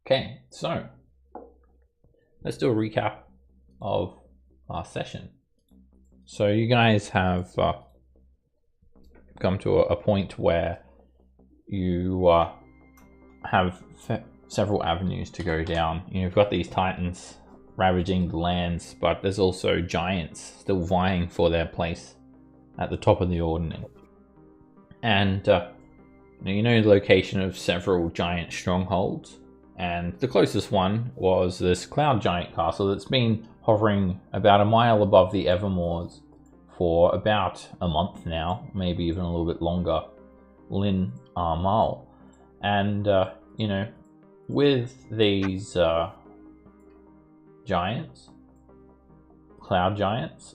Okay, so let's do a recap of our session. So you guys have come to a point where you have several avenues to go down. You've got these titans ravaging the lands, but there's also giants still vying for their place at the top of the ordering. And you know the location of several giant strongholds, and the closest one was this cloud giant castle that's been hovering about a mile above the Evermoors for about a month now, maybe even a little bit longer, Armaal. And you know, with these giants, cloud giants,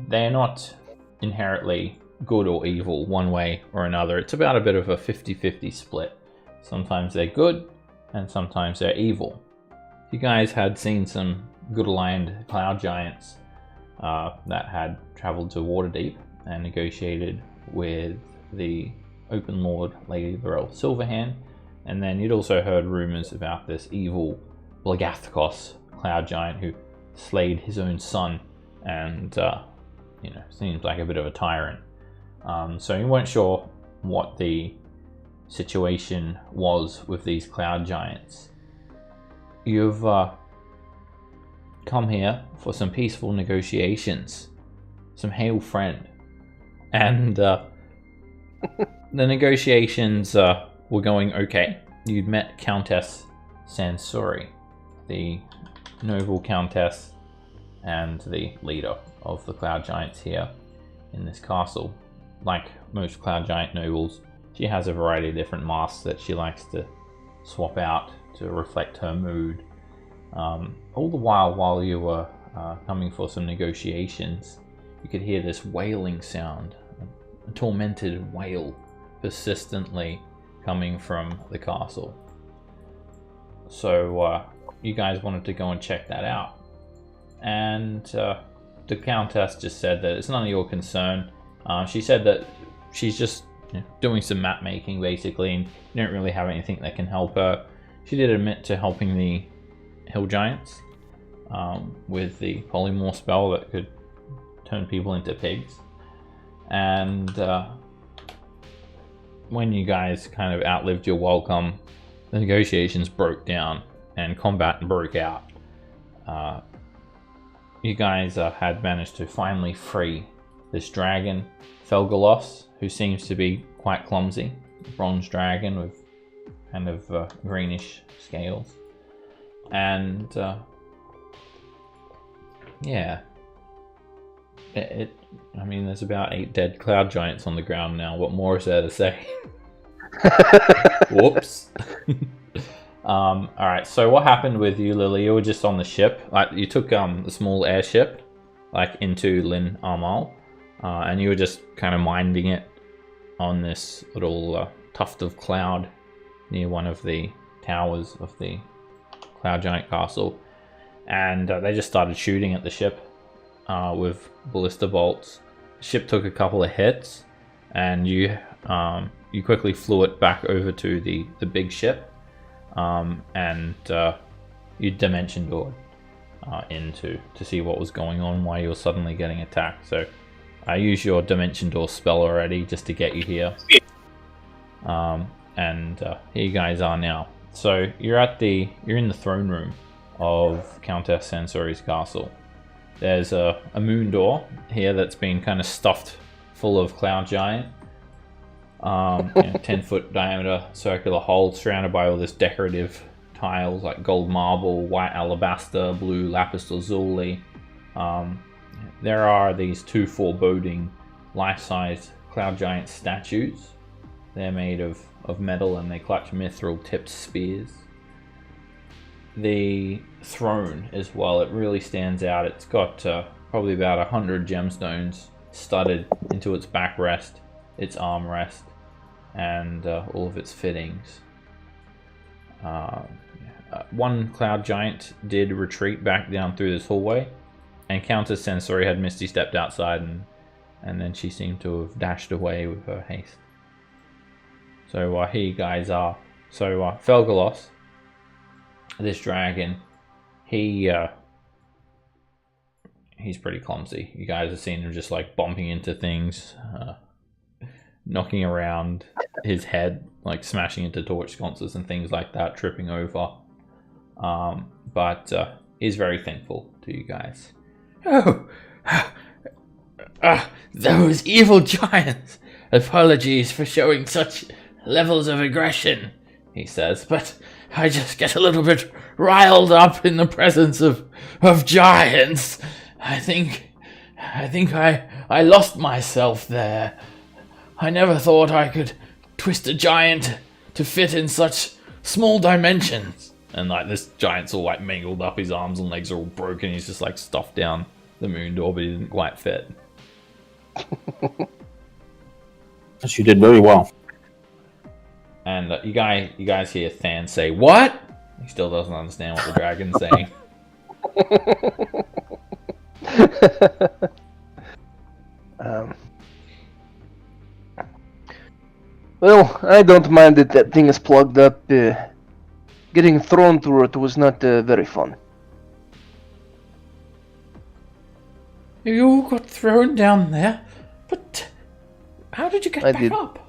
they're not inherently good or evil one way or another. It's about a bit of a 50-50 split. Sometimes they're good and sometimes they're evil. You guys had seen some good aligned cloud giants that had traveled to Waterdeep and negotiated with the Open Lord Lady Varel Silverhand, and then you'd also heard rumors about this evil Blagathkos cloud giant who slayed his own son and you know, seems like a bit of a tyrant. So you weren't sure what the situation was with these cloud giants. You've come here for some peaceful negotiations, some hail friend, and the negotiations were going okay. You'd met Countess Sansori, the noble countess and the leader of the cloud giants here in this castle. Like most cloud giant nobles, she has a variety of different masks that she likes to swap out to reflect her mood. All the while you were coming for some negotiations, you could hear this wailing sound, a tormented wail persistently coming from the castle. So you guys wanted to go and check that out. And the Countess just said that it's none of your concern. She said that she's just doing some map making basically, and you don't really have anything that can help her. She did admit to helping the hill giants with the polymorph spell that could turn people into pigs. And when you guys kind of outlived your welcome, the negotiations broke down and combat broke out. You guys had managed to finally free this dragon, Felgalos, who seems to be quite clumsy. A bronze dragon with kind of greenish scales. And yeah, I mean, there's about 8 dead cloud giants on the ground now. What more is there to say? Whoops. Alright, so what happened with you, Lily? You were just on the ship. Like, you took the small airship like into Armaal, and you were just kind of minding it on this little tuft of cloud near one of the towers of the cloud giant castle, and they just started shooting at the ship with ballista bolts. The ship took a couple of hits, and you quickly flew it back over to the big ship. And you dimension doored to see what was going on, why you were suddenly getting attacked. So I used your dimension door spell already just to get you here. And here you guys are now. So you're in the throne room of Countess Sansori's castle. There's a moon door here that's been kind of stuffed full of cloud giant. 10-foot diameter circular hole surrounded by all this decorative tiles like gold marble, white alabaster, blue lapis lazuli. There are these 2 foreboding life-size cloud giant statues. They're made of metal and they clutch mithril tipped spears. The throne as well, it really stands out. It's got probably about 100 gemstones studded into its backrest, its armrest, and all of its fittings. One cloud giant did retreat back down through this hallway, and Countess Sansori had Misty stepped outside, and then she seemed to have dashed away with her haste. So here you guys are. So Felgalos, this dragon, he's pretty clumsy. You guys have seen him just like bumping into things, knocking around his head, like smashing into torch sconces and things like that, tripping over. But he's very thankful to you guys. Oh, those evil giants! Apologies for showing such levels of aggression, he says, but I just get a little bit riled up in the presence of giants. I think I lost myself there. I never thought I could twist a giant to fit in such small dimensions. And like this giant's all like mangled up, his arms and legs are all broken, he's just like stuffed down the moon door, but he didn't quite fit. She did very well. And you guys hear Than say, "What?" He still doesn't understand what the dragon's saying. Well, I don't mind that thing is plugged up. Getting thrown through it was not very fun. You got thrown down there? But how did you get back up?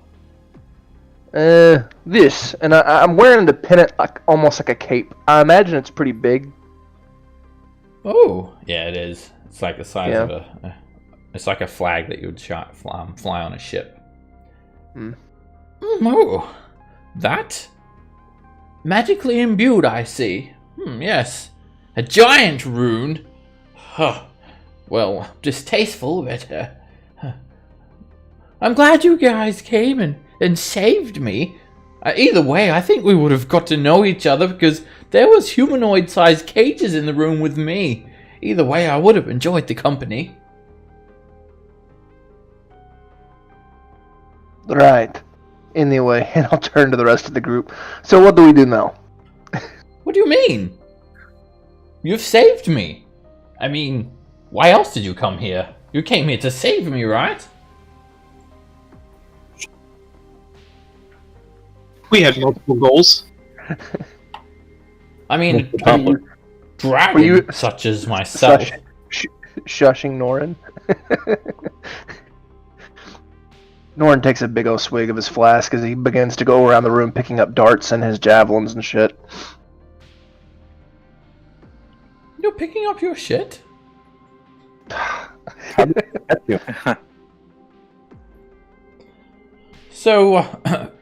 This, and I'm wearing the pennant like almost like a cape. I imagine it's pretty big. Oh, yeah, it is. It's like the size of it's like a flag that you would fly on a ship. Oh, that? Magically imbued, I see. Yes. A giant rune. Huh. Well, distasteful, but I'm glad you guys came and saved me. Either way, I think we would have got to know each other because there was humanoid-sized cages in the room with me. Either way, I would have enjoyed the company. Right. Anyway, and I'll turn to the rest of the group. So what do we do now? What do you mean? You've saved me. I mean, why else did you come here? You came here to save me, right? We had multiple goals. I mean, dragon such as myself. Shushing Norin. Norin takes a big old swig of his flask as he begins to go around the room picking up darts and his javelins and shit. You're picking up your shit? So,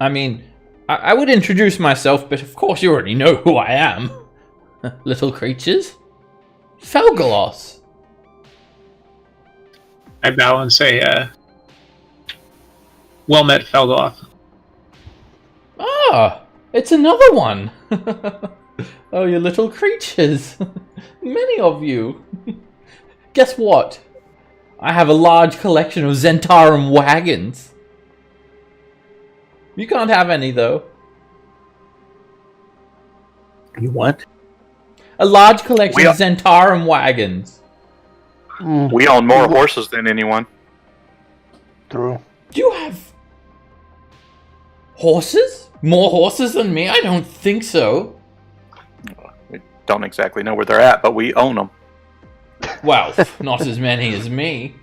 I mean, I would introduce myself, but of course you already know who I am. Little creatures. Felgalos. I bow and say, well met, Felgoth. Ah, it's another one. Oh, you little creatures. Many of you. Guess what? I have a large collection of Zentarum wagons. You can't have any, though. You what? A large collection of Zentarum wagons. We own more horses than anyone. True. Do you have horses? More horses than me? I don't think so. We don't exactly know where they're at, but we own them. Well, not as many as me.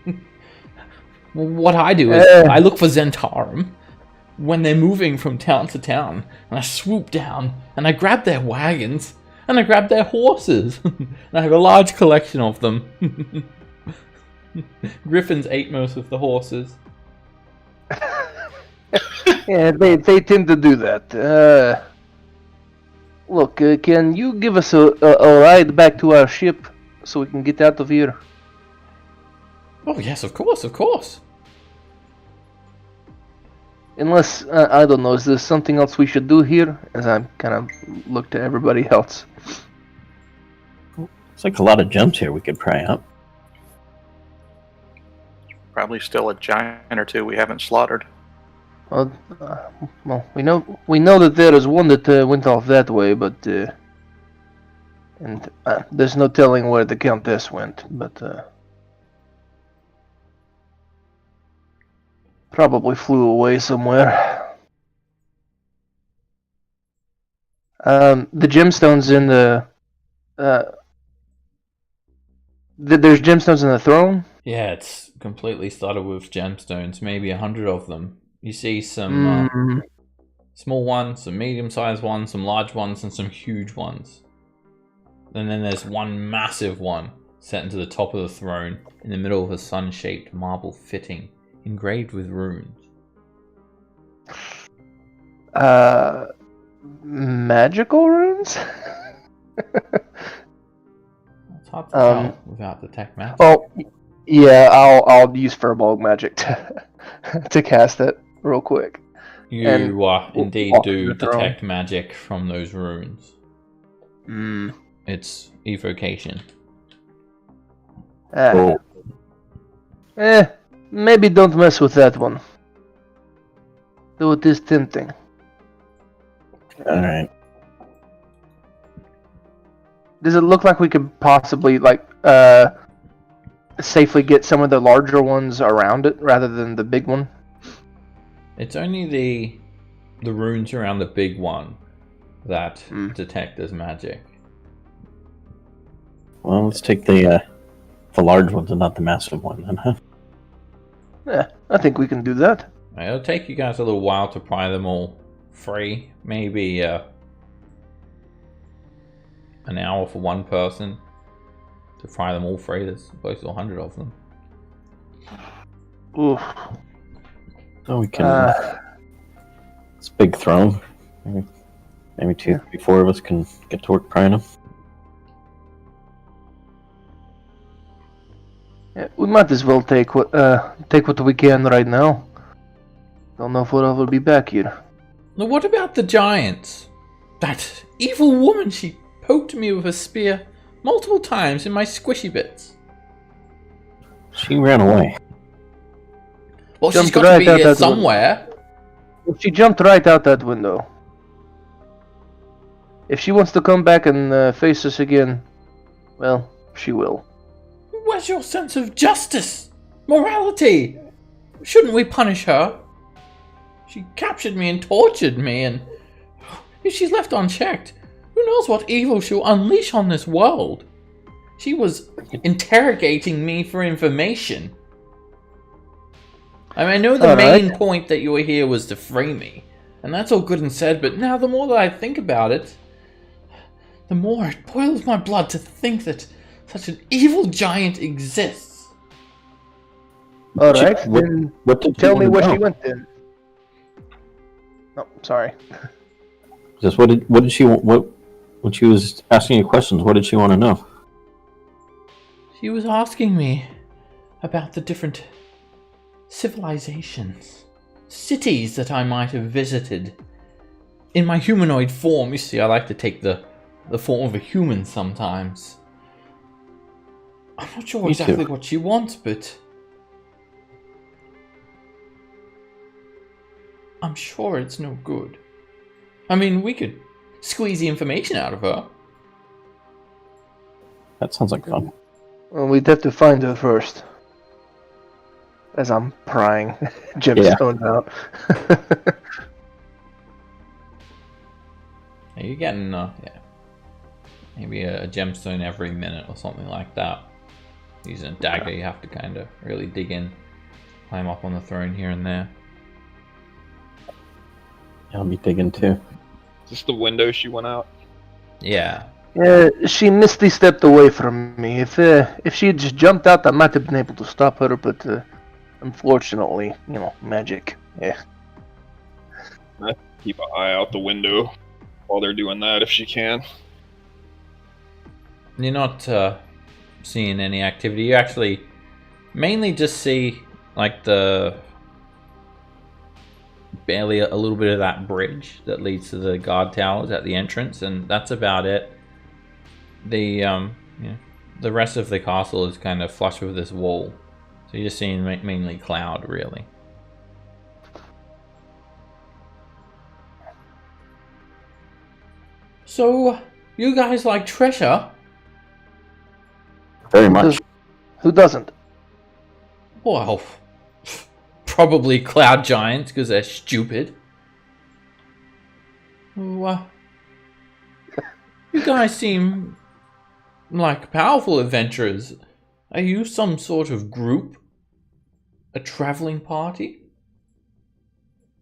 What I do is I look for Zentarum when they're moving from town to town, and I swoop down and I grab their wagons and I grab their horses. And I have a large collection of them. Griffins ate most of the horses. Yeah, they tend to do that. Look, can you give us a ride back to our ship so we can get out of here? Oh yes, of course, of course. Unless, I don't know, is there something else we should do here? As I kind of look to everybody else. It's like a lot of jumps here we could pry up. Probably still a giant or two we haven't slaughtered. Well, we know that there is one that went off that way, but and there's no telling where the Countess went, but probably flew away somewhere. The gemstones in the there's gemstones in the throne. Yeah, it's completely studded with gemstones, maybe 100 of them. You see some small ones, some medium-sized ones, some large ones, and some huge ones. And then there's one massive one set into the top of the throne in the middle of a sun-shaped marble fitting, engraved with runes. Magical runes? It's hard to tell without the tech map. Oh, yeah, I'll use Firbolg magic to cast it real quick. You indeed do detect magic from those runes. It's evocation. Cool. Maybe don't mess with that one. Though it is tempting. Alright. Does it look like we could possibly, safely get some of the larger ones around it rather than the big one? It's only the runes around the big one that detect as magic. Well, let's take the large ones and not the massive one then, huh? Yeah, I think we can do that. It'll take you guys a little while to pry them all free. Maybe an hour for one person to fry them all free. There's close to 100 of them. Oof. So we can... it's a big throne. Maybe 2, 3, 4 of us can get to work prying them. Yeah, we might as well take what we can right now. Don't know if we'll ever be back here. Now, what about the giants? That evil woman, she poked me with a spear multiple times in my squishy bits. She ran away. Well, she's Jumped got to right be out here that somewhere. She jumped right out that window. If she wants to come back and face us again, well, she will. Where's your sense of justice? Morality? Shouldn't we punish her? She captured me and tortured me, and if she's left unchecked, who knows what evil she'll unleash on this world? She was interrogating me for information. I know the main point that you were here was to free me, and that's all good and said, but now the more that I think about it, the more it boils my blood to think that such an evil giant exists. Alright, then What did tell me where know? she went then. Oh, sorry. Just what did she want? When she was asking you questions, what did she want to know? She was asking me about the different civilizations, cities that I might have visited. In my humanoid form, you see, I like to take the form of a human sometimes. I'm not sure exactly what she wants, but I'm sure it's no good. I mean, we could squeeze the information out of her. That sounds like fun. Well, we'd have to find her first. As I'm prying gemstones out. You're getting, maybe a gemstone every minute or something like that. Using a dagger, you have to kind of really dig in, climb up on the throne here and there. I'll be digging too. Is this the window she went out? Yeah. She misty stepped away from me. If she had just jumped out, I might have been able to stop her, but unfortunately, magic. Yeah. Keep an eye out the window while they're doing that if she can. You're not seeing any activity. You actually mainly just see like barely a little bit of that bridge that leads to the guard towers at the entrance, and that's about it. The rest of the castle is kind of flush with this wall, so you're just seeing mainly cloud, really. So, you guys like treasure? Very much. Who doesn't? Well, probably cloud giants because they're stupid. You guys seem like powerful adventurers. Are you some sort of group? A traveling party?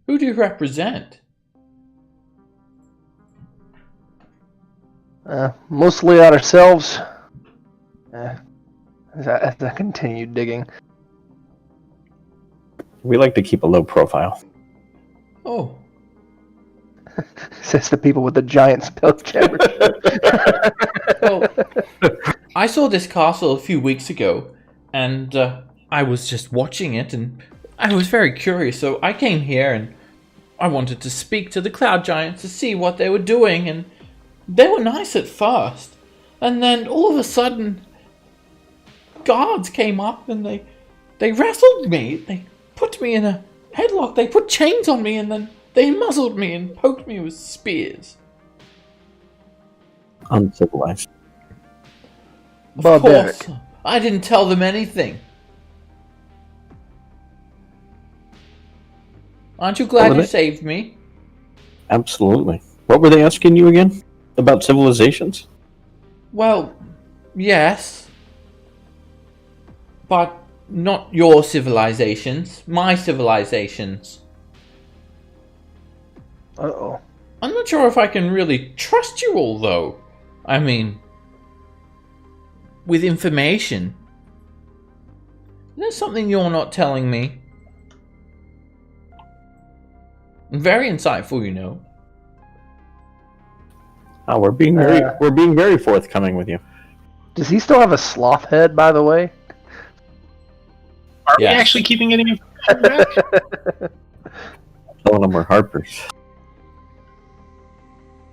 Who do you represent? Mostly ourselves. As I continue digging. We like to keep a low profile. Oh, Says the people with the giant spelljammer. well, I saw this castle a few weeks ago, and I was just watching it, and I was very curious, so I came here, and I wanted to speak to the Cloud Giants to see what they were doing, and they were nice at first, and then all of a sudden, guards came up, and they wrestled me. They put me in a headlock, they put chains on me, and then they muzzled me and poked me with spears. Uncivilized. Of course, I didn't tell them anything. Aren't you glad you saved me? Absolutely. What were they asking you again? About civilizations? Well, yes. But not your civilizations, my civilizations. Uh-oh. I'm not sure if I can really trust you all, though. I mean, with information. There's something you're not telling me. Very insightful, you know. Oh, we're being very forthcoming with you. Does he still have a sloth head, by the way? Are we Yes. actually keeping any information back? Telling them we're harpers.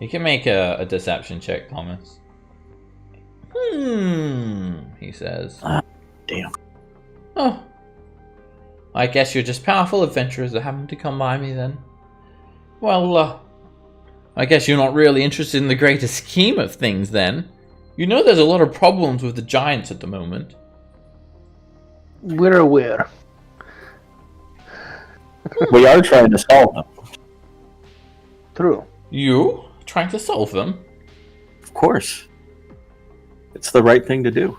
You can make a deception check, Thomas. He says. Damn. Oh. I guess you're just powerful adventurers that happen to come by me then. Well, I guess you're not really interested in the greater scheme of things then. You know there's a lot of problems with the giants at the moment. We're aware. We are trying to solve them. True. You? Trying to solve them? Of course. It's the right thing to do.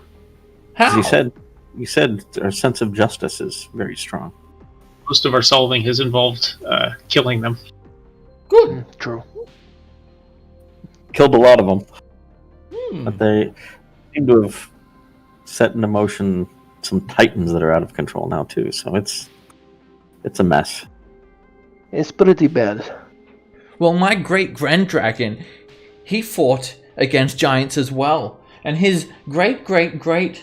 How? You said our sense of justice is very strong. Most of our solving has involved killing them. Good. True. Killed a lot of them, but they seem to have set in motion some titans that are out of control now too. So it's a mess. It's pretty bad. Well, my great grand dragon, he fought against giants as well. And his great to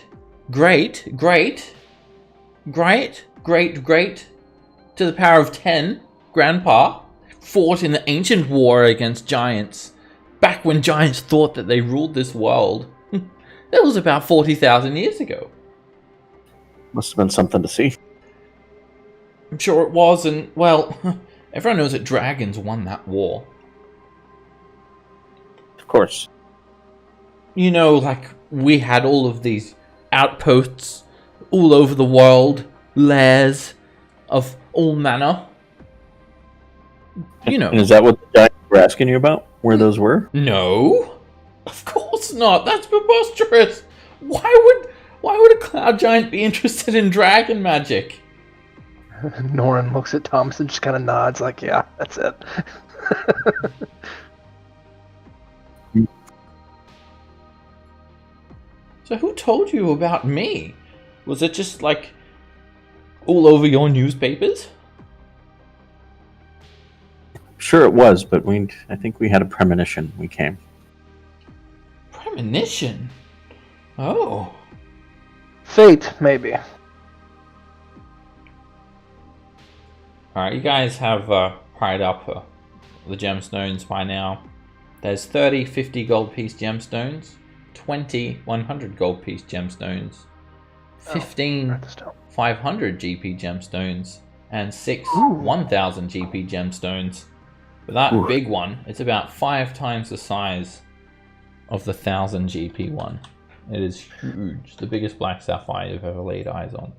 the power of 10 grandpa fought in the ancient war against giants. Back when giants thought that they ruled this world. That was about 40,000 years ago. Must have been something to see. I'm sure it was, and, well, everyone knows that dragons won that war. Of course. You know, like, we had all of these outposts all over the world, lairs of all manner. You know. And is that what the giants were asking you about? Where those were? No, of course not. That's preposterous. Why would a cloud giant be interested in dragon magic? Norin looks at Thomas and just kind of nods like, yeah, that's it. So who told you about me? Was it just like all over your newspapers? Sure it was, but I think we had a premonition. We came. Premonition? Oh. Fate, maybe. Alright, you guys have pried up the gemstones by now. There's 30 50 gold piece gemstones, 20 100 gold piece gemstones, 15 500 GP gemstones, and 6 1000 GP gemstones. But that big one, it's about 5 times the size of the 1000 GP one. It is huge. The biggest black sapphire you've ever laid eyes on.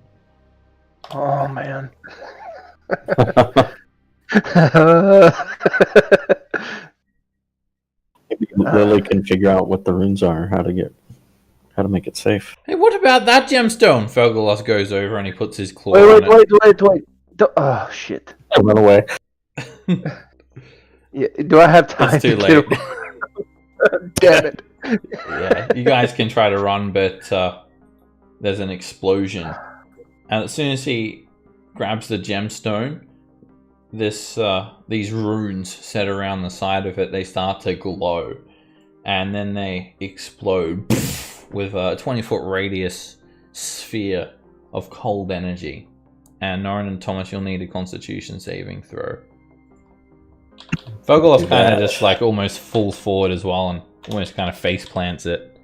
Oh, man. Maybe Lily can figure out what the runes are, how to make it safe. Hey, what about that gemstone? Fergalos goes over and he puts his claw Wait. on it. Oh shit. I run away. Yeah, do I have time It's too to late. Damn it. Yeah, you guys can try to run, but there's an explosion. And as soon as he grabs the gemstone, these runes set around the side of it, they start to glow. And then they explode with a 20-foot radius sphere of cold energy. And Norrin and Thomas, you'll need a Constitution saving throw. Fergalos kind of just like almost falls forward as well and almost kind of face plants it.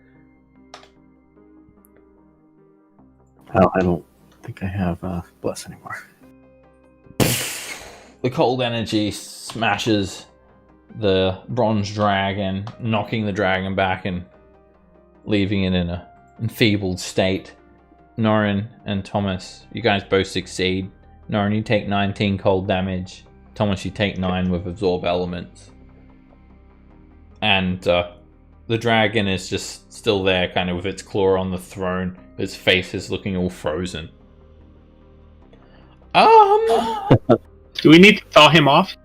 I don't think I have Bless anymore. The cold energy smashes the bronze dragon, knocking the dragon back and leaving it in an enfeebled state. Norrin and Thomas, you guys both succeed. Norrin, you take 19 cold damage. Thomas, you take 9 with absorb elements. And the dragon is just still there, kind of with its claw on the throne. Its face is looking all frozen. Do we need to thaw him off?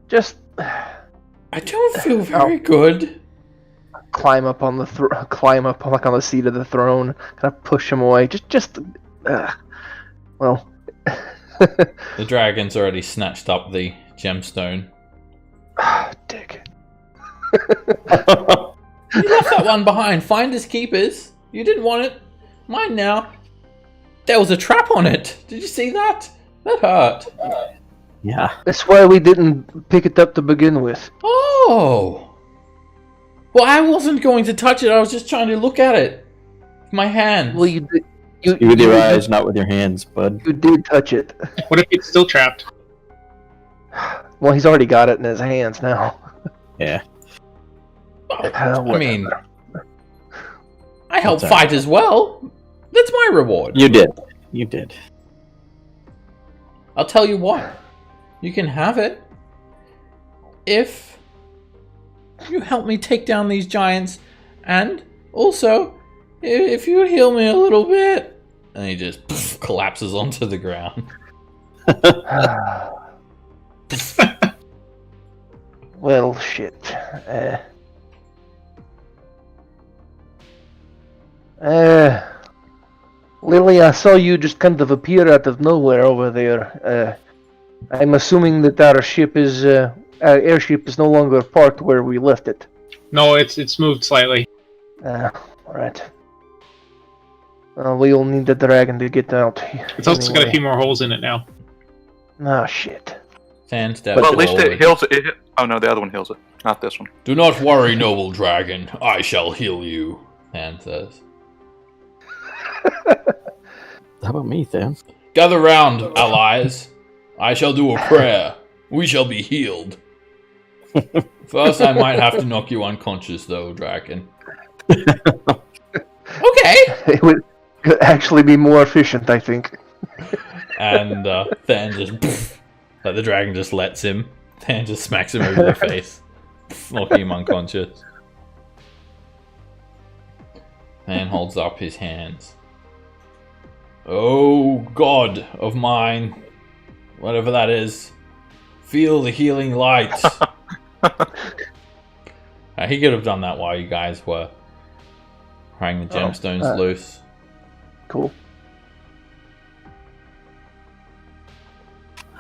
Just I don't feel very good. climb up on the climb up like on the seat of the throne, kind of push him away. Well. The dragon's already snatched up the gemstone. Dick. You left that one behind. Finders keepers. You didn't want it. Mine now. There was a trap on it. Did you see that? That hurt. Yeah. That's why we didn't pick it up to begin with. Oh. Well, I wasn't going to touch it. I was just trying to look at it with my hands. Well, you did. You with your eyes, not with your hands, bud. You did touch it. What if it's still trapped? Well, he's already got it in his hands now. Yeah. I mean, I helped fight as well. That's my reward. You did. You did. I'll tell you what. You can have it if you help me take down these giants, and also if you heal me a little bit. And he just collapses onto the ground. Well, shit. Lily, I saw you just kind of appear out of nowhere over there. I'm assuming that our airship is no longer parked where we left it. No, it's moved slightly. Alright. We'll need the dragon to get out. It's also got a few more holes in it now. Oh, shit. Sand step Well, at least forward. it heals it. Oh no, the other one heals it, not this one. Do not worry, noble dragon. I shall heal you, Sand says. How about me, Than? Gather round, allies. I shall do a prayer. We shall be healed. First, I might have to knock you unconscious, though, dragon. Okay. It would actually be more efficient, I think. And Than just... like the dragon just lets him. Than just smacks him over the face. Knocking him unconscious. Than holds up his hands. Oh, God of mine. Whatever that is. Feel the healing light. He could have done that while you guys were prying the gemstones loose. Cool.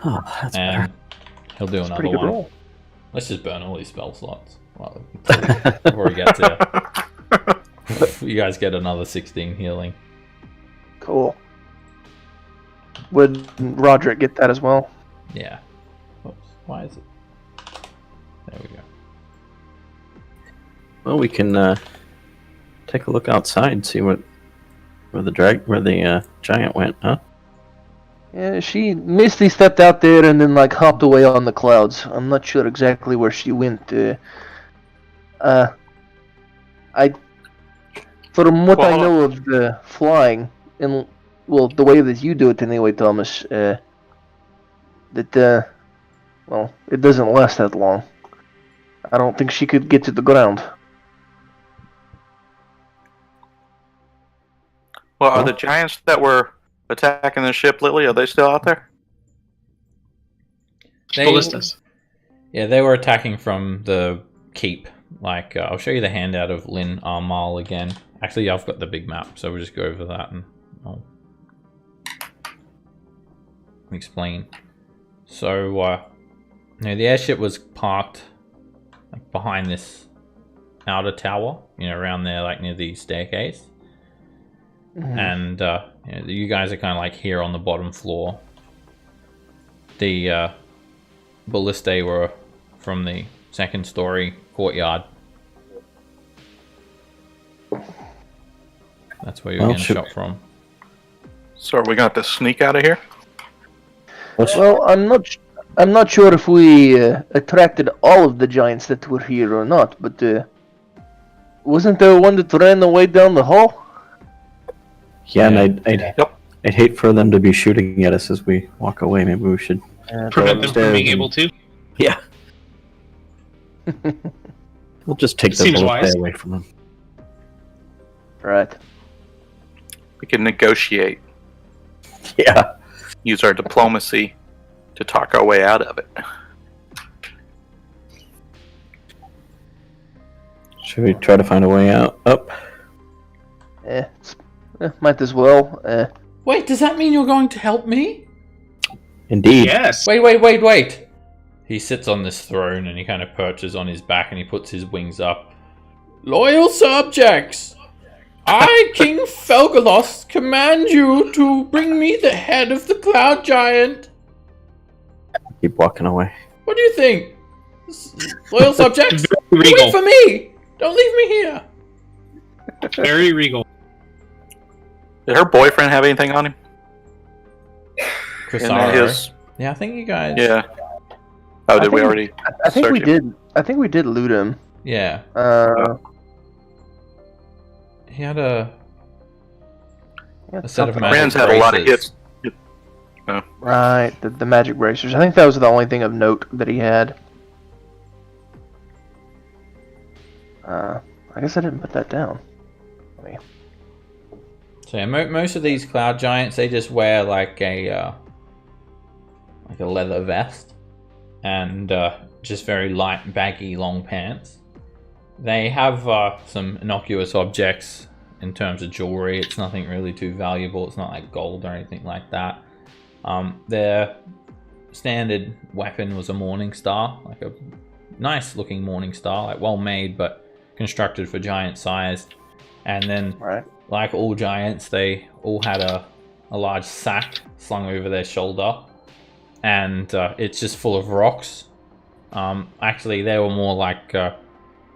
Oh, that's And better. he'll do another Pretty good one. roll. Let's just burn all these spell slots. Well, before we get to you guys get another 16 healing. Cool. Would Roderick get that as well? Yeah. Oops. Why is it? There we go. Well, we can take a look outside and see where the giant went, huh? Yeah, she Misty stepped out there and then like hopped away on the clouds. I'm not sure exactly where she went. From what I know of the flying, and well, the way that you do it anyway, Thomas, it doesn't last that long. I don't think she could get to the ground. Well, are the giants that were attacking the ship, Lily, are they still out there? Ballistas. Yeah, they were attacking from the keep. Like, I'll show you the handout of Lynn Armaal again. Actually, I've got the big map, so we'll just go over that and I'll explain. So, the airship was parked behind this outer tower, around there, like near the staircase. And you guys are kind of like here on the bottom floor. The ballistae were from the second story courtyard. That's where you're getting shot from. So are we going to have to sneak out of here? Well, I'm not sure if we attracted all of the giants that were here or not, but wasn't there one that ran away down the hall? Yeah, and I'd hate for them to be shooting at us as we walk away. Maybe we should Prevent them from being able to. Yeah. We'll just take the Seems ballistae wise. away from them. Right. We can negotiate. Yeah. Use our diplomacy to talk our way out of it. Should we try to find a way out? Up? Might as well. Wait, does that mean you're going to help me? Indeed. Yes. Wait. He sits on this throne and he kind of perches on his back and he puts his wings up. Loyal subjects! I, King Felgalos, command you to bring me the head of the cloud giant. Keep walking away. What do you think? Loyal subjects? Very Wait regal. for me! Don't leave me here! Very regal. Did her boyfriend have anything on him? Crisaro. Yeah, I think you guys... Yeah. Oh, did we already? I think we search him? did. I think we did loot him. Yeah. He had a set of magic Rand's had a lot of braces. hits. Right, the magic bracers. I think that was the only thing of note that he had. I guess I didn't put that down. So yeah, most of these cloud giants, they just wear like a leather vest and just very light, baggy, long pants. They have some innocuous objects in terms of jewelry. It's nothing really too valuable. It's not like gold or anything like that. Their standard weapon was a morning star, like a nice looking morning star, like well made but constructed for giant size. And then, like all giants, they all had a large sack slung over their shoulder, and it's just full of rocks. Actually, they were more like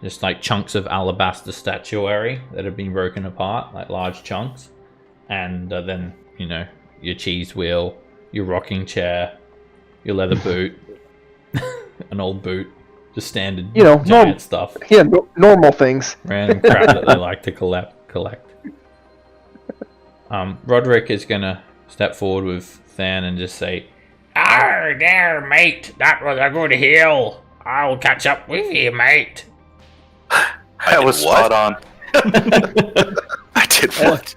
just like chunks of alabaster statuary that had been broken apart, like large chunks. And then, your cheese wheel, your rocking chair, your leather boot, an old boot, just standard giant stuff. Yeah, normal things. Random crap that they like to collect. Roderick is gonna step forward with Than and just say, "Arr, there, mate! That was a good hill. I'll catch up with you, mate." That was spot on. I did what?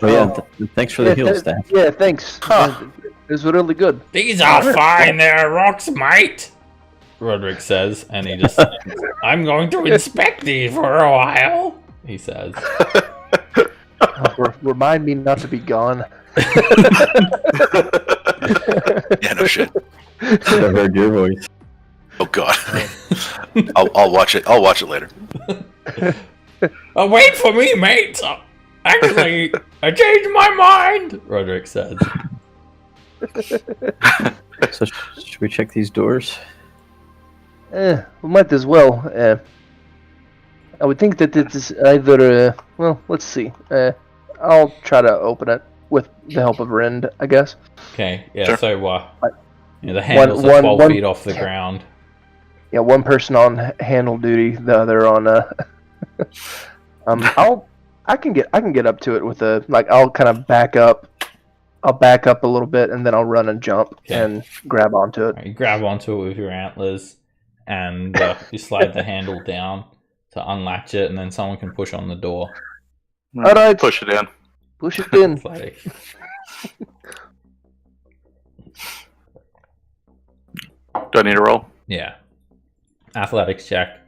Oh, yeah, thanks for the heal, Staff. Yeah, thanks. This was really good. These are fine, there, rocks, mate. Roderick says, and he just, "I'm going to inspect these for a while," he says. Remind me not to be gone. Yeah, no shit. I heard your voice. Oh god. I'll watch it. I'll watch it later. Wait for me, mate. Actually, I changed my mind, Roderick says. So should we check these doors? We might as well. I would think that it is either. Well, let's see. I'll try to open it with the help of Rend, I guess. Okay, yeah, Sure. So the handles are 12 feet off the ground. Yeah, one person on handle duty, the other on. I can get up to it with a I'll kind of back up. I'll back up a little bit and then I'll run and jump and grab onto it. You grab onto it with your antlers, and you slide the handle down to unlatch it, and then someone can push on the door. All right. Push it in. Push it in. Athletic. Do I need to roll? Yeah. Athletics check.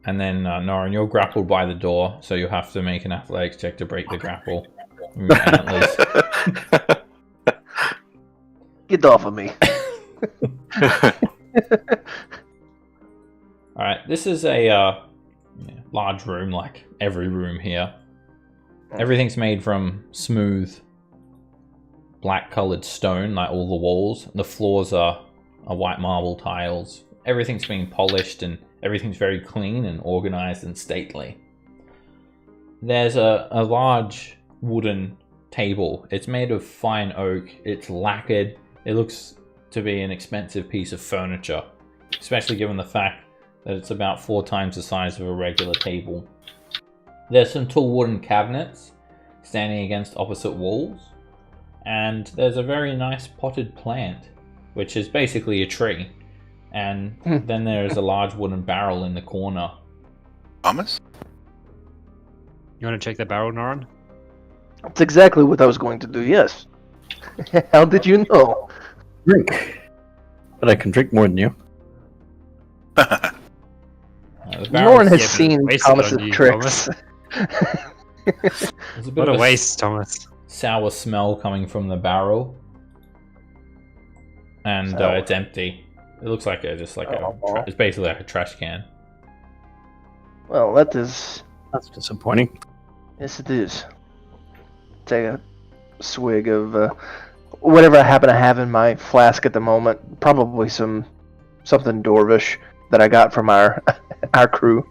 And then, Norin, you're grappled by the door, so you'll have to make an athletics check to break the grapple. With your antlers. Get off of me. Alright, this is a large room, like every room here. Everything's made from smooth, black-coloured stone, like all the walls. The floors are white marble tiles. Everything's been polished and everything's very clean and organised and stately. There's a large wooden table. It's made of fine oak. It's lacquered. It looks to be an expensive piece of furniture, especially given the fact that it's about 4 times the size of a regular table. There's some tall wooden cabinets standing against opposite walls, and there's a very nice potted plant, which is basically a tree. And then there's a large wooden barrel in the corner. Thomas? You want to check the barrel, Norin? That's exactly what I was going to do, yes. How did you know? Drink. But I can drink more than you. The Lauren barrel's- has Yeah, seen wasted Thomas's on you, tricks. there's a bit What of a waste, Thomas. sour smell coming from the barrel, and Sour. it's empty. It looks like it's basically like a trash can. Well, that is... That's disappointing. Yes, it is. Take a swig of whatever I happen to have in my flask at the moment. Probably something dwarvish that I got from our crew.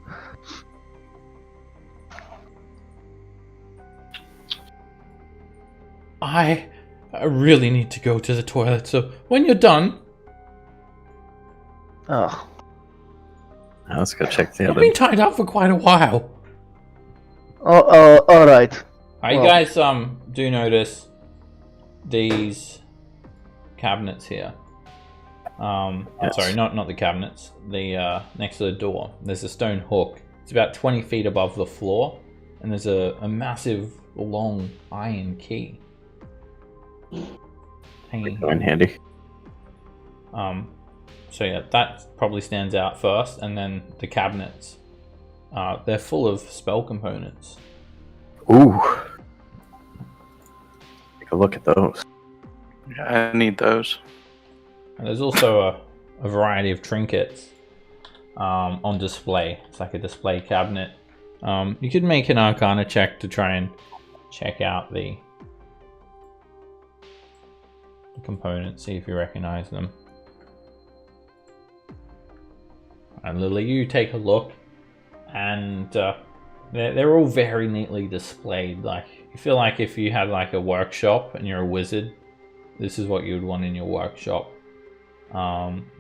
I really need to go to the toilet, so when you're done, Oh, Now let's go check the I've other. been tied up for quite a while. all right. You Well- guys do notice these cabinets here. Yes. Sorry, not the cabinets. The next to the door, there's a stone hook. It's about 20 feet above the floor, and there's a massive, long iron key hanging. Go in handy. So yeah, that probably stands out first, and then the cabinets. They're full of spell components. Ooh. Take a look at those. Yeah, I need those. And there's also a variety of trinkets on display. It's like a display cabinet. You could make an Arcana check to try and check out the components, see if you recognize them. And Lily, you take a look, and they're all very neatly displayed. Like, you feel like if you had like a workshop and you're a wizard, this is what you would want in your workshop.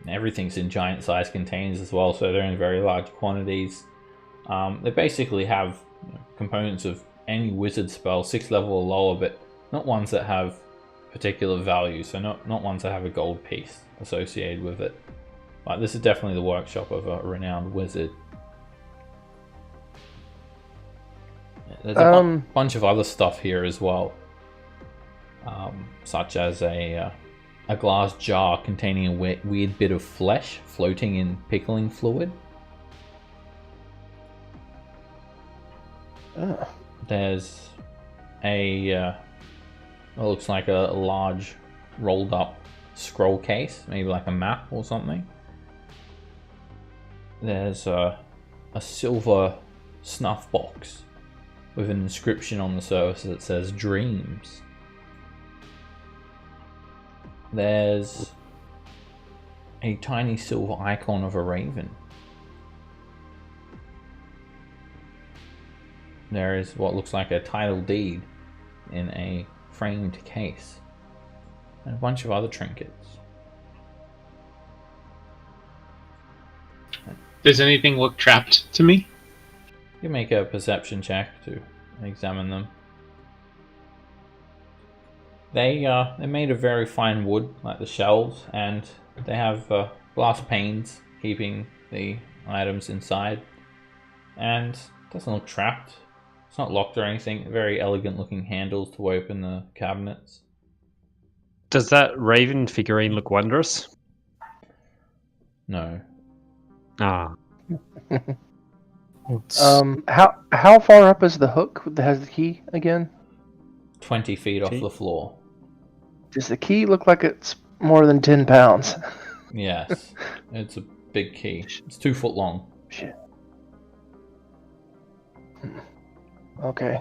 Everything's in giant size containers as well, so they're in very large quantities. They basically have components of any wizard spell, 6th level or lower, but not ones that have particular value, so not ones that have a gold piece associated with it. Like, this is definitely the workshop of a renowned wizard. There's a bunch of other stuff here as well, such as a glass jar containing a weird bit of flesh floating in pickling fluid. There's what looks like a large rolled up scroll case, maybe like a map or something. There's a silver snuff box with an inscription on the surface that says dreams. There's a tiny silver icon of a raven. There is what looks like a title deed in a framed case, and a bunch of other trinkets. Does anything look trapped to me? You make a perception check to examine them. They're made of very fine wood, like the shelves, and they have glass panes keeping the items inside, and it doesn't look trapped. It's not locked or anything. Very elegant looking handles to open the cabinets. Does that raven figurine look wondrous? No. Ah, How far up is the hook that has the key again? 20 feet off Key? the floor. Does the key look like it's more than 10 pounds? Yes. It's a big key. It's 2 foot long. Shit. Okay.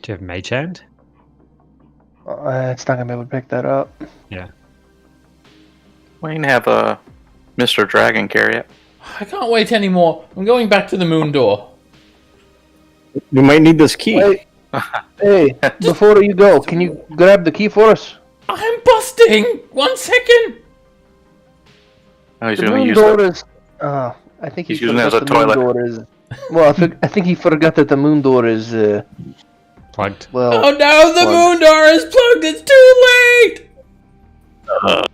do you have mage hand? It's not gonna be able to pick that up. Wayne have a Mr. Dragon carry it. I can't wait anymore. I'm going back to the moon door. You might need this key. Wait. Hey, before you go, can you grab the key for us? I'm busting! 1 second! Oh, he's The going to moon use door that. is. I think he He's using it forgot as a the moon toilet. door is. Well, I think he forgot that the moon door is. Plugged. Well. Oh no, the Plug. moon door is plugged! It's too late!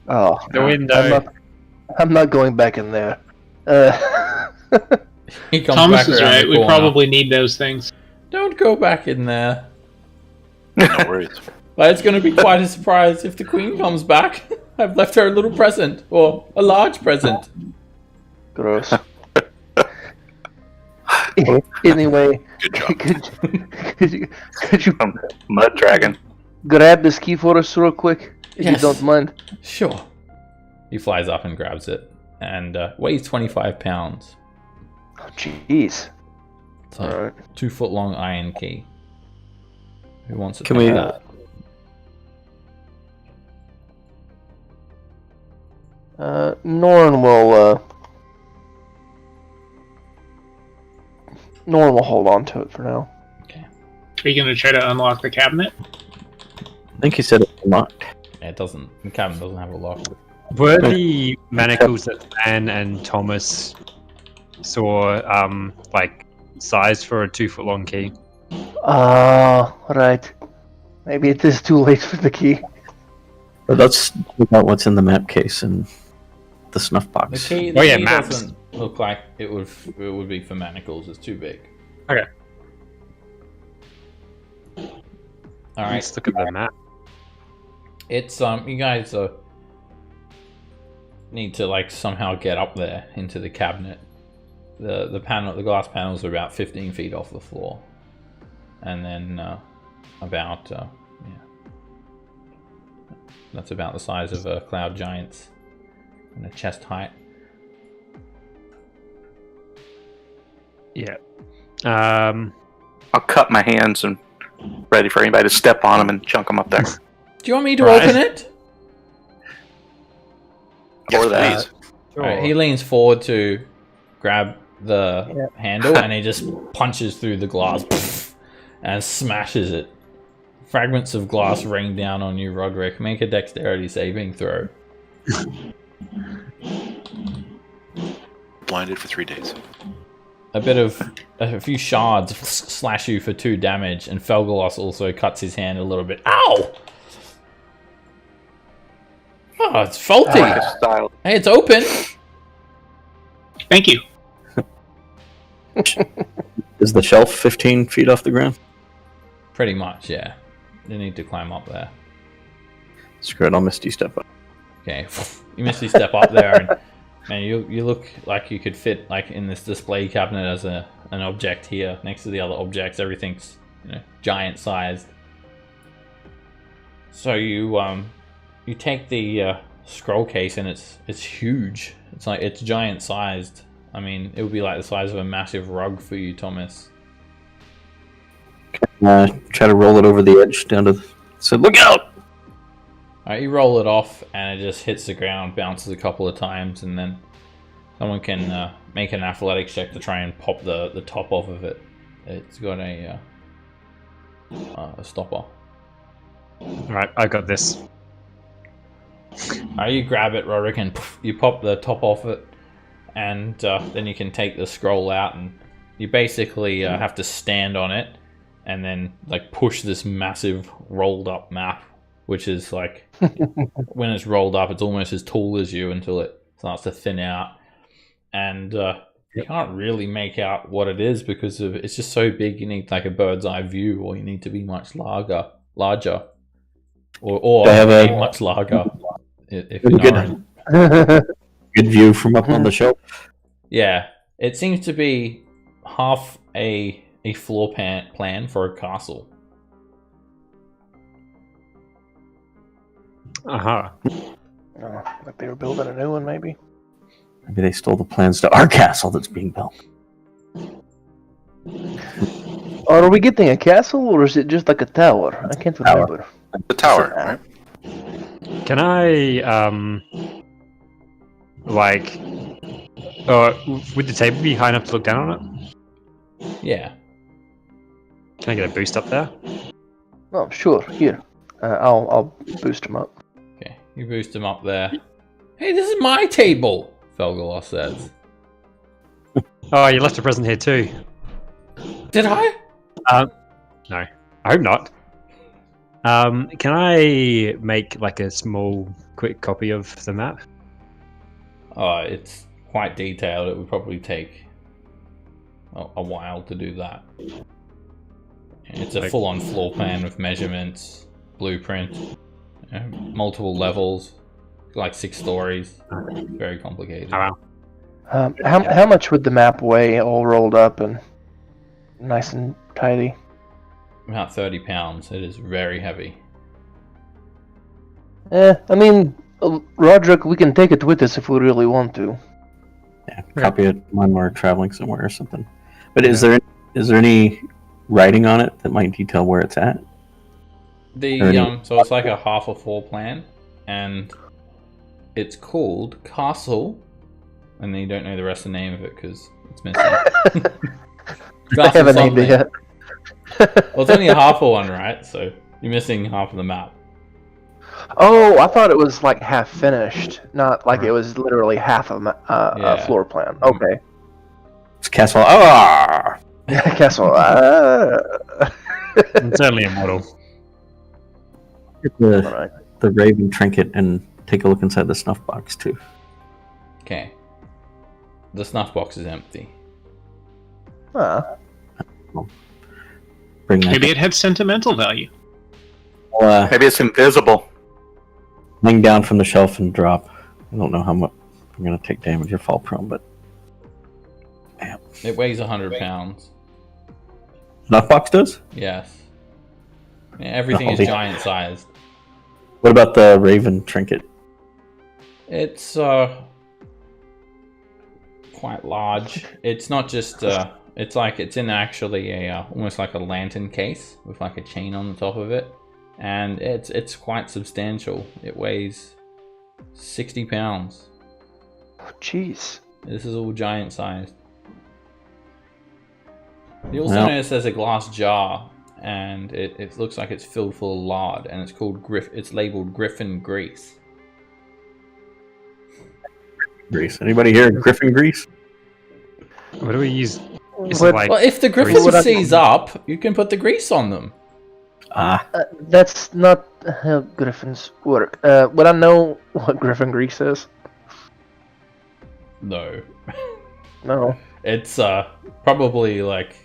Oh. The window. I'm not going back in there. He comes Thomas back is around right. the We corner. probably need those things. Don't go back in there. No worries. But it's going to be quite a surprise if the queen comes back. I've left her a little present, or a large present. Gross. Anyway, Good job. could you Mud Dragon. grab this key for us real quick, if you Yes. don't mind? Sure. He flies up and grabs it, and weighs 25 pounds. Oh, jeez. It's a Alright. 2 foot long iron key. Who wants to Can take we- that? Norn will. Norn will hold on to it for now. Are you going to try to unlock the cabinet? I think he said it's locked. Yeah, it doesn't. The cabin doesn't have a lock. Were the manacles that Anne and Thomas saw like sized for a 2 foot long key? Right. Maybe it is too late for the key. But let's check out what's in the map case and the snuff The box. key, Oh, yeah, key maps. doesn't look like it would be for manacles. It's too big. Okay. All right. Let's look at the map. It's you guys need to like somehow get up there into the cabinet. The glass panels are about 15 feet off the floor, and then about that's about the size of a cloud giant's and a chest height. Yeah. I'll cut my hands and ready for anybody to step on them and chunk them up there. Do you want me to Right. open it? Yes, Or that. please. Sure. Alright, he leans forward to grab the handle and he just punches through the glass and smashes it. Fragments of glass rain down on you, Roderick. Make a dexterity saving throw. Blinded for 3 days. A few shards slash you for 2 damage, and Felgalos also cuts his hand a little bit. Ow! Oh, it's faulty. Like a style. Hey, it's open. Thank you. Is the shelf 15 feet off the ground? Pretty much, yeah. You need to climb up there. Screw it, I'll Misty step up. Okay, you misty step up there, and man, you look like you could fit like in this display cabinet as an object here next to the other objects. Everything's giant sized. So you take the scroll case, and it's huge. It's giant sized. I mean, it would be like the size of a massive rug for you, Thomas. Try to roll it over the edge down to. So look out! Alright, you roll it off, and it just hits the ground, bounces a couple of times, and then someone can make an athletics check to try and pop the top off of it. It's got a stopper. Alright, I got this. Alright, you grab it, Roderick, and you pop the top off it, and then you can take the scroll out, and you basically have to stand on it, and then like push this massive rolled up map, which is like when it's rolled up, it's almost as tall as you until it starts to thin out. and you can't really make out what it is because it's just so big. You need like a bird's eye view, or you need to be much larger, or I have a much larger. If you know. Good view from up on the shelf. Yeah, it seems to be half a floor plan for a castle. Uh-huh. Like they were building a new one, maybe. Maybe they stole the plans to our castle that's being built. Are we getting a castle, or is it just like a tower? I can't Tower. remember. The tower, right? Can I, like, would the table be high enough to look down on it? Yeah. Can I get a boost up there? Oh, sure. Here, I'll boost him up. Okay, you boost him up there. Hey, this is my table, Felgalos says. Oh, you left a present here too. Did I? No. I hope not. Can I make like a small, quick copy of the map? It's quite detailed. It would probably take a while to do that. It's a full-on floor plan with measurements, blueprint, multiple levels, like 6 stories. Very complicated. Oh, wow. How much would the map weigh, all rolled up and nice and tidy? About 30 pounds. It is very heavy. I mean, Roderick, we can take it with us if we really want to. Yeah, copy it when we're traveling somewhere or something. But is there any writing on it that might detail where it's at? So it's like a half a floor plan, and it's called Castle, and then you don't know the rest of the name of it because it's missing. I haven't named it yet. Well, it's only a half of one, right? So you're missing half of the map. Oh, I thought it was like half finished, not like it was literally half of a floor plan. Okay. It's castle. Ah, Castle. It's certainly a model. get Alright. the Raven Trinket and take a look inside the snuff box too. Okay. The snuff box is empty. Bring that. Maybe it had sentimental value. Maybe it's invisible. Hang down from the shelf and drop. I don't know how much I'm gonna take damage or fall prone, but It weighs 100 pounds. snuff box does. Yes. Yeah, everything is Holy- giant sized. What about the Raven Trinket? It's quite large. It's not just it's in actually a almost like a lantern case with like a chain on the top of it, and it's quite substantial. It weighs 60 pounds. Oh, jeez. This is all giant sized. You also Well- notice there's a glass jar, and it looks like it's filled full of lard, and it's called It's labeled Griffin Grease. Grease. Anybody here? Griffin grease? What do we use? Is What- it like Well, if the Grease. griffin seize up, you can put the grease on them. Ah, That's not how griffins work. Would I know what griffin grease is? No, No. it's probably like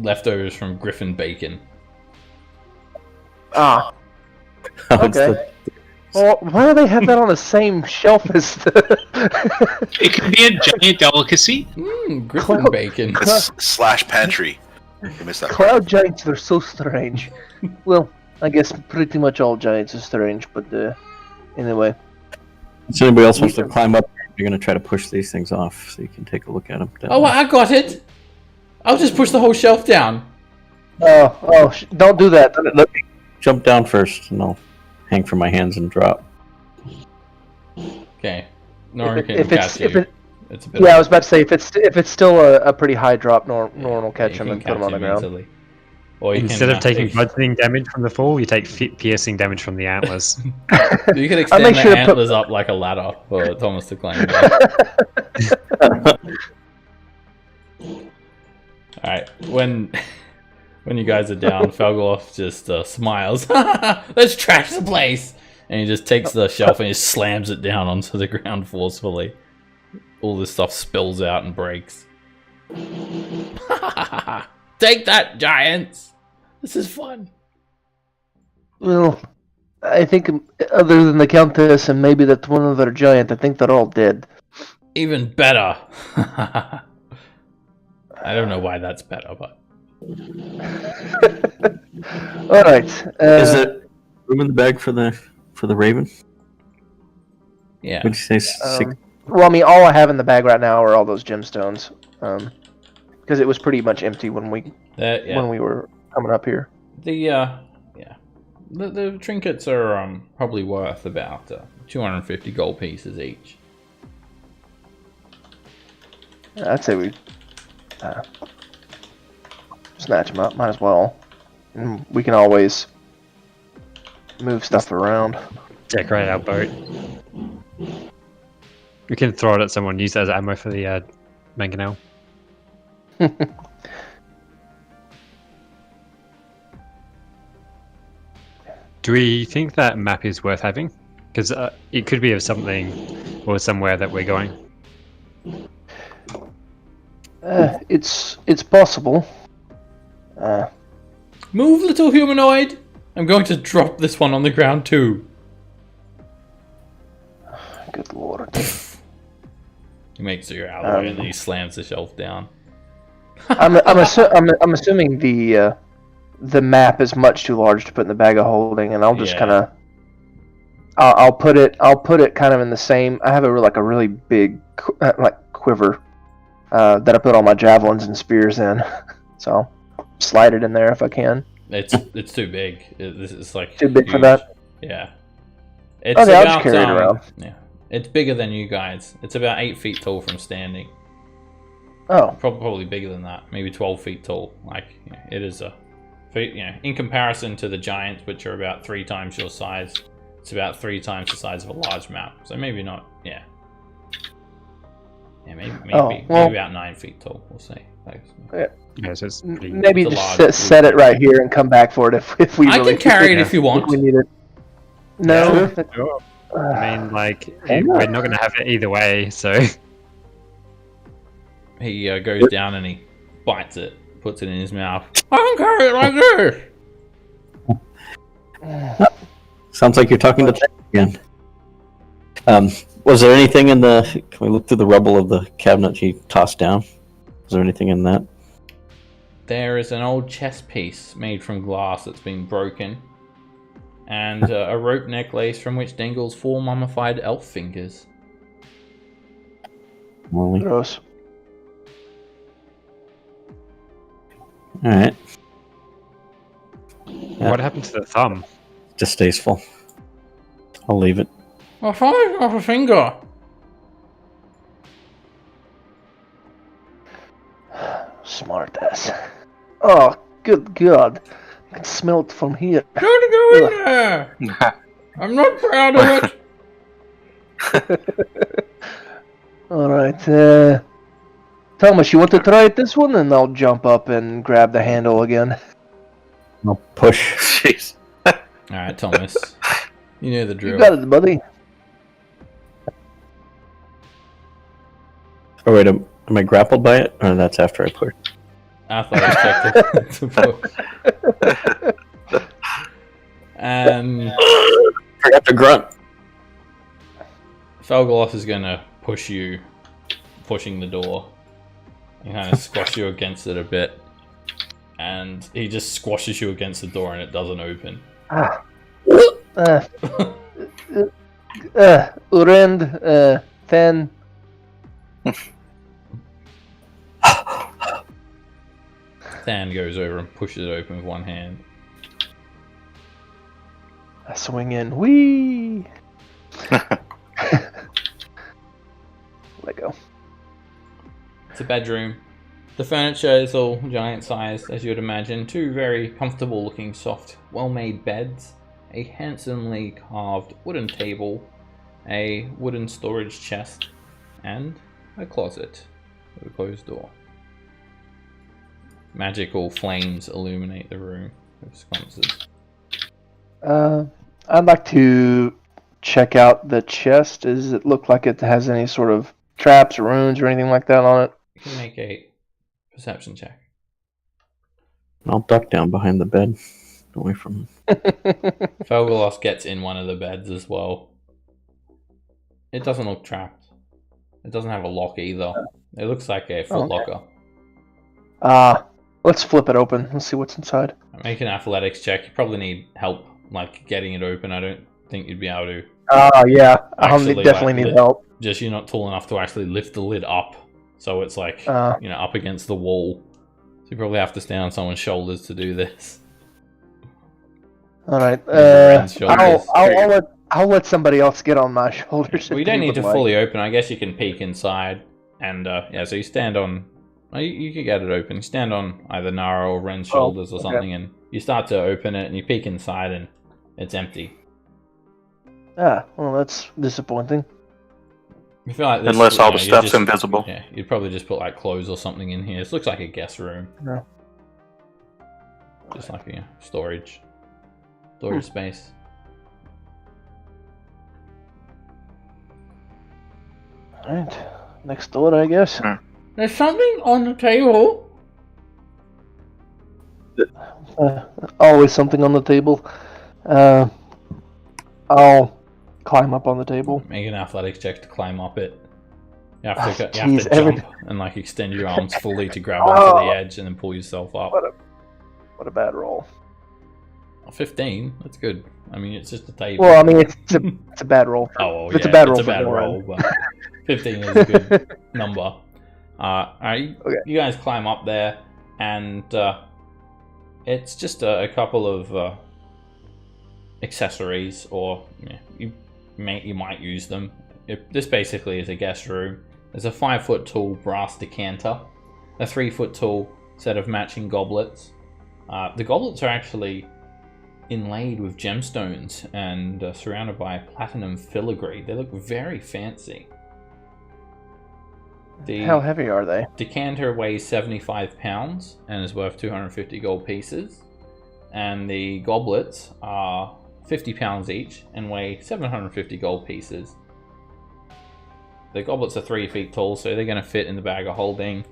leftovers from griffin bacon. Ah. it's Okay. Well, why do they have that on the same shelf as the... It could be a giant delicacy. Griffin Cloud- bacon. Slash pantry. You missed that. Cloud giants, they're so strange. Well, I guess pretty much all giants are strange, but anyway. So anybody else wants to climb up, you're gonna try to push these things off so you can take a look at them. Oh, I got it. I'll just push the whole shelf down. Don't do that. Let me jump down first, and I'll hang from my hands and drop. Okay, Nora can If catch you. It's a bit. Yeah, I was about to say if it's still a pretty high drop, Nor will catch you him can and put him catch on the ground. easily. Or you instead can, of taking if- bludgeoning damage from the fall, you take piercing damage from the antlers? you can extend make the sure to put- antlers up like a ladder for Thomas to climb. All right, when you guys are down, Felgoloff just smiles. Let's trash the place, and he just takes the shelf and he slams it down onto the ground forcefully. all this stuff spills out and breaks. Take that, giants! This is fun. Well, I think other than the Countess and maybe that one other giant, I think they're all dead. Even better. I don't know why that's better, but... Alright. Is it room in the bag for the raven? Yeah. Would you say six? Well, I mean, all I have in the bag right now are all those gemstones. Because it was pretty much empty when we were coming up here. The trinkets are probably worth about 250 gold pieces each. I'd say we snatch them up. Might as well. And we can always move stuff around. Decorate our boat. We can throw it at someone, use it as ammo for the mangonel. Do we think that map is worth having? Because it could be of something or somewhere that we're going. It's possible. Move, little humanoid! I'm going to drop this one on the ground too. Good lord. He makes it out of the way and then he slams the shelf down. I'm assuming the map is much too large to put in the bag of holding, and I'll just kind of I'll put it kind of in the same. I have a really big quiver that I put all my javelins and spears in, so I'll slide it in there if I can. It's too big. It's like Too big huge. for that. Yeah. It's Okay, I'll just carry it around. Yeah. It's bigger than you guys. It's about 8 feet tall from standing. Oh, Probably bigger than that. Maybe 12 feet tall. It is in comparison to the giants, which are about 3 times your size, it's about 3 times the size of a large map. So maybe not. Yeah. Yeah, maybe about 9 feet tall. We'll see. Yeah, so it's pretty... maybe it's a just large set it right here and come back for it if we I really can carry it if you want. we need it. No. Sure. I mean, we're not going to have it either way, so... He goes down and he bites it, puts it in his mouth. I can carry it like this! Sounds like you're talking to Ted again. Was there anything in the... Can we look through the rubble of the cabinet he tossed down? Was there anything in that? There is an old chest piece made from glass that's been broken. And a rope necklace from which dangles 4 mummified elf fingers. Molly. Gross. Alright. What happened to the thumb? Just stays full. I'll leave it. I found off a finger. Smart ass. Oh, good God. I can smell it from here. Don't go in there! I'm not proud of it. Alright, Thomas, you want to try it this one? And I'll jump up and grab the handle again. I'll push. Jeez. Alright, Thomas. You know the drill. You got it, buddy. Oh wait, am I grappled by it? Or that's after I push? I thought I checked it. And Forgot to grunt. Felgoloth is gonna pushing the door. He kind of squash you against it a bit. And he just squashes you against the door and it doesn't open. Urend, Fen. Than goes over and pushes it open with one hand. I swing in. Whee! Let go. It's a bedroom. The furniture is all giant sized, as you would imagine. 2 very comfortable looking, soft, well-made beds. A handsomely carved wooden table. A wooden storage chest. And a closet with a closed door. Magical flames illuminate the room with sconces. I'd like to check out the chest. Does it look like it has any sort of traps or runes or anything like that on You can make a perception check. I'll duck down behind the bed, away from him. it? Felgalos gets in one of the beds as well. It doesn't look trapped. It doesn't have a lock either. It looks like a foot locker. Let's flip it open. Let's see what's inside. Make an athletics check. You probably need help, like getting it open. I don't think you'd be able to. Yeah. I'll Actually, definitely like, need help. Just you're not tall enough to actually lift the lid up, so it's like up against the wall. So you probably have to stand on someone's shoulders to do this. All right. Ren's shoulders. I'll let somebody else get on my shoulders. We don't need to fully open. I guess you can peek inside, and so you stand on. You could get it open. You stand on either Nara or Ren's shoulders or something, and you start to open it, and you peek inside, and it's empty. Well, that's disappointing. I feel like this, Unless all the stuff's invisible. Yeah, you'd probably just put like clothes or something in here. This looks like a guest room. No. Just like a storage space. All right. Next door, I guess. There's something on the table. Always something on the table. I'll climb up on the table. Make an athletics check to climb up it. You have to, Jeez, jump and like extend your arms fully to grab onto the edge and then pull yourself up. What a bad roll. 15, that's good. I mean, it's just a table. Well, I mean, it's a bad roll. It's a bad roll, but 15 is a good number. Alright, you guys climb up there, and it's just a couple of accessories, or you might use them. This basically is a guest room. There's a 5-foot tall brass decanter, a 3-foot tall set of matching goblets. The goblets are actually inlaid with gemstones and surrounded by platinum filigree. They look very fancy. How heavy are they? Decanter weighs 75 pounds and is worth 250 gold pieces. And the goblets are 50 pounds each and weigh 750 gold pieces. The goblets are 3 feet tall, so they're going to fit in the bag of holding.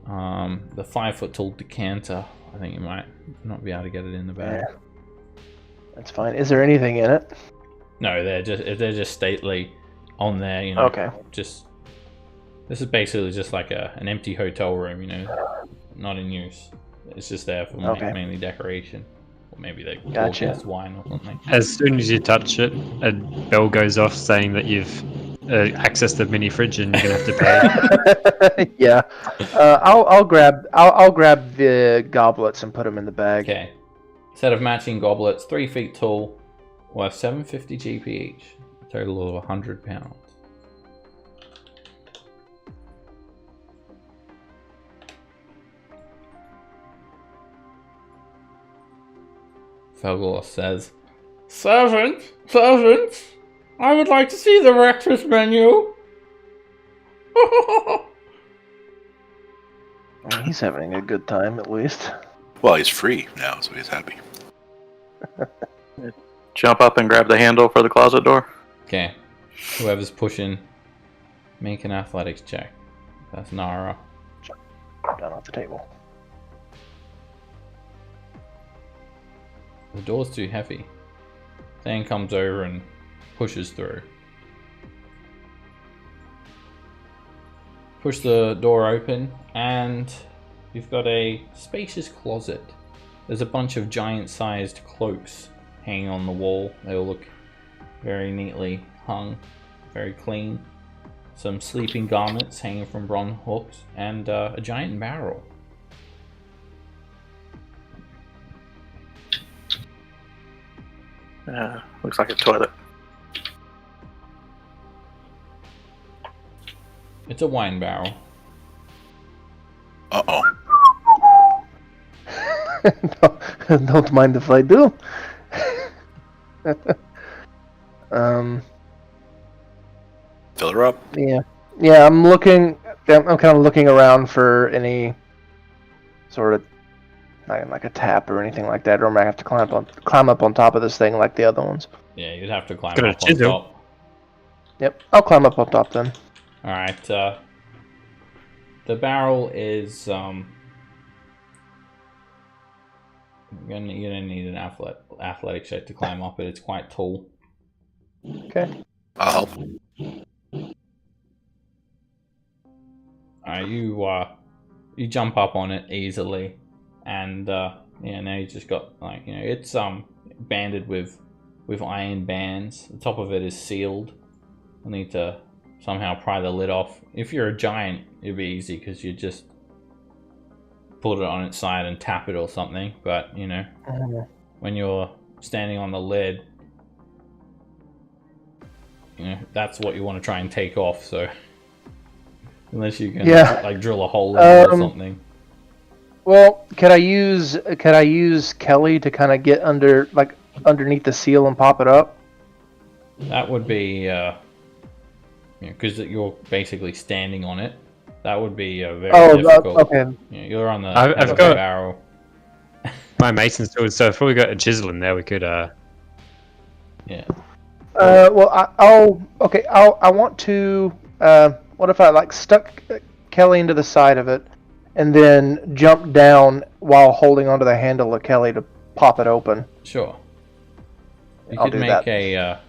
The 5-foot tall decanter, I think you might not be able to get it in the bag. Yeah. That's fine. Is there anything in it? No, they're just stately on there. Okay. This is basically just like an empty hotel room. Not in use. It's just there for mainly decoration. Or maybe they broadcast wine or something. As soon as you touch it, a bell goes off saying that you've accessed the mini fridge and you're gonna have to pay. Yeah. I'll grab the goblets and put them in the bag. Okay. Set of matching goblets, 3 feet tall, worth 750 GP each. A total of 100 pounds. Felgalos says, Servant, I would like to see the breakfast menu. He's having a good time, at least. Well, he's free now, so he's happy. Jump up and grab the handle for the closet door. Okay. Whoever's pushing, make an athletics check. That's Nara. Down off the table. The door's too heavy. Thane comes over and pushes through. Push the door open, and you've got a spacious closet. There's a bunch of giant-sized cloaks hanging on the wall. They all look very neatly hung, very clean. Some sleeping garments hanging from bronze hooks, and a giant barrel. Looks like a toilet. It's a wine barrel. Uh-oh. Don't mind if I do. Fill her up. Yeah. I'm kind of looking around for any sort of like a tap or anything like that, or I might have to climb up on top of this thing like the other ones. Yeah, you'd have to climb Got a up on chisel. top. Yep, I'll climb up on top then. Alright, the barrel is, you're gonna need an athletic check to climb up it. It's quite tall. Okay. I'll help. Alright, you jump up on it easily, and now you just got it's banded with iron bands. The top of it is sealed. You'll need to somehow pry the lid off. If you're a giant, it'd be easy because you just put it on its side and tap it or something. But when you're standing on the lid, that's what you want to try and take off. So unless you can drill a hole in it or something. Well, could I use Kelly to kind of get underneath the seal and pop it up? That would be because you're basically standing on it. That would be very difficult. Okay. You're on the I've got got barrel. my mason's tools, so if we got a chisel in there, we could. Yeah. Well, I want to. What if I stuck Kelly into the side of it, and then jump down while holding onto the handle of Kelly to pop it open? Sure. You I'll could do make that.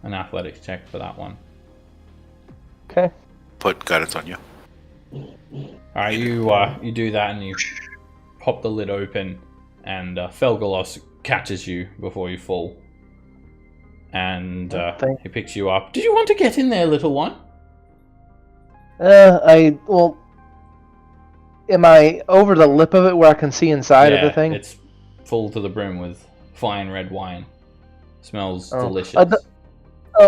an athletics check for that one. Okay. Put guidance on you. Alright, you do that and you pop the lid open, and Felgalos catches you before you fall. And he picks you up. Did you want to get in there, little one? Am I over the lip of it where I can see inside of the thing? It's full to the brim with fine red wine. Smells delicious.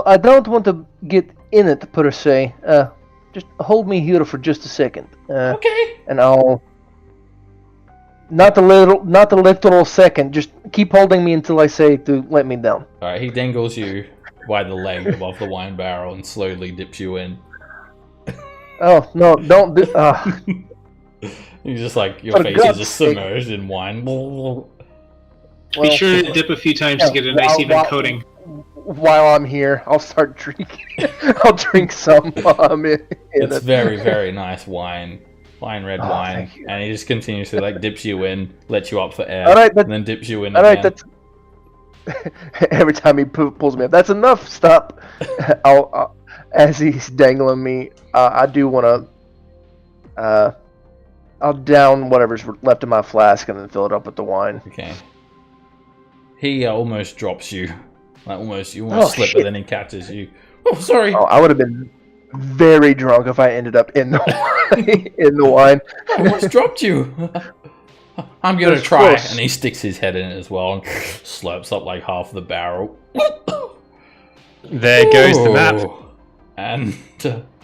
I don't want to get in it per se. Just hold me here for just a second. Okay. And I'll not the literal second. Just keep holding me until I say to let me down. All right. He dangles you by the leg above the wine barrel and slowly dips you in. Oh no! Don't do. You're just your face is just submerged in wine. Be sure to dip a few times to get a nice even coating. While I'm here, I'll start drinking. I'll drink some while I'm in It's it. very, very nice wine. Fine red wine. And he just continuously dips you in, lets you up for air, and then dips you in again. Alright, that's... Every time he pulls me up, that's enough, stop. As he's dangling me, I do want to... I'll down whatever's left in my flask and then fill it up with the wine. Okay. He almost drops you. You almost slip, but then he catches you. Oh, sorry. Oh, I would have been very drunk if I ended up in the wine. I almost dropped you. I'm gonna try. And he sticks his head in it as well and slurps up half the barrel. There goes the map. And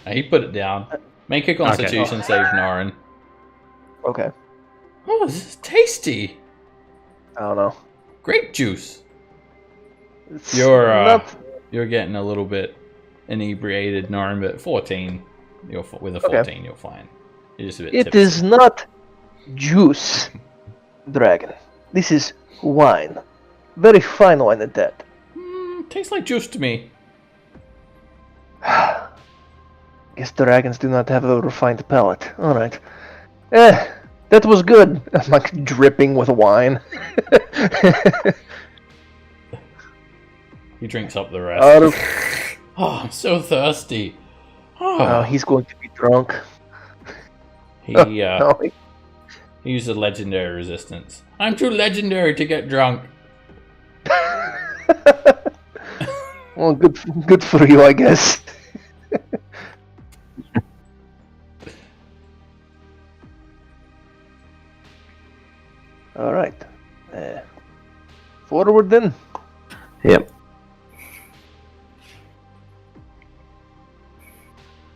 he put it down. Make a Constitution save, Norin. Okay. Oh, this is tasty. I don't know. Grape juice. It's You're getting a little bit inebriated, Norin, but 14. With a 14, you're fine. You're just a bit It tipsy. is not juice, dragon. This is wine. Very fine wine at that. Tastes like juice to me. Guess dragons do not have a refined palate. Alright. That was good. I'm dripping with wine. He drinks up the rest. Oh, I'm so thirsty. Oh, he's going to be drunk. He used a legendary resistance. I'm too legendary to get drunk. Well, good for you, I guess. All right. Forward then. Yep.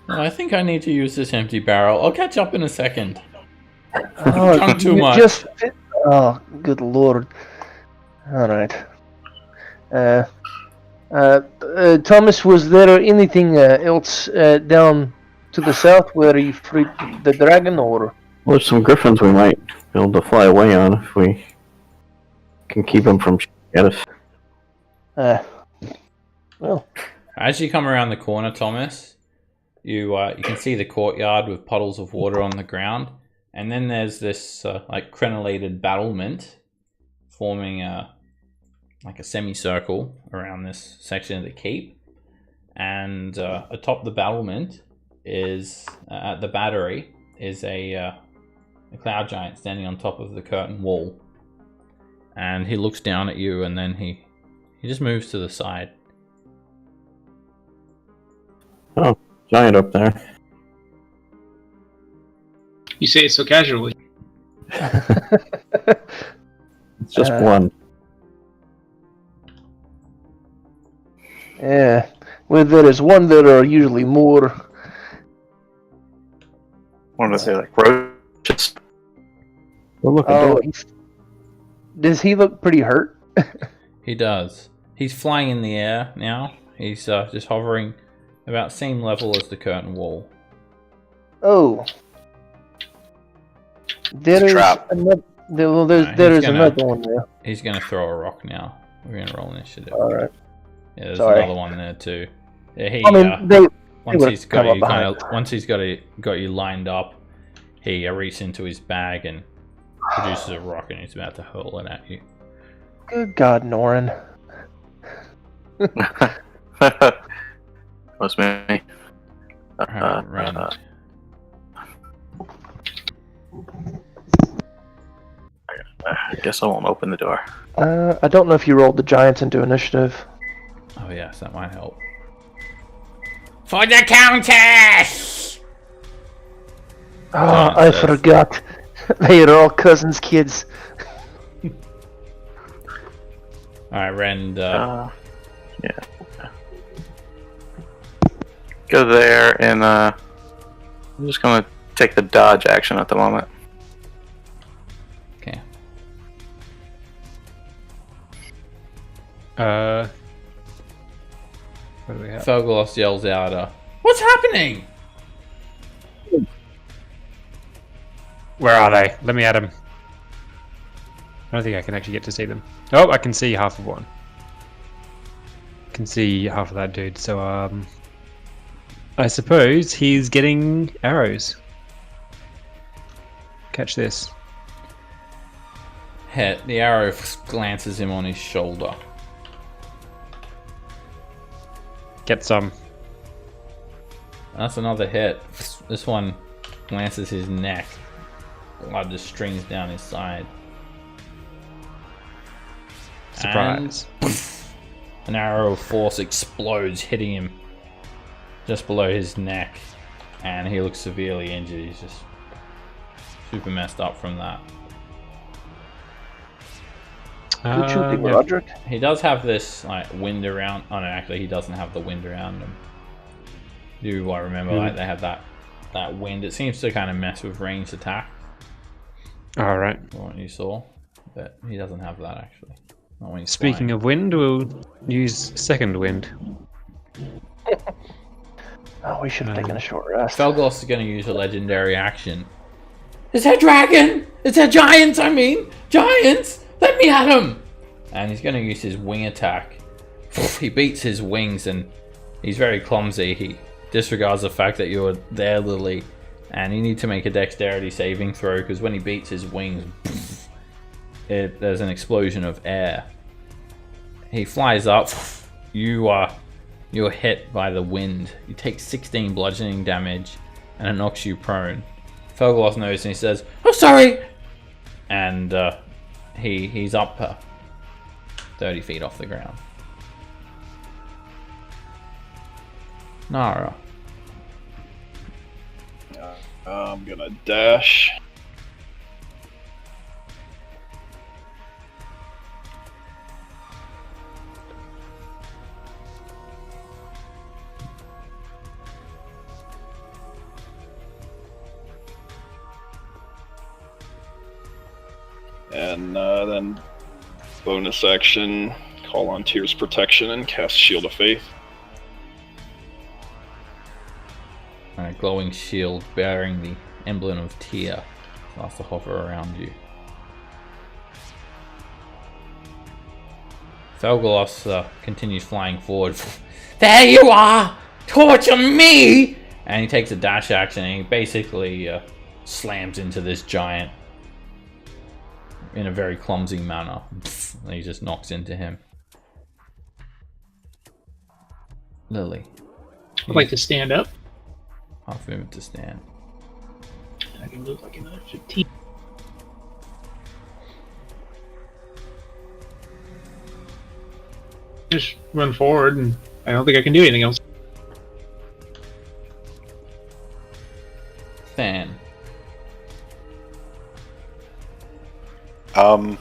Well, I think I need to use this empty barrel. I'll catch up in a second. Oh, Drunk too much. Oh, good lord. All right. Thomas, was there anything else down to the south where you freed the dragon, or? Well, there's some griffins we might be able to fly away on if we can keep them from shooting at us. Well, As you come around the corner, Thomas, you can see the courtyard with puddles of water on the ground, and then there's this like crenellated battlement forming like a semicircle around this section of the keep. And atop the battlement is at the battery is a cloud giant standing on top of the curtain wall, and he looks down at you, and then he just moves to the side. Oh, giant up there. You say it so casually. It's just one. Yeah. Well, there is one, there are usually more. What was it, like roaches? Well, look, Oh, does he look pretty hurt? He does. He's flying in the air now. He's just hovering about same level as the curtain wall. Oh. There It's a is trap. another. Well, Alright, there he's is gonna- another one there. He's gonna throw a rock now. We're gonna roll initiative. All right. Yeah, there's Sorry. another one there too. Yeah, he, I mean, they once would've he's got come up you kind behind. of, once he's got you lined up, he reaches into his bag and produces a rock, and he's about to hurl it at you. Good God, Norin. Was me. Alright, Rand. I guess I won't open the door. I don't know if you rolled the giants into initiative. Oh yes, that might help. For the Countess! Oh, Giant I says. forgot. They are all cousins' kids. Alright, Rand. Yeah. Go there, and I'm just gonna take the dodge action at the moment. Okay. What do we have? Felgloss yells out, "What's happening?" Where are they? Let me at them. I don't think I can actually get to see them. Oh, I can see half of one. Can see half of that dude. So I suppose he's getting arrows. Catch this. Hit. The arrow glances him on his shoulder. Get some. That's another hit. This one glances his neck. Blood just streams down his side. Surprise. An arrow of force explodes, hitting him just below his neck, and he looks severely injured. He's just super messed up from that. Good shooting, Yeah. Roderick. He does have this like wind around. Oh no, actually, he doesn't have the wind around him. Do I remember like they had that wind? It seems to kind of mess with ranged attack. All right. What you saw, but he doesn't have that actually. Not when he's Speaking of wind, we'll use second wind. Oh, we should have taken a short rest. Felgloss is going to use a legendary action. Is that dragon? Is that giants? I mean, giants! Let me at him! And he's going to use his wing attack. He beats his wings, and he's very clumsy. He disregards the fact that you're there, Lily, and you need to make a dexterity saving throw, because when he beats his wings, there's an explosion of air. He flies up. You're hit by the wind. You take 16 bludgeoning damage, and it knocks you prone. Felgloss knows, and he says, "Oh, sorry!" And he's up 30 feet off the ground. Nara. I'm gonna dash. And then bonus action, call on Tears Protection and cast Shield of Faith. A glowing shield bearing the emblem of Tyr starts to hover around you. Felgalos continues flying forward. There you are! Torture me! And he takes a dash action and he basically slams into this giant in a very clumsy manner. And he just knocks into him. Lily. I'd like to stand up. Half movement to stand. I can move like another 15. Just run forward, and I don't think I can do anything else. Fan. I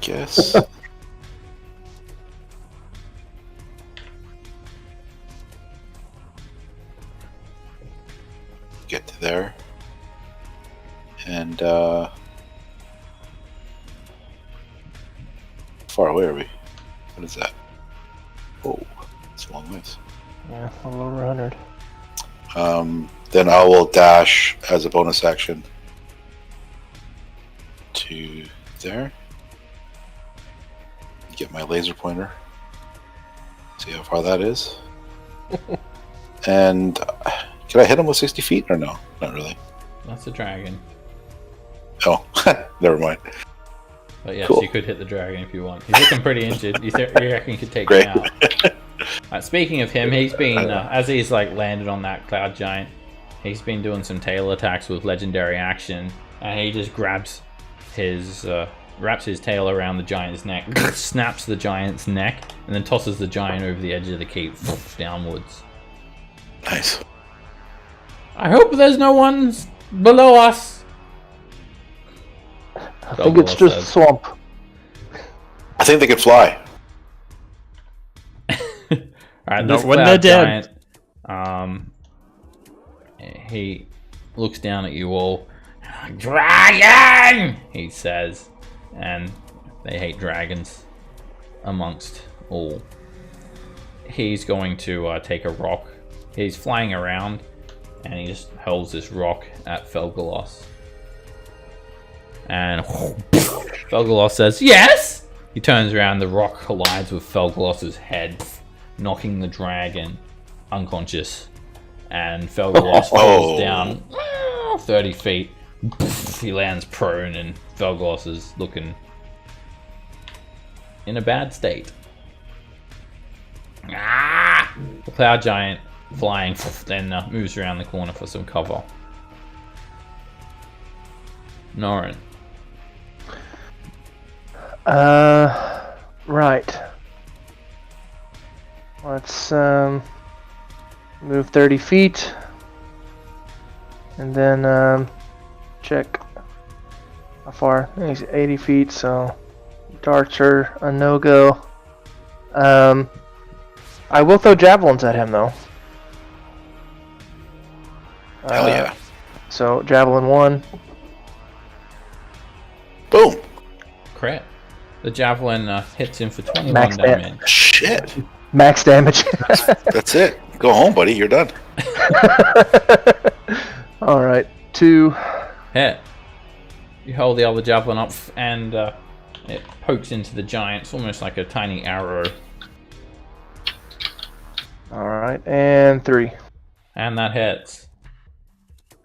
guess. Get to there. And, far away are we? What is that? Oh, it's a long ways. Yeah, a little over 100. Then I will dash as a bonus action to there. Get my laser pointer. See how far that is. And can I hit him with 60 feet or no? Not really. That's a dragon. Oh, never mind. But yes, Cool. you could hit the dragon if you want. He's looking pretty injured. You reckon you could take Great. him out? Speaking of him, he's been as he's like landed on that cloud giant. He's been doing some tail attacks with legendary action, and he just grabs his wraps his tail around the giant's neck, snaps the giant's neck, and then tosses the giant over the edge of the keep downwards. Nice. I hope there's no one below us. I think it's just a swamp. I think they can fly. Alright, Not this when cloud they're dead. giant, he looks down at you all. Dragon! He says. And they hate dragons amongst all. He's going to take a rock. He's flying around and he just hurls this rock at Felgalos. And Felgalos says, yes! He turns around, the rock collides with Felgalos' head, knocking the dragon unconscious. And Felgalos falls down 30 feet. He lands prone and Felgalos is looking in a bad state. The cloud giant flying then moves around the corner for some cover. Norin. Right. Let's move 30 feet and then check how far. He's 80 feet, so darts are a no-go. I will throw javelins at him though. Hell yeah. So javelin 1. Boom. Crit. The javelin hits him for 21 Max damage. Shit. Max damage. That's it. Go home, buddy. You're done. Alright, 2. Hit. You hold the other javelin up and it pokes into the giant. It's almost like a tiny arrow. Alright, and 3. And that hits.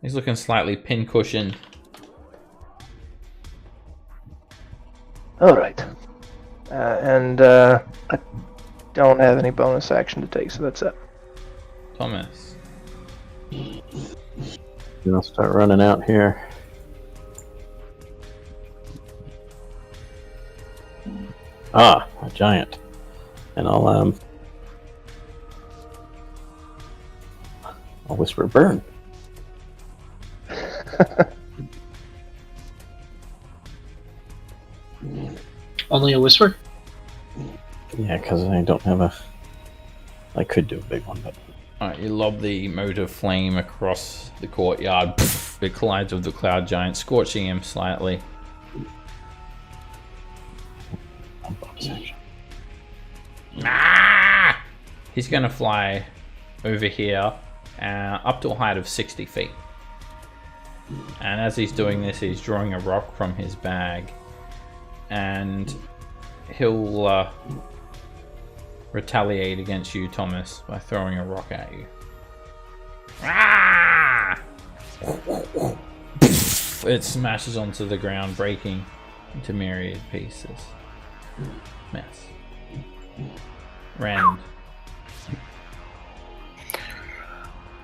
He's looking slightly pincushioned. Alright. And I don't have any bonus action to take, so that's it. Thomas. Gonna start running out here. Ah, a giant. And I'll whisper burn. Only a whisper? Yeah, because I don't have a... I could do a big one, but... Alright, you lob the motor flame across the courtyard. It collides with the cloud giant, scorching him slightly. He's going to fly over here up to a height of 60 feet. And as he's doing this, he's drawing a rock from his bag. And he'll retaliate against you, Thomas, by throwing a rock at you. Ah! It smashes onto the ground, breaking into myriad pieces. Mess. Rand.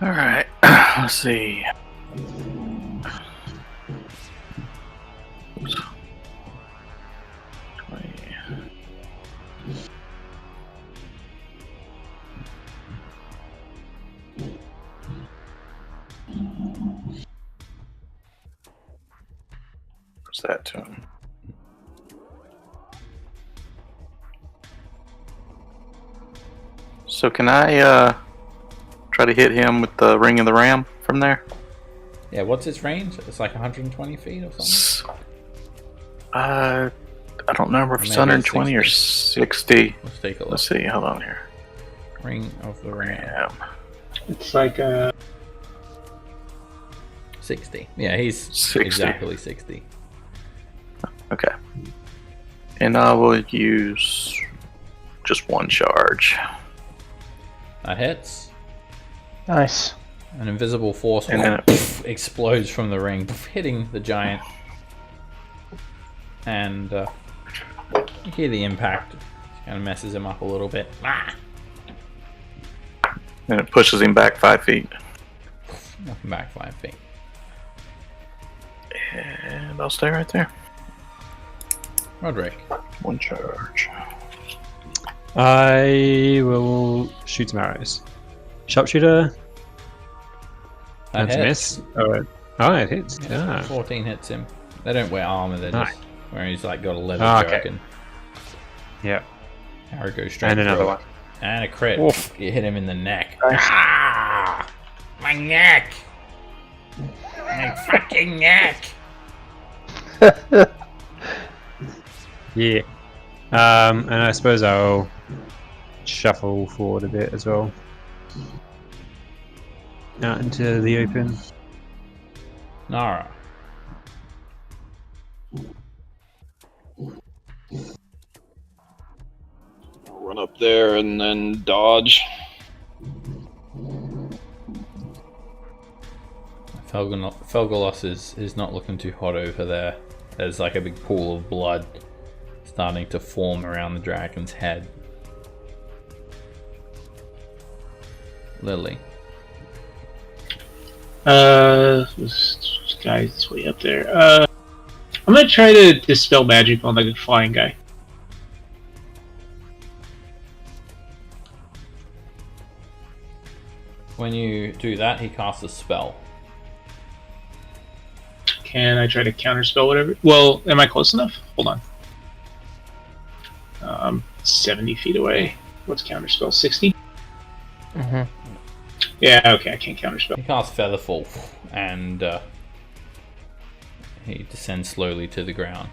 Alright, let's see. Oops. 20. What's that to him? So can I try to hit him with the Ring of the Ram from there? Yeah, what's its range? It's like 120 feet or something? I don't remember if it's Maybe 120 or 60. Let's take a look. Let's see, hold on here. Ring of the Ram. Ram. It's like 60. Yeah, he's 60. exactly 60. Okay. And I will use just one charge. That hits. Nice. An invisible force And then explodes from the ring, hitting the giant. And you hear the impact. It kind of messes him up a little bit. Ah! And it pushes him back 5 feet. Knock him back 5 feet. And I'll stay right there. Roderick. One charge. I will shoot some arrows. Sharpshooter. That That's a hits. miss. Oh, it hits. Yeah, Ah. 14 hits him. They don't wear armor, they're Nice. just where he's like got a leather Ah, okay. jerkin. Yeah. Arrow goes straight And another through one. it. And a crit. Oof. You hit him in the neck. Nice. Ah! My neck! My fucking neck! Yeah. And I suppose I'll shuffle forward a bit as well. Out into the open. Nara. Run up there and then dodge. Felgalos is not looking too hot over there. There's like a big pool of blood starting to form around the dragon's head. Lily. this guy's way up there. I'm gonna try to dispel magic on the flying guy. When you do that, he casts a spell. Can I try to counterspell whatever? Well, am I close enough? Hold on. 70 feet away. What's counterspell? 60? Mm-hmm. Yeah, okay, I can't counterspell. He casts Featherfall, and he descends slowly to the ground.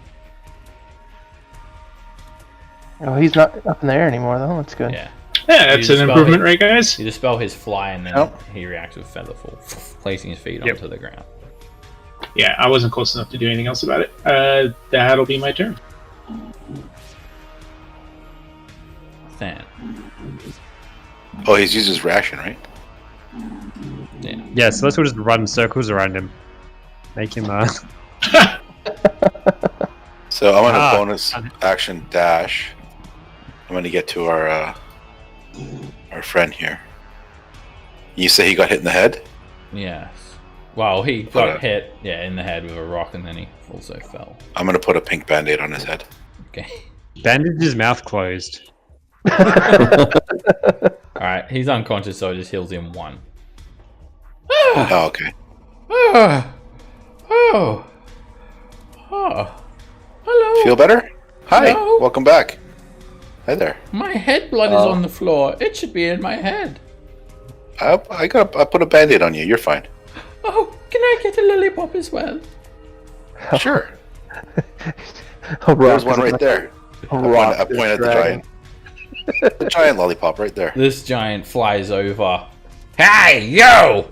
Oh, he's not up in the air anymore, though. That's good. Yeah. Yeah, that's You an dispel improvement, it. right, guys? You dispel his fly, and then Yep. he reacts with Featherfall, placing his feet Yep. onto the ground. Yeah, I wasn't close enough to do anything else about it. That'll be my turn. Than. Oh, he's used his ration, right? Yeah. Yeah, so let's all just run circles around him. Make him So I'm on a Ah. bonus action dash. I'm gonna get to our friend here. You say he got hit in the head? Yes. Well, he got Okay. hit, in the head with a rock, and then he also fell. I'm gonna put a pink band-aid on his head. Okay. bandage his mouth closed. Alright, he's unconscious, so it just heals him 1. Oh, okay. Oh. Hello. Feel better? Hi, Hello? welcome back. Hi there. My head blood is on the floor. It should be in my head. I put a band-aid on you. You're fine. Oh, can I get a lollipop as well? Sure. A rock There's one is right there. a I rock point is at the dragging. giant. The giant lollipop right there. This giant flies over. Hey, you!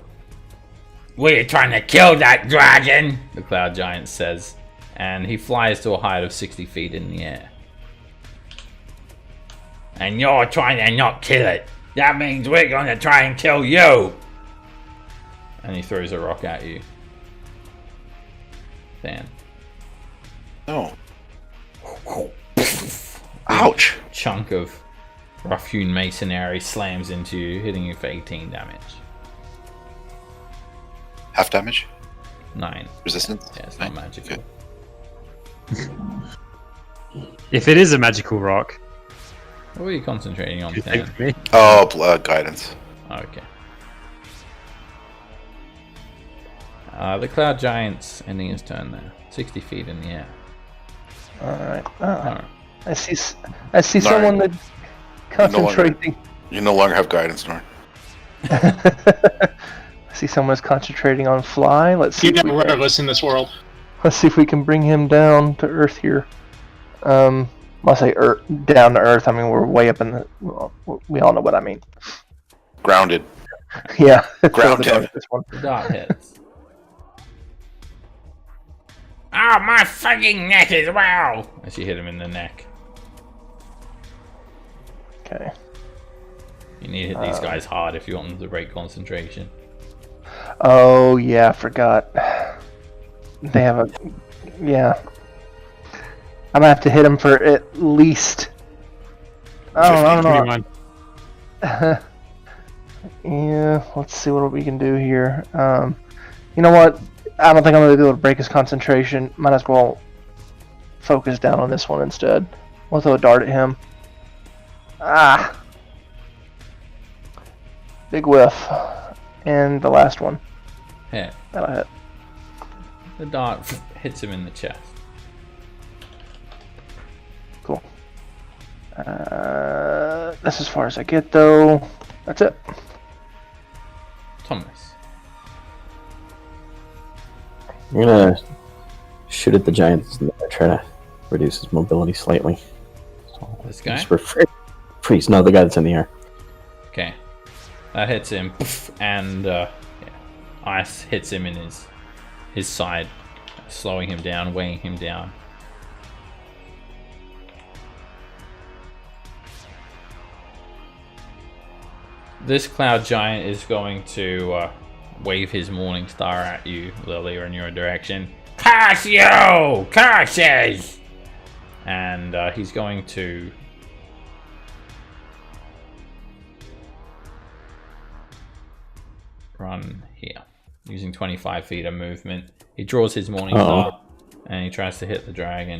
We're trying to kill that dragon, the cloud giant says. And he flies to a height of 60 feet in the air. and you're trying to not kill it. That means we're gonna try and kill you. And he throws a rock at you. Dan. No. Ouch! Chunk of rough-hewn masonry slams into you, hitting you for 18 damage. Half damage? 9. Resistance? Yeah, it's not magical. Okay. If it is a magical rock, What were you concentrating on, you Dan? think me? Oh, guidance. Okay. The Cloud Giant's ending his turn there. 60 feet in the air. Alright. Alright. I see someone that concentrating. You no longer have guidance, Norn. I see someone's concentrating on fly. Let's see. You're not rudderless in this world. Let's see if we can bring him down to earth here. When I say earth, down to earth, I mean we're way up in the. Well, we all know what I mean. Grounded. Yeah. Grounded. This one. The dart hits. Oh, my fucking neck as well! As you hit him in the neck. Okay. You need to hit these guys hard if you want them to break concentration. Oh yeah, I forgot. They have a. Yeah. I'm gonna have to hit him for at least. I don't know. 21. Yeah, let's see what we can do here. You know what? I don't think I'm gonna be able to break his concentration. Might as well focus down on this one instead. We'll throw a dart at him. Ah! Big whiff. And the last one. Hit. That'll hit. The dart hits him in the chest. Cool. That's as far as I get though. That's it. Thomas. I'm gonna shoot at the giant and try to reduce his mobility slightly. So This guy? just freeze. No, the guy that's in the air. Okay. That hits him, and ice hits him in his side, slowing him down, weighing him down. This cloud giant is going to wave his morning star at you, Lily, or in your direction. Curse you! Curses! And he's going to run here, using 25 feet of movement. He draws his morning star, and he tries to hit the dragon.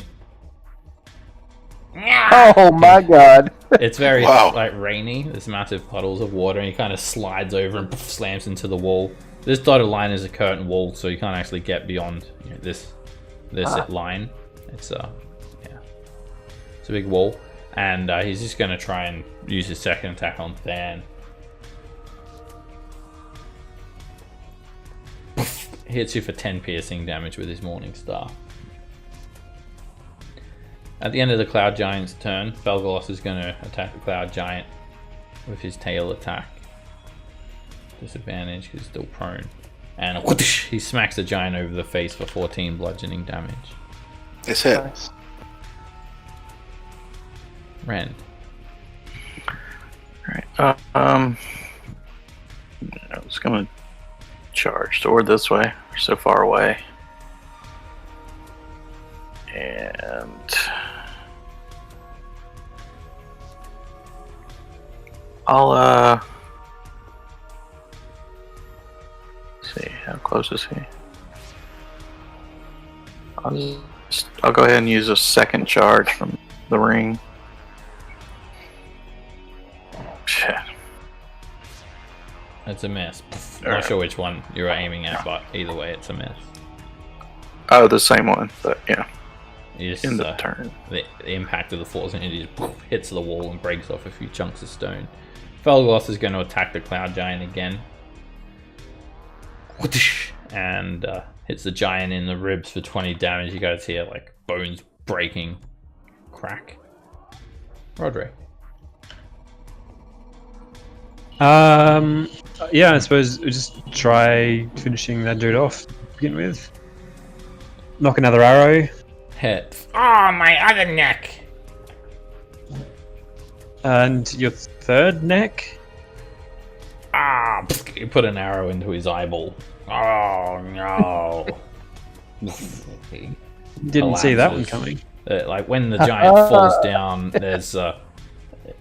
Oh my god. It's very Wow. like rainy. There's massive puddles of water, and he kind of slides over and slams into the wall. This dotted line is a curtain wall, so you can't actually get beyond this line. It's it's a big wall, and he's just gonna try and use his second attack on Than. Hits you for 10 piercing damage with his morning star. At the end of the Cloud Giant's turn, Belgalos is going to attack the Cloud Giant with his tail attack. Disadvantage because he's still prone. And whoosh, he smacks the giant over the face for 14 bludgeoning damage. It's hit. Nice. Rend. Alright, I was gonna charge toward this way. We're so far away. And I'll see, how close is he? I'll go ahead and use a second charge from the ring. Shit. It's a miss. Not sure which one you're aiming at, but either way, it's a miss. Oh, the same one, but yeah. You just, In the turn. The impact of the force and it just hits the wall and breaks off a few chunks of stone. Felgloss is going to attack the Cloud Giant again. And hits the giant in the ribs for 20 damage. You guys hear like bones breaking. Crack. Roderick. Yeah, I suppose we'll just try finishing that dude off to begin with. Knock another arrow. Hit. Oh, my other neck! And your third neck? Ah! You put an arrow into his eyeball. Oh no! He Didn't see that one collapses. coming. Like when the giant falls down, there's an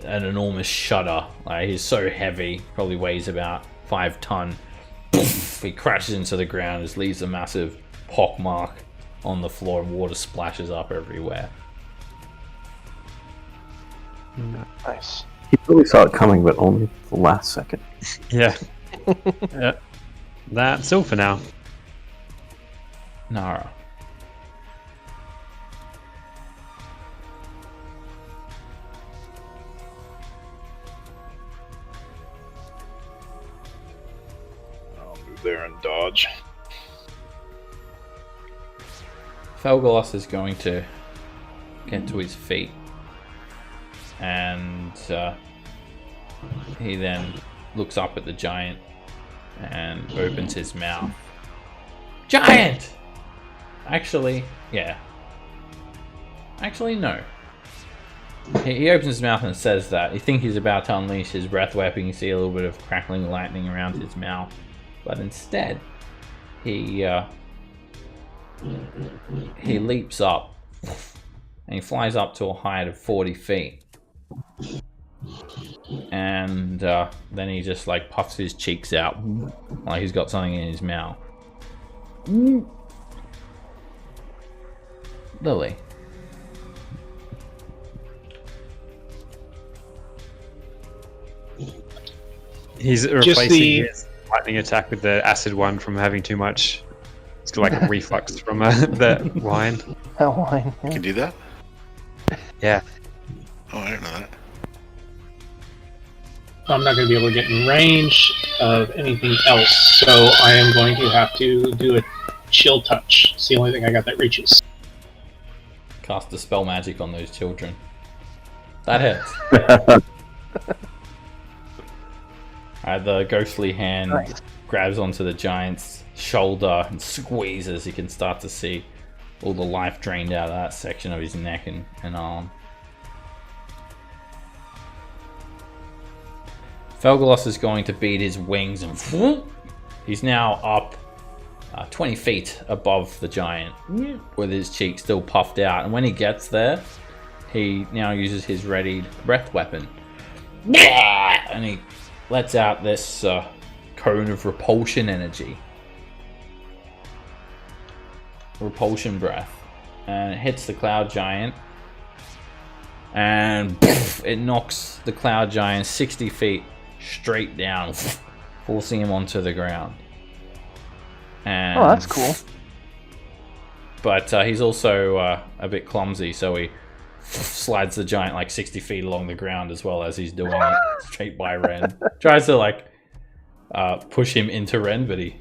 enormous shudder. Like he's so heavy, probably weighs about 5 tons. He crashes into the ground, just leaves a massive pock mark on the floor, and water splashes up everywhere. Nice. He really saw it coming, but only the last second. Yeah. Yeah. That's all for now. Nara. I'll move there and dodge. Felgalos is going to get to his feet, and he then looks up at the giant and opens his mouth. Giant! Actually, yeah. Actually, no. He opens his mouth and says that. You think he's about to unleash his breath weapon. You see a little bit of crackling lightning around his mouth. But instead, he leaps up. And he flies up to a height of 40 feet. And then he just like puffs his cheeks out. Like he's got something in his mouth. Lily. He's replacing his lightning attack with the acid one from having too much. It's got like a reflux from the wine. That wine. You can do that? Yeah. Oh, I didn't know that. I'm not going to be able to get in range of anything else, so I am going to have to do a chill touch. It's the only thing I got that reaches. Cast a spell magic on those children. That hits. The ghostly hand grabs onto the giant's shoulder and squeezes. You can start to see all the life drained out of that section of his neck and arm. Felgalos is going to beat his wings and he's now up 20 feet above the giant with his cheek still puffed out. And when he gets there, he now uses his readied breath weapon. And he lets out this cone of repulsion energy. Repulsion breath. And it hits the cloud giant. And it knocks the cloud giant 60 feet straight down, forcing him onto the ground. And, oh, that's cool. But he's also a bit clumsy, so he slides the giant like 60 feet along the ground as well as he's doing it straight by Ren. Tries to like push him into Ren, but he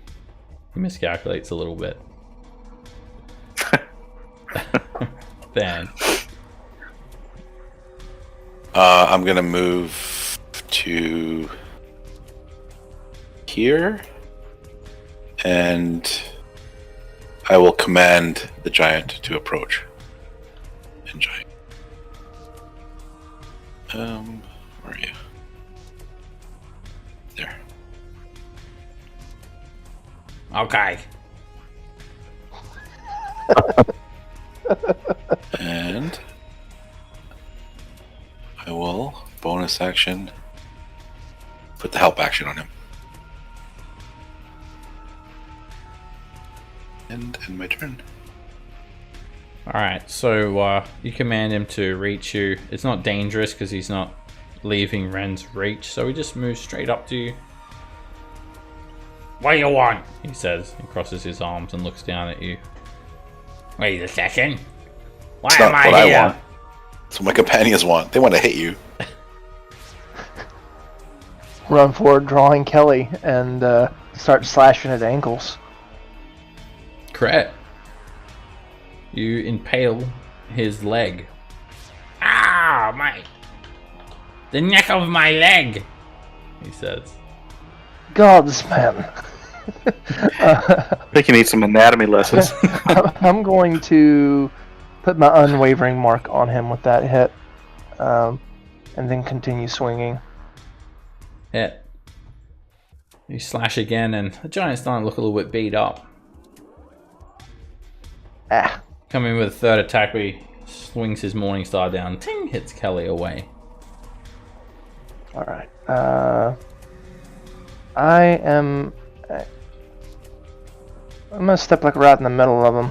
miscalculates a little bit. Then I'm gonna move to here, and I will command the giant to approach. And giant. Where are you? There. okay. And I will bonus action put the help action on him. And end my turn. Alright, so you command him to reach you. It's not dangerous because he's not leaving Ren's reach, so he just moves straight up to you. What do you want? He says, and crosses his arms and looks down at you. Wait a second. Why am I here? Want. That's what my companions want. They want to hit you. Run forward, drawing Kelly, and start slashing at ankles. Correct. You impale his leg. Ah, the neck of my leg, he says. Gods, man. I think you need some anatomy lessons. I'm going to put my unwavering mark on him with that hit. and then continue swinging. Hit. You slash again, and the giant's starting to look a little bit beat up. Ah. Coming with a third attack, but he swings his Morning Star down. Ting! Hits Kelly away. Alright. I'm gonna step like right in the middle of them.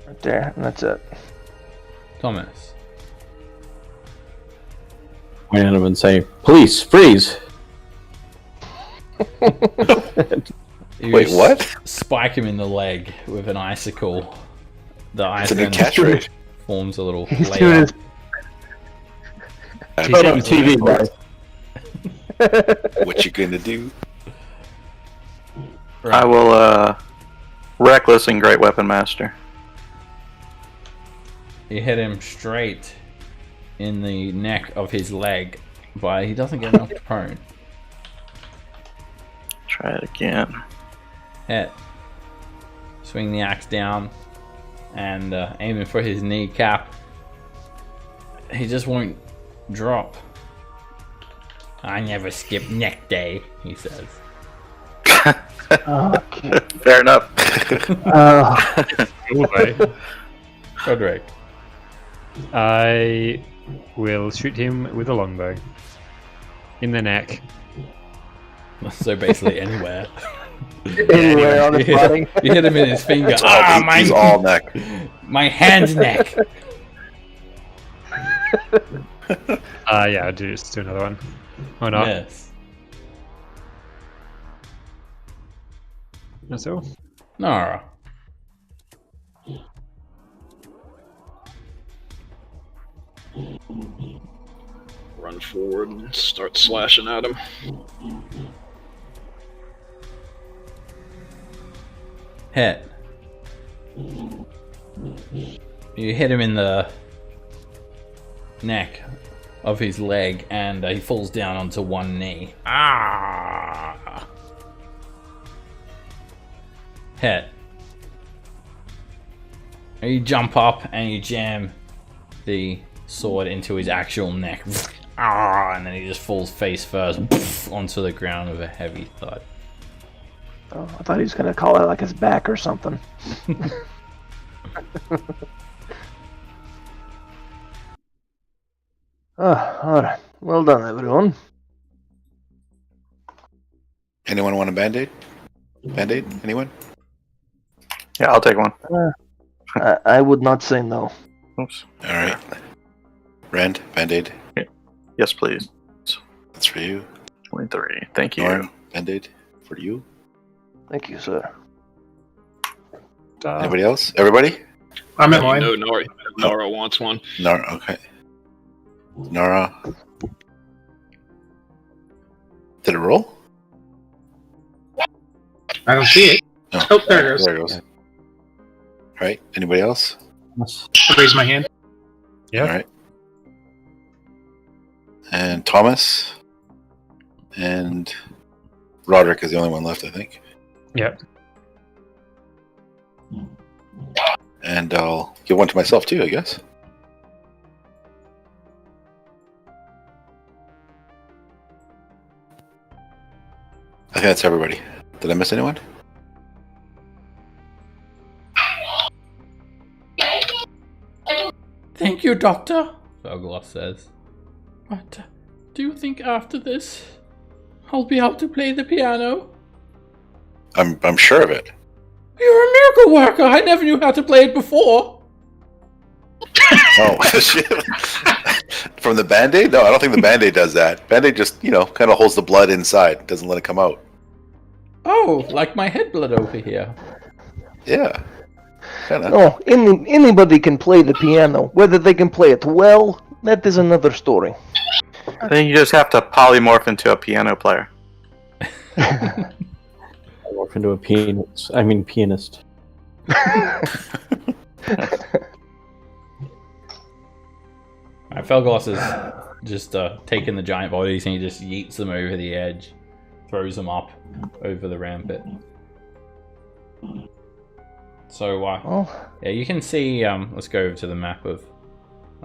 Right there, and that's it. Thomas. Point at him and say, "Police, freeze!" You Wait, what? Spike him in the leg with an icicle. The It's a new ice catchphrase. forms a little He's doing layer. his Put on TV, guys. What you gonna do? I will, reckless and great weapon master. You hit him straight in the neck of his leg, but he doesn't get knocked prone. Try it again. Hit. Swing the axe down and aiming for his kneecap. He just won't drop. I never skip neck day, he says. okay. Fair enough. Frederick. I will shoot him with a longbow. In the neck. So basically anywhere. Anywhere on his body. You hit him in his finger. He's all neck. My hand neck. Yeah, I'll just do another one. Or not. Yes. That's all. Nara. Run forward and start slashing at him. Hit. You hit him in the neck of his leg, and he falls down onto one knee. Ah! Hit. You jump up and you jam the sword into his actual neck. Ah! And then he just falls face first onto the ground with a heavy thud. Oh, I thought he was gonna call it like his back or something. Alright. Well done, everyone. Anyone want a band-aid? Band-aid? Anyone? Yeah, I'll take one. I would not say no. Oops. Alright. Rand, band-aid. Yes, please. That's for you. 23. Thank you. Nora, band-aid for you. Thank you, sir. Anybody else? Everybody? I'm at mine. No, Nora wants one. Nora, okay. Nora. Did it roll? I don't see it. No. Oh, there it goes. There it goes. All right. Anybody else? I raise my hand. Yeah. All right. And Thomas. And Roderick is the only one left, I think. Yep. And I'll give one to myself too, I guess. I think that's everybody. Did I miss anyone? Thank you, Doctor, Fergloss says. But do you think after this I'll be able to play the piano? I'm sure of it. You're a miracle worker! I never knew how to play it before! Oh, shit. From the Band-Aid? No, I don't think the Band-Aid does that. Band-Aid just, kind of holds the blood inside, doesn't let it come out. Oh, like my head blood over here. Yeah. Kinda. Oh, anybody can play the piano. Whether they can play it well, that is another story. I think you just have to polymorph into a piano player. Morph into a pianist. Felgloss is just taking the giant bodies and he just yeets them over the edge. Throws them up over the rampart. So, yeah, you can see, let's go over to the map of,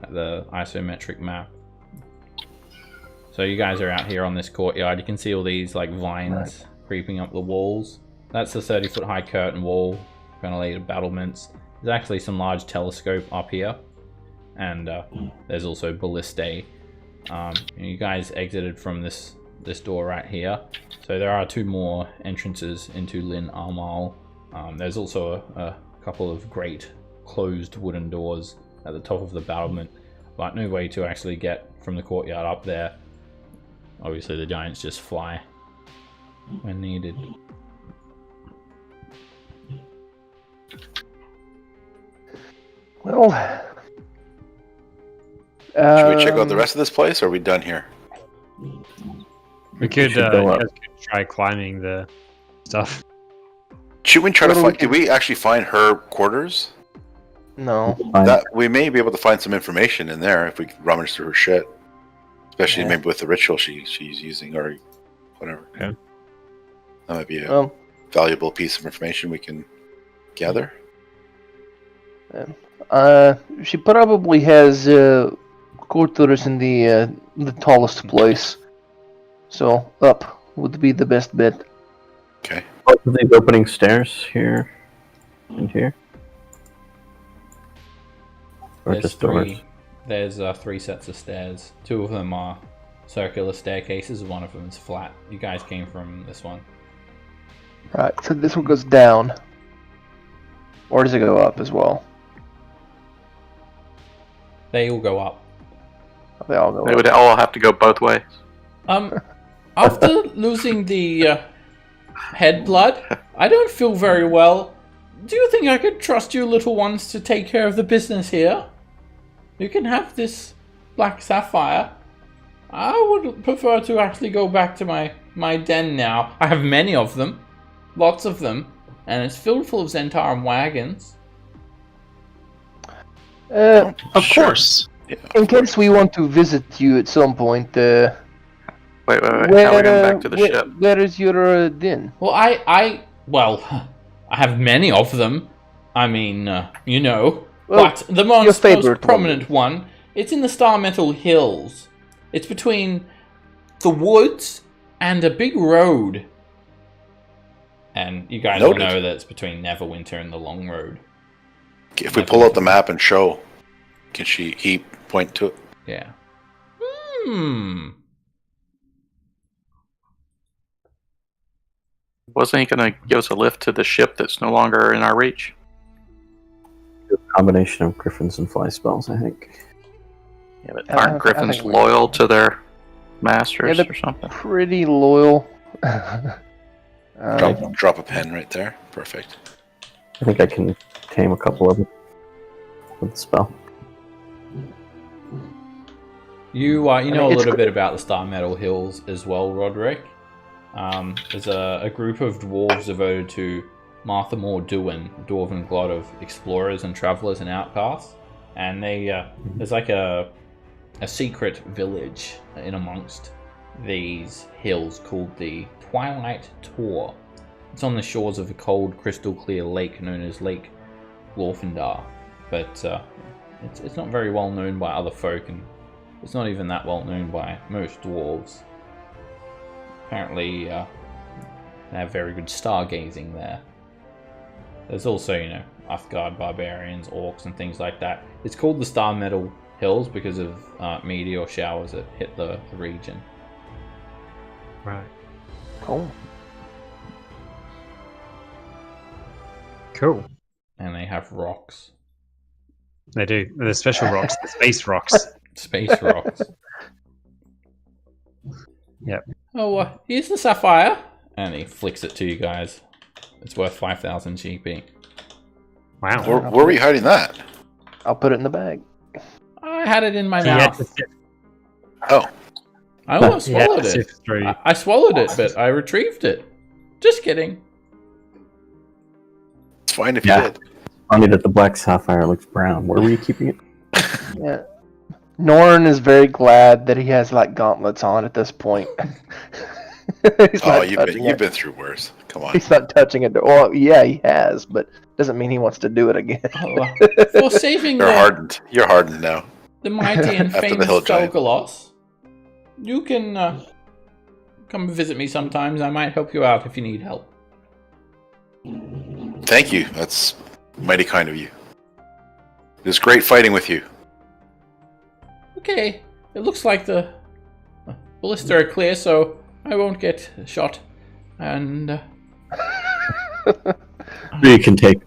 the isometric map. So you guys are out here on this courtyard. You can see all these like vines creeping up the walls. That's a 30-foot high curtain wall, ventilated battlements. There's actually some large telescope up here, and there's also ballistae. You guys exited from this door right here. So there are 2 more entrances into Lin Armaal. There's also a couple of great closed wooden doors at the top of the battlement, but no way to actually get from the courtyard up there. Obviously the giants just fly when needed. Well, Should we check out the rest of this place, or are we done here? We could, should go you up. guys could try climbing the stuff. Should we try to Well, find? we Did we actually find her quarters? no. That we may be able to find some information in there if we rummage through her shit, especially Yeah. maybe with the ritual she's using or whatever. Okay. That might be a Well, valuable piece of information we can gather. she probably has quarters in the tallest place. So up would be the best bet. Okay. Both of these opening stairs here and here. Or There's just doors? 3. There's 3 sets of stairs. 2 of them are circular staircases. One of them is flat. You guys came from this one. Right. So this one goes down, or does it go up as well? They all go up. They all go They up. would all have to go both ways. After losing the head blood, I don't feel very well. Do you think I could trust you little ones to take care of the business here? You can have this black sapphire. I would prefer to actually go back to my den now. I have many of them. Lots of them. And it's filled full of Zentarum wagons. Of Sure. course. Yeah. In case we want to visit you at some point, Wait. How are we getting back to the ship? where is your den? Well, well, I have many of them. I mean, you know. Well, But the your most favorite prominent one, it's in the Star Metal Hills. It's between the woods and a big road. And you guys all Noted. know that it's between Neverwinter and the Long Road. If we pull out the map and show, can he point to it? Yeah. Wasn't he going to give us a lift to the ship that's no longer in our reach? A combination of griffins and fly spells, I think. Yeah, but I aren't think griffins we- loyal to their masters they're or something? Pretty loyal. Drop a pen right there. Perfect. I think I can tame a couple of them with the spell. You know mean, a it's little gr- bit about the Star Metal Hills as well, Roderick. There's a group of dwarves devoted to Martha Moore Doohan, Dwarven God of explorers and travelers and outcasts. And there's like a secret village in amongst these hills called the Twilight Tor. It's on the shores of a cold, crystal clear lake known as Lake Glorfindar. But it's not very well known by other folk, and it's not even that well known by most dwarves. Apparently, they have very good stargazing there. There's also, Uthgard barbarians, orcs, and things like that. It's called the Star Metal Hills because of meteor showers that hit the region. Right. Cool. Cool. And they have rocks. They do. The special rocks, the space rocks. Space rocks. Yep. Oh, here's the sapphire. And he flicks it to you guys. It's worth 5,000 GP. Wow. Where were you hiding that? I'll put it in the bag. I had it in my He had to mouth. sift- Oh, I almost he had swallowed to it. sift through. I swallowed it, but I retrieved it. Just kidding. it's fine if Yeah. you did. Funny that the black sapphire looks brown. Where were you keeping it? Yeah. Norn is very glad that he has like gauntlets on at this point. He's Oh, not touching you've it. been through worse. Come on. He's not touching it. Well, yeah, he has, but doesn't mean he wants to do it again. For saving You're hardened. You're hardened now. the mighty and After the famous hill giant. Felgalos, you can come visit me sometimes. I might help you out if you need help. Thank you. That's mighty kind of you. It was great fighting with you. Okay, it looks like the ballista are clear, so I won't get shot. And You can take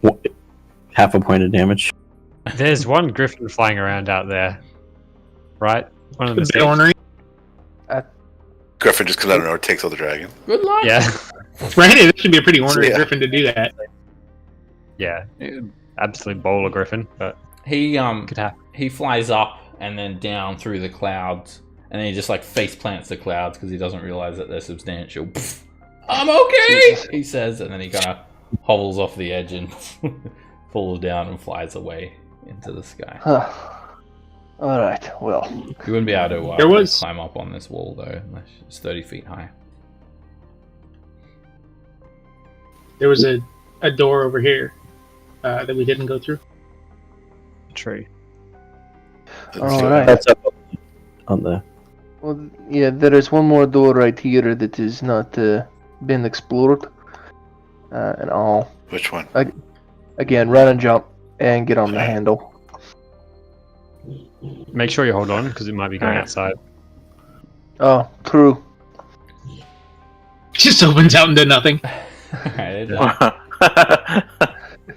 half a point of damage. There's one griffin flying around out there, right? One of them. A bit ornery. Griffin just comes out of nowhere, takes out the dragon. good luck. Yeah, Granted, this should be a pretty ornery Yeah. griffin to do that. yeah, absolute bowler griffin, but He could happen. he flies up and then down through the clouds, and then he just like face plants the clouds because he doesn't realize that they're substantial. Pfft, I'm okay, he says, and then he kind of hovels off the edge and falls down and flies away into the sky. All right. Well, You wouldn't be able to There was- climb up on this wall though, unless it's 30 feet high. There was a door over here that we didn't go through. True. all right. That's up on the. Well, yeah, there is one more door right here that is not been explored, and I'll Which one? again run and jump and get on the handle. Make sure you hold on because it might be going Alright. outside. Oh, true. Just opens out into nothing. Alright, it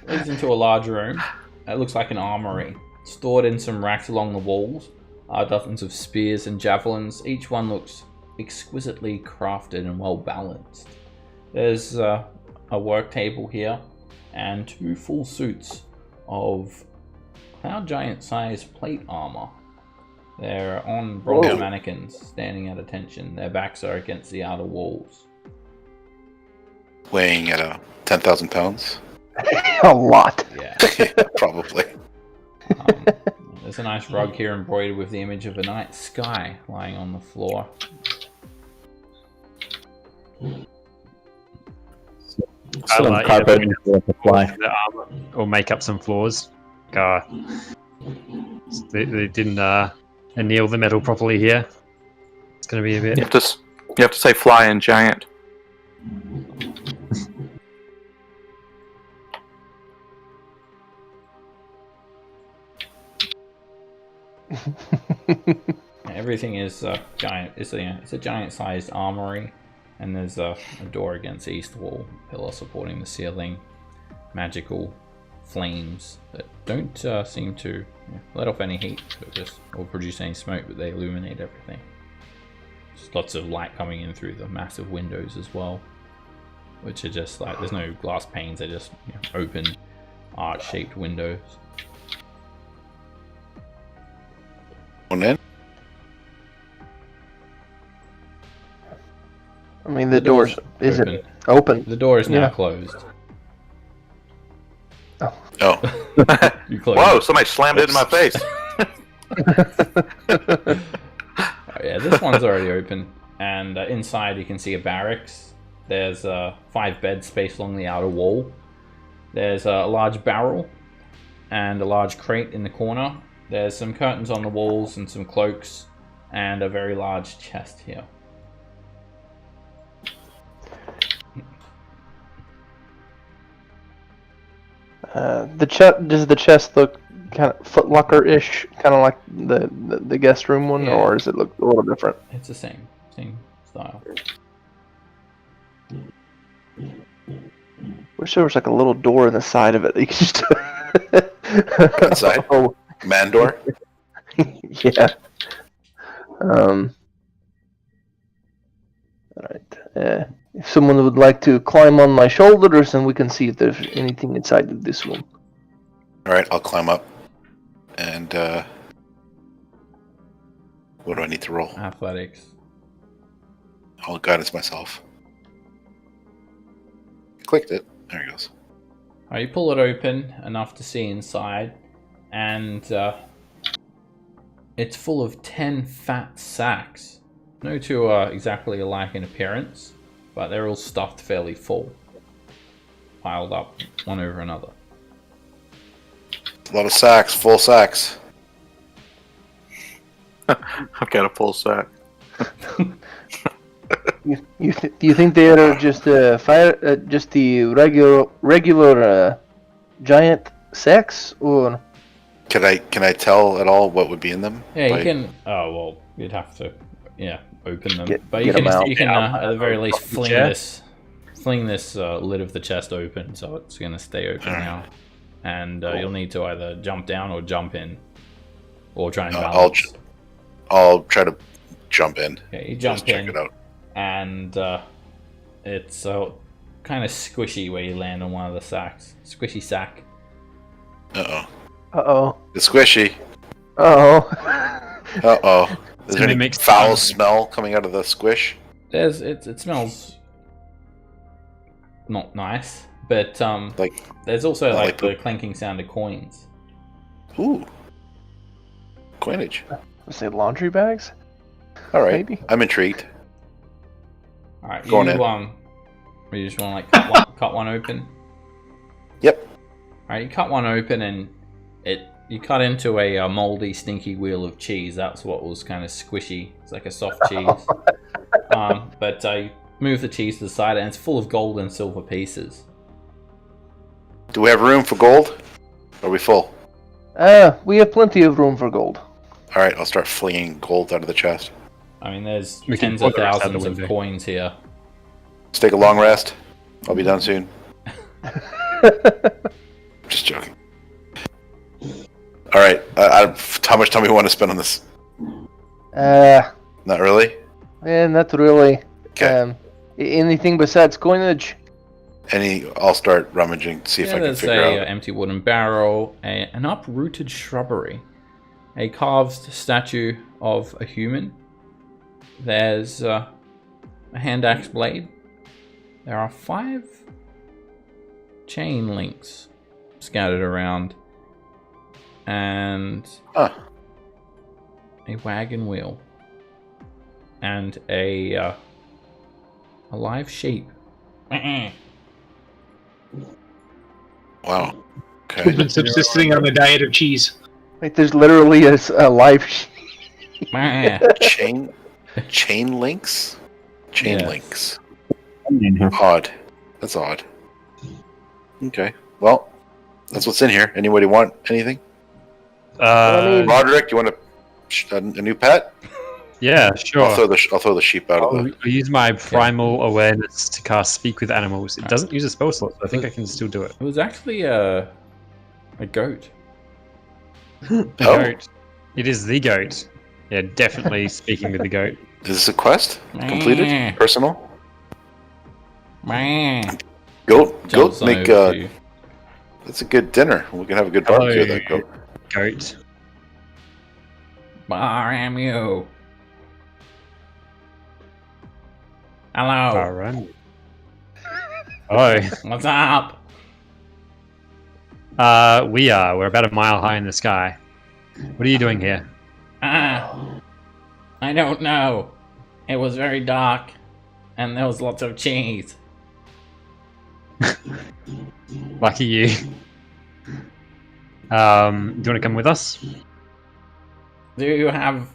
leads into a large room. It looks like an armory. Stored in some racks along the walls are dozens of spears and javelins. Each one looks exquisitely crafted and well balanced. There's a work table here and 2 full suits of cloud giant sized plate armor. They're on bronze Whoa. mannequins standing at attention. Their backs are against the outer walls. Weighing at 10,000 pounds? A lot. Yeah. Probably. There's a nice rug here embroidered with the image of a night sky lying on the floor. Some like carpet either and the fly. The armor, or make up some floors. They didn't anneal the metal properly here. It's going to be a bit. You have to say fly and giant. Everything is giant. It's a giant-sized armory, and there's a door against the east wall, pillar supporting the ceiling, magical flames that don't seem to let off any heat or produce any smoke, but they illuminate everything. Just lots of light coming in through the massive windows as well, which are just like there's no glass panes; they're just open, arch-shaped windows. One in? I mean, the door's isn't open. The door is now Yeah. closed. Oh. You closed Whoa! it. Somebody slammed it in my face. Oh, yeah, this one's already open, and inside you can see a barracks. There's 5 beds spaced along the outer wall. There's a large barrel and a large crate in the corner. There's some curtains on the walls and some cloaks, and a very large chest here. Does the chest look kind of footlocker-ish, kind of like the guest room one, Yeah. or does it look a little different? It's the same style. Wish there was like a little door in the side of it that you could just. Inside? Oh, Mandor? yeah. All right. If someone would like to climb on my shoulders, then we can see if there's anything inside of this one. Alright, I'll climb up. And, what do I need to roll? Athletics. I'll guidance myself. Clicked it. There it goes. You pull it open enough to see inside, and it's full of 10 fat sacks. No two are exactly alike in appearance, but they're all stuffed fairly full, piled up one over another. A lot of sacks, full sacks. I've got a full sack. Do you think they are just just the regular giant sacks, or Can I tell at all what would be in them? Yeah, you Like, can. Oh well, you'd have to, open them. Get- but get 'em out. you can Yeah, at the very least fling chest. this lid of the chest open, so it's gonna stay open now. And you'll need to either jump down or jump in, or try and balance. I'll try to jump in. Okay, you jump Just check in, it out. and it's kind of squishy where you land on one of the sacks. Squishy sack. Uh uh-oh. It's squishy. Uh-oh. Is there gonna any make foul sound. smell coming out of the squish? It smells not nice, but Like, there's also not like like the poop. clanking sound of coins. ooh, coinage. Say laundry bags? All right, Maybe. I'm intrigued. All right, Go on you in. you just want to like cut one open. Yep. All right, you cut one open and you cut into a moldy, stinky wheel of cheese. That's what was kind of squishy. It's like a soft cheese. But you move the cheese to the side and it's full of gold and silver pieces. Do we have room for gold? Are we full? We have plenty of room for gold. All right, I'll start flinging gold out of the chest. I mean, there's We can tens of put the rest out the thousands of window. coins here. Let's take a long rest. I'll be done soon. Just joking. All right, how much time we want to spend on this? Not really. Not really. Okay. Anything besides coinage? I'll start rummaging, see if I can There's figure a out. empty wooden barrel, an uprooted shrubbery, a carved statue of a human. There's a hand axe blade. There are 5 chain links scattered around, and Huh. a wagon wheel, and a live sheep. Wow. Who's Okay. been subsisting on a diet of cheese? Like, there's literally a live. Chain links. Chain Yes. links. I'm in here. Odd. That's odd. Okay. Well, that's what's in here. Anybody want anything? Roderick, you want a new pet? Yeah, sure. I'll throw the sheep out of I'll the. use my primal awareness to cast Speak with Animals. It doesn't use a spell slot, so I think I can still do it. It was actually a goat. The Oh. goat. It is the goat. Yeah, definitely speaking with the goat. Is this a quest completed? Personal? Goat Jumps make over to you. that's a good dinner. We can have a good Hello. barbecue with that goat. Goat. Where am you? Hello. Alright. Oh. What's up? We're about a mile high in the sky. What are you doing here? I don't know. It was very dark, and there was lots of cheese. Lucky you. Do you want to come with us? Do you have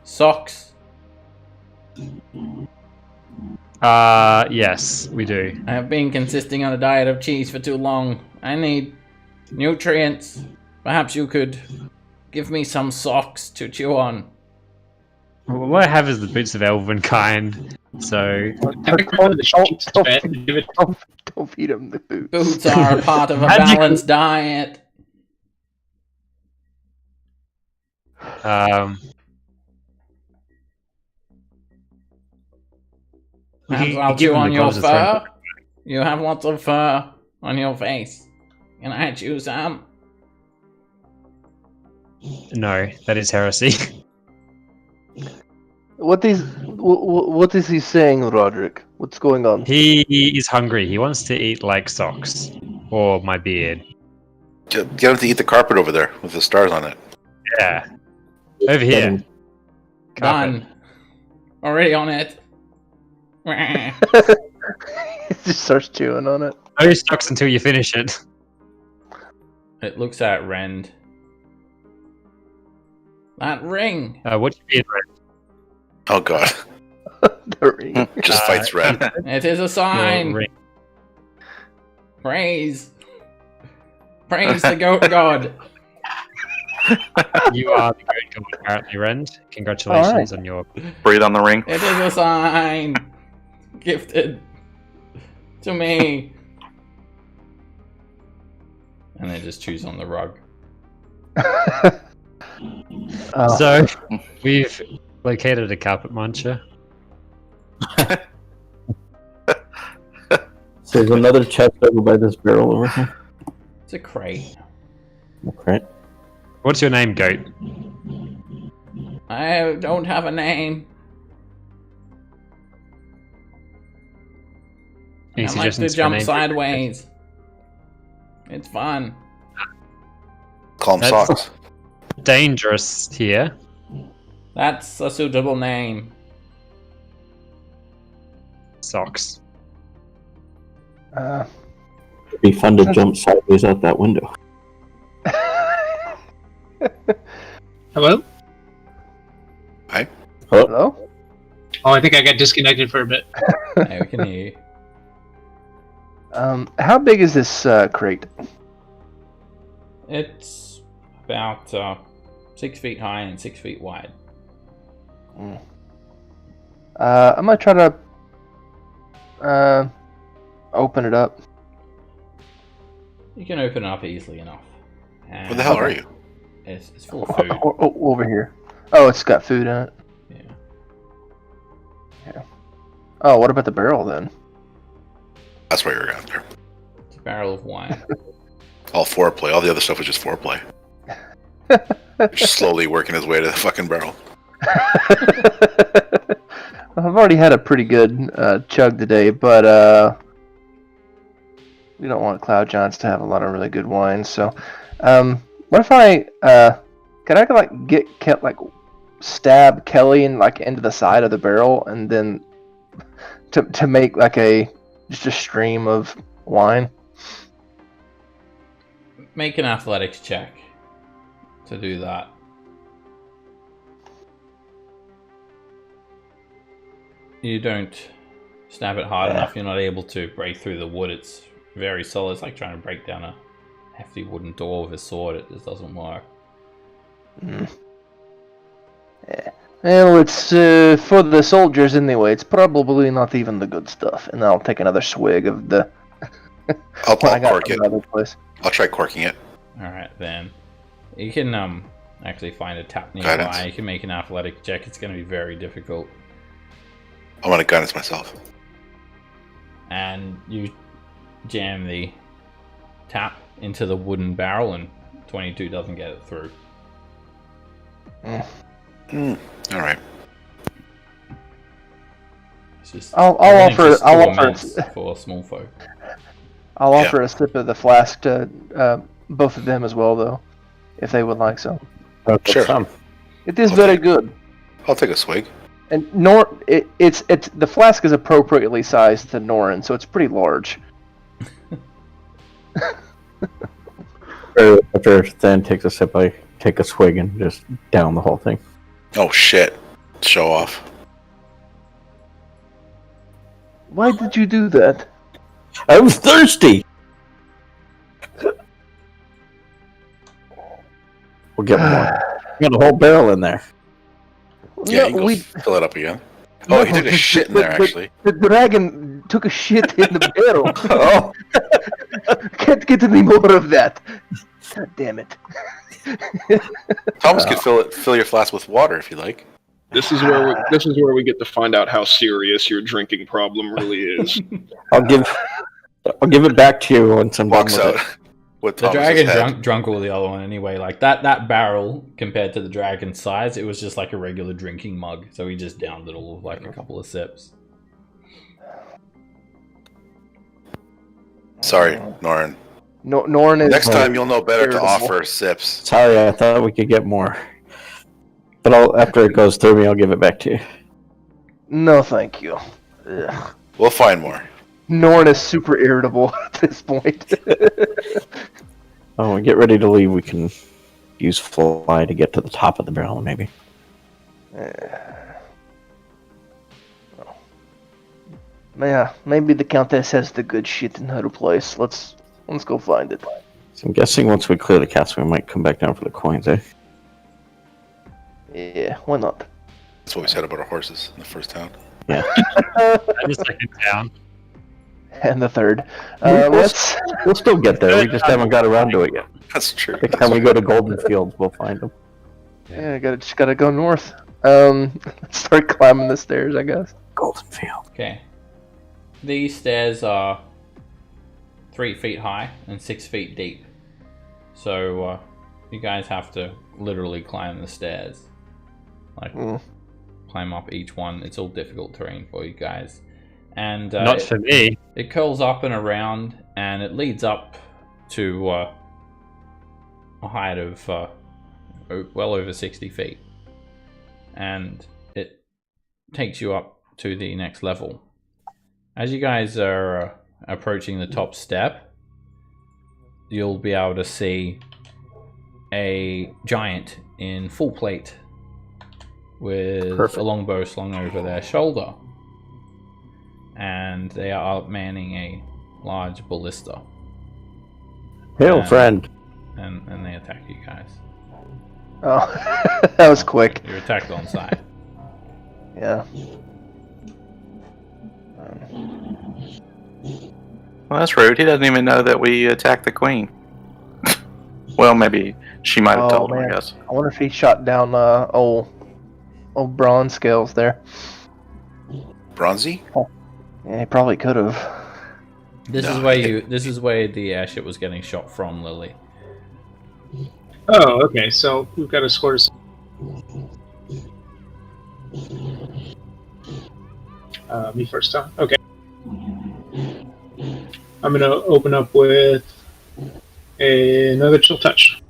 socks? Yes, we do. I have been consisting on a diet of cheese for too long. I need nutrients. Perhaps you could give me some socks to chew on. Well, what I have is the boots of elven kind, so... Don't feed him the boots. Boots are a part of a How do you- balanced diet. We Perhaps can I'll give chew him on the your gloves of throwing- fur. You have lots of fur on your face. Can I chew some? No, that is heresy. What is he saying, Roderick? What's going on? He is hungry. He wants to eat like socks. Or my beard. Get him to eat the carpet over there with the stars on it. Yeah. Over here. Carpet. Done. Already on it. He just starts chewing on it. No socks until you finish it. It looks at Rend. That ring. What's your beard rate? Oh god. The ring. Just fights red. It is a Your sign. ring. Praise. Praise the goat god. You are the goat god, apparently, Rend. Congratulations on your... Breathe on the ring. It is a sign. Gifted to me. And they just choose on the rug. Oh. So, we've located a carpet muncher. So there's another chest over by this barrel over here. It's a crate. Okay. What's your name, goat? I don't have a name. Any I like to suggestions for a jump name? sideways. It's fun. Call him That's- Socks. Dangerous here. That's a suitable name. Socks. It'd be fun to jump sideways out that window. Hello? Hello? Oh, I think I got disconnected for a bit. Hey, we can hear you. How big is this crate? It's about 6 feet high and 6 feet wide. I might try to open it up. You can open it up easily enough. And Where the hell are you? It's full of food. Over here. Oh, it's got food in it. Yeah. Oh, what about the barrel then? That's where you're going there. It's a barrel of wine. All foreplay. All the other stuff was just foreplay. Just slowly working his way to the fucking barrel. I've already had a pretty good chug today, but we don't want Cloud Giants to have a lot of really good wines. So, what if I could I like stab Kelly into the side of the barrel and then to make like just a stream of wine? Make an athletics check to do that. You don't stab it hard enough, you're not able to break through the wood. It's very solid. It's like trying to break down a hefty wooden door with a sword. It just doesn't work. Yeah. Well, it's for the soldiers anyway. It's probably not even the good stuff. And I'll take another swig of the. I'll what I got cork from it. the other place. I'll try corking it. Alright then. You can actually find a tap nearby. Guidance. You can make an athletic check. It's going to be very difficult. I want to guidance myself. And you jam the tap into the wooden barrel and 22 doesn't get it through. Alright. It's just I'll everything's offer- just I'll too offer- immense for small folk. I'll offer a sip of the flask to both of them as well, though, if they would like some. Sure. It is Okay. very good. I'll take a swig. And it's the flask is appropriately sized to Norin, so it's pretty large. After Stan takes a sip, I take a swig and just down the whole thing. Oh shit. Show off. Why did you do that? I was thirsty! We'll get more. Got a whole barrel in there. Yeah, No, you go fill it up again. Oh, he took a shit in there, actually. The dragon took a shit in the barrel. Oh, Can't get any more of that. God damn it. Thomas could fill your flask with water if you like. This is where we get to find out how serious your drinking problem really is. I'll give it back to you once I'm done Walks with out it. with The Thomas's dragon head. drunk all the other one anyway. Like that barrel compared to the dragon's size, it was just like a regular drinking mug. So he just downed it all with like a couple of sips. Sorry, Norin. Norn is Next time you'll know better to irritable. offer sips. Sorry, I thought we could get more. But after it goes through me, I'll give it back to you. No, thank you. Ugh. We'll find more. Norn is super irritable at this point. Oh, when we get ready to leave, we can use fly to get to the top of the barrel, maybe. Yeah, maybe the Countess has the good shit in her place. Let's go find it. So I'm guessing once we clear the castle, we might come back down for the coins, eh? Yeah, why not? That's what we said about our horses in the first town. And the second town. And the third. We'll still get there. We just haven't got around to it yet. That's true. Next time we go to Golden Fields, we'll find them. Yeah, just gotta go north. Start climbing the stairs, I guess. Golden Field. Okay. These stairs are 3 feet high and 6 feet deep. So you guys have to literally climb the stairs. Like, climb up each one. It's all difficult terrain for you guys. And Not for me. it curls up and around, and it leads up to a height of well over 60 feet. And it takes you up to the next level. As you guys are approaching the top step, you'll be able to see a giant in full plate with a longbow slung over their shoulder. And they are manning a large ballista. Hail, friend. And they attack you guys. Oh, that was quick. You're attacked on sight. Yeah. Well, that's rude. He doesn't even know that we attacked the queen. Well, maybe she might have told him, I guess. I wonder if he shot down old bronze scales there. Bronzy? Yeah, he probably could have. This is where the airship was getting shot from, Lily. Oh, okay. So we've got a score. Me first, huh? Okay. I'm gonna open up with another chill touch.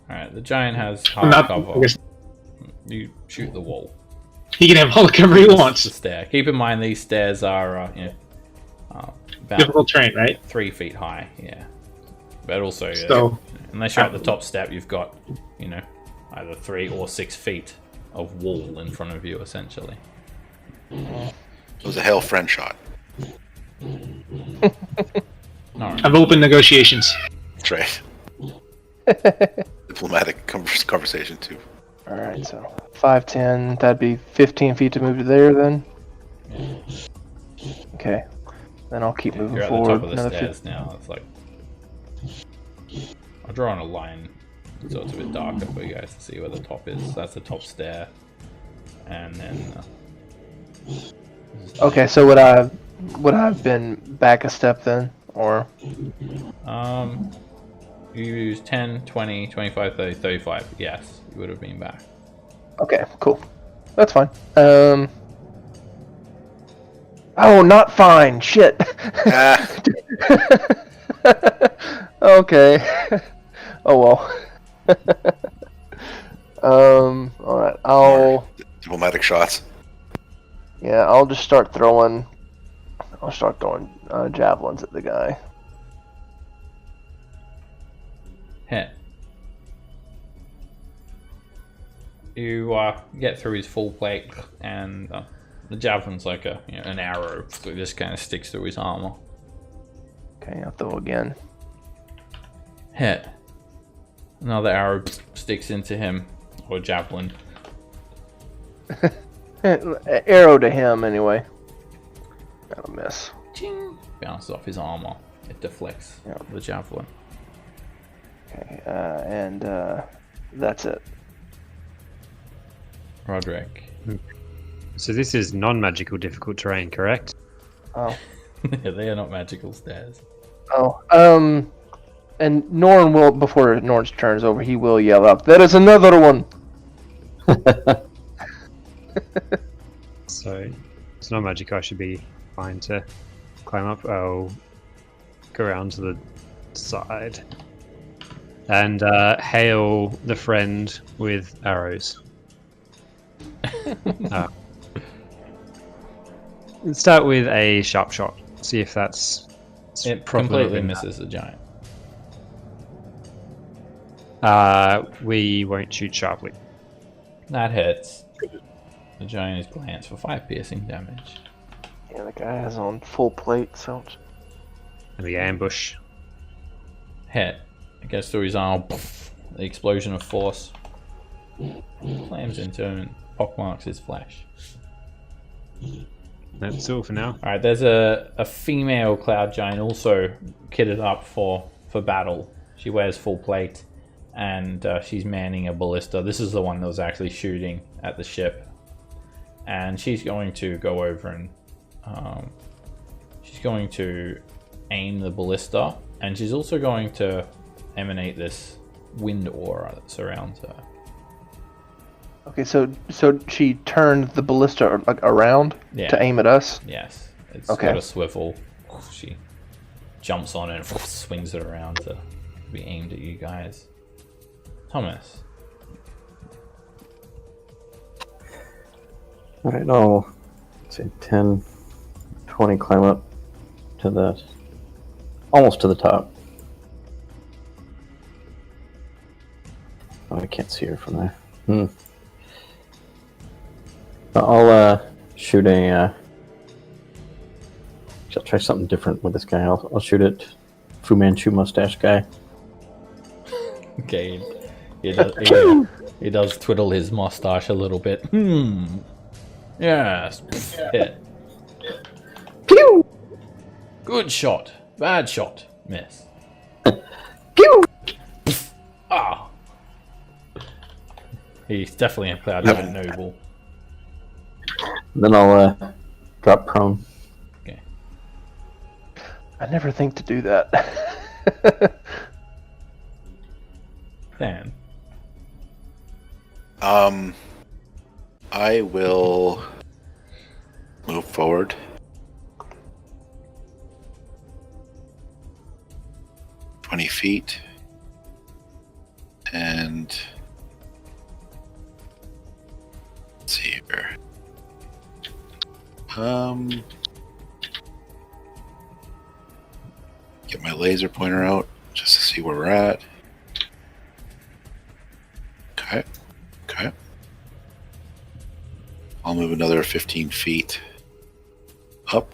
Alright, the giant has I'm half not- cover. I guess- You shoot the wall. He can have all the cover he It's the wants. stair. Keep in mind these stairs are about Difficult terrain, right? 3 feet high, yeah. But also, So unless you're at the top step, you've got, either 3 or 6 feet of wall in front of you, essentially. It was a hail friend shot. No, I've opened negotiations. That's right. Diplomatic conversation too. Alright, so 5, 10, that'd be 15 feet to move to there then. Okay. Then I'll keep moving you're at the forward. top of the another stairs now. It's like I'll draw on a line so it's a bit darker for you guys to see where the top is. That's the top stair, and then. Okay, so would I have been back a step then, or? You use 10, 20, 25, 30, 35. Yes, you would have been back. Okay, cool. That's fine. Oh, not fine. Shit. Ah, Okay. Oh well. Alright, diplomatic shots. I'll just start throwing javelins at the guy. Hit. You get through his full plate, and the javelin's like an arrow that just kind of sticks through his armor. Okay, I'll throw again. Hit. Another arrow sticks into him, or javelin. Arrow to him anyway. That'll miss. Ching. Bounces off his armor. It deflects the javelin. Okay, and that's it. Roderick. So this is non-magical difficult terrain, correct? Oh. Yeah, they are not magical stairs. Oh. And Norn will, before Norn's turns over, he will yell out, "There is another one!" So it's not magical. I should be fine to climb up. I'll go around to the side and hail the friend with arrows. Let's start with a sharp shot. See if that's It properly completely done. misses the giant. We won't shoot sharply. That hits. The giant is glanced for 5 piercing damage. Yeah, the guy has on full plate, so. And the ambush. Hit. It gets through his arm. Poof, the explosion of force slams into him and pockmarks his flesh. That's all for now. Alright, there's a female cloud giant also kitted up for battle. She wears full plate and she's manning a ballista. This is the one that was actually shooting at the ship. And she's going to go over and she's going to aim the ballista, and she's also going to emanate this wind aura that surrounds her. Okay, so she turned the ballista like around to aim at us. Yes, it's Okay. got a swivel. She jumps on it and swings it around to be aimed at you guys. Thomas. Alright, I'll say 10, 20, climb up to the, almost to the top. Oh, I can't see her from there. I'll shoot a, I'll try something different with this guy. I'll shoot at Fu Manchu mustache guy. Okay, he does twiddle his mustache a little bit. Yes. Hit. Pew! Good shot. Bad shot. Miss. Pew! Ah. He's definitely a cloud giant noble. Then I'll drop prone. Okay. I never think to do that. Dan. I will move forward. $20 and let's see here. Get my laser pointer out just to see where we're at. Okay. I'll move another 15 feet up.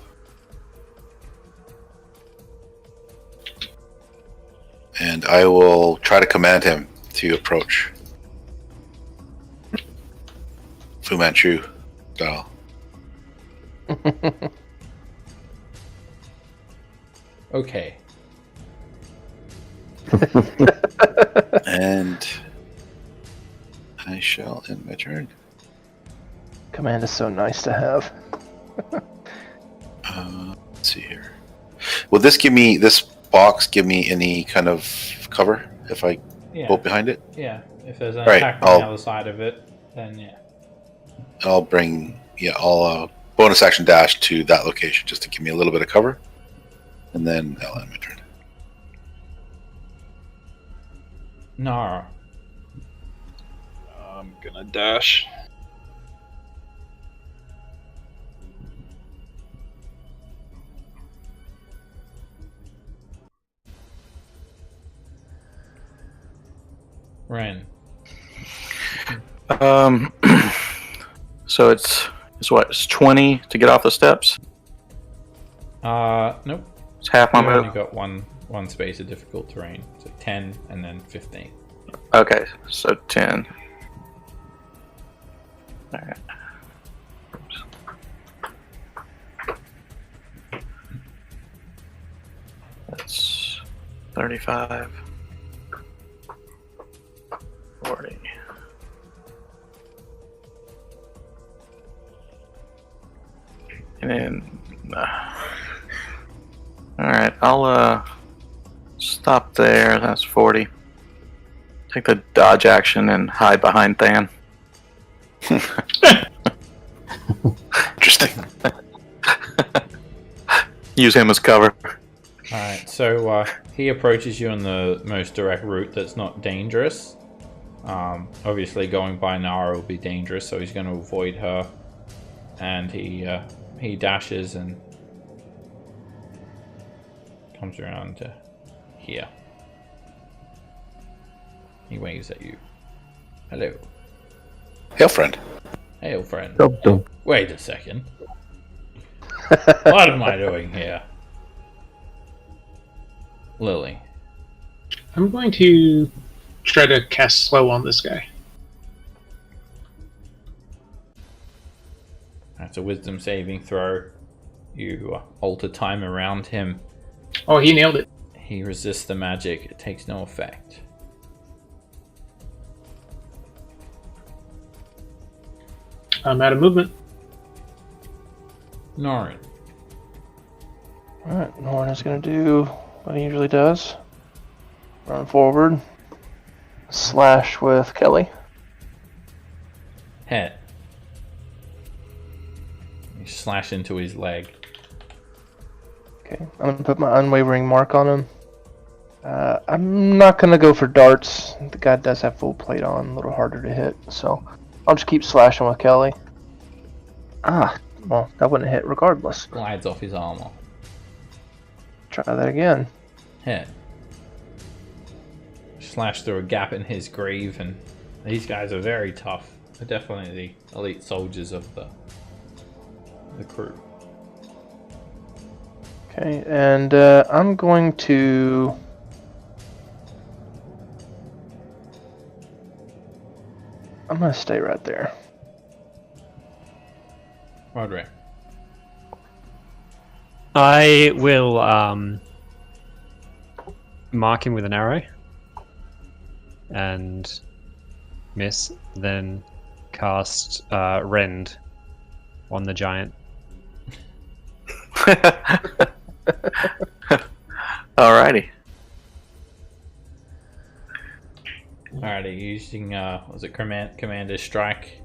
And I will try to command him to approach. Fu Manchu style. Okay. And I shall end my turn. Command is so nice to have. Let's see here. Will this box give me any kind of cover if I bolt behind it? Yeah. If there's an Right, attack on the other side of it, then yeah. I'll bonus action dash to that location just to give me a little bit of cover. And then I'll end my turn. No. I'm gonna dash. Ren. So it's what? It's 20 to get off the steps. Nope. It's half my You've only move. got one space of difficult terrain. So 10 and then 15. Okay, so 10. All right. That's 35, 40. And then, all right, I'll stop there. That's 40. Take the dodge action and hide behind Than. Interesting. Use him as cover. Alright, so he approaches you on the most direct route that's not dangerous. Obviously going by Nara will be dangerous, so he's going to avoid her. And he dashes and comes around to here. He waves at you. Hello. Hail, friend. Hail, friend. Dum-dum. Wait a second. What am I doing here? Lily. I'm going to try to cast slow on this guy. That's a wisdom saving throw. You alter time around him. Oh, he nailed it. He resists the magic. It takes no effect. I'm out of movement. Norin. Alright, Norn is going to do what he usually does. Run forward. Slash with Kelly. Hit. You slash into his leg. Okay, I'm going to put my unwavering mark on him. I'm not going to go for darts. The guy does have full plate on, a little harder to hit, so I'll just keep slashing with Kelly. Ah, well, that wouldn't hit regardless. Glides off his armor. Try that again. Hit. Slash through a gap in his greave, and these guys are very tough. They're definitely the elite soldiers of the crew. Okay, and I'm going to... I'm going to stay right there. Roderick. I will mark him with an arrow and miss, then cast Rend on the giant. Alrighty. Alrighty, using was it Commander's Strike?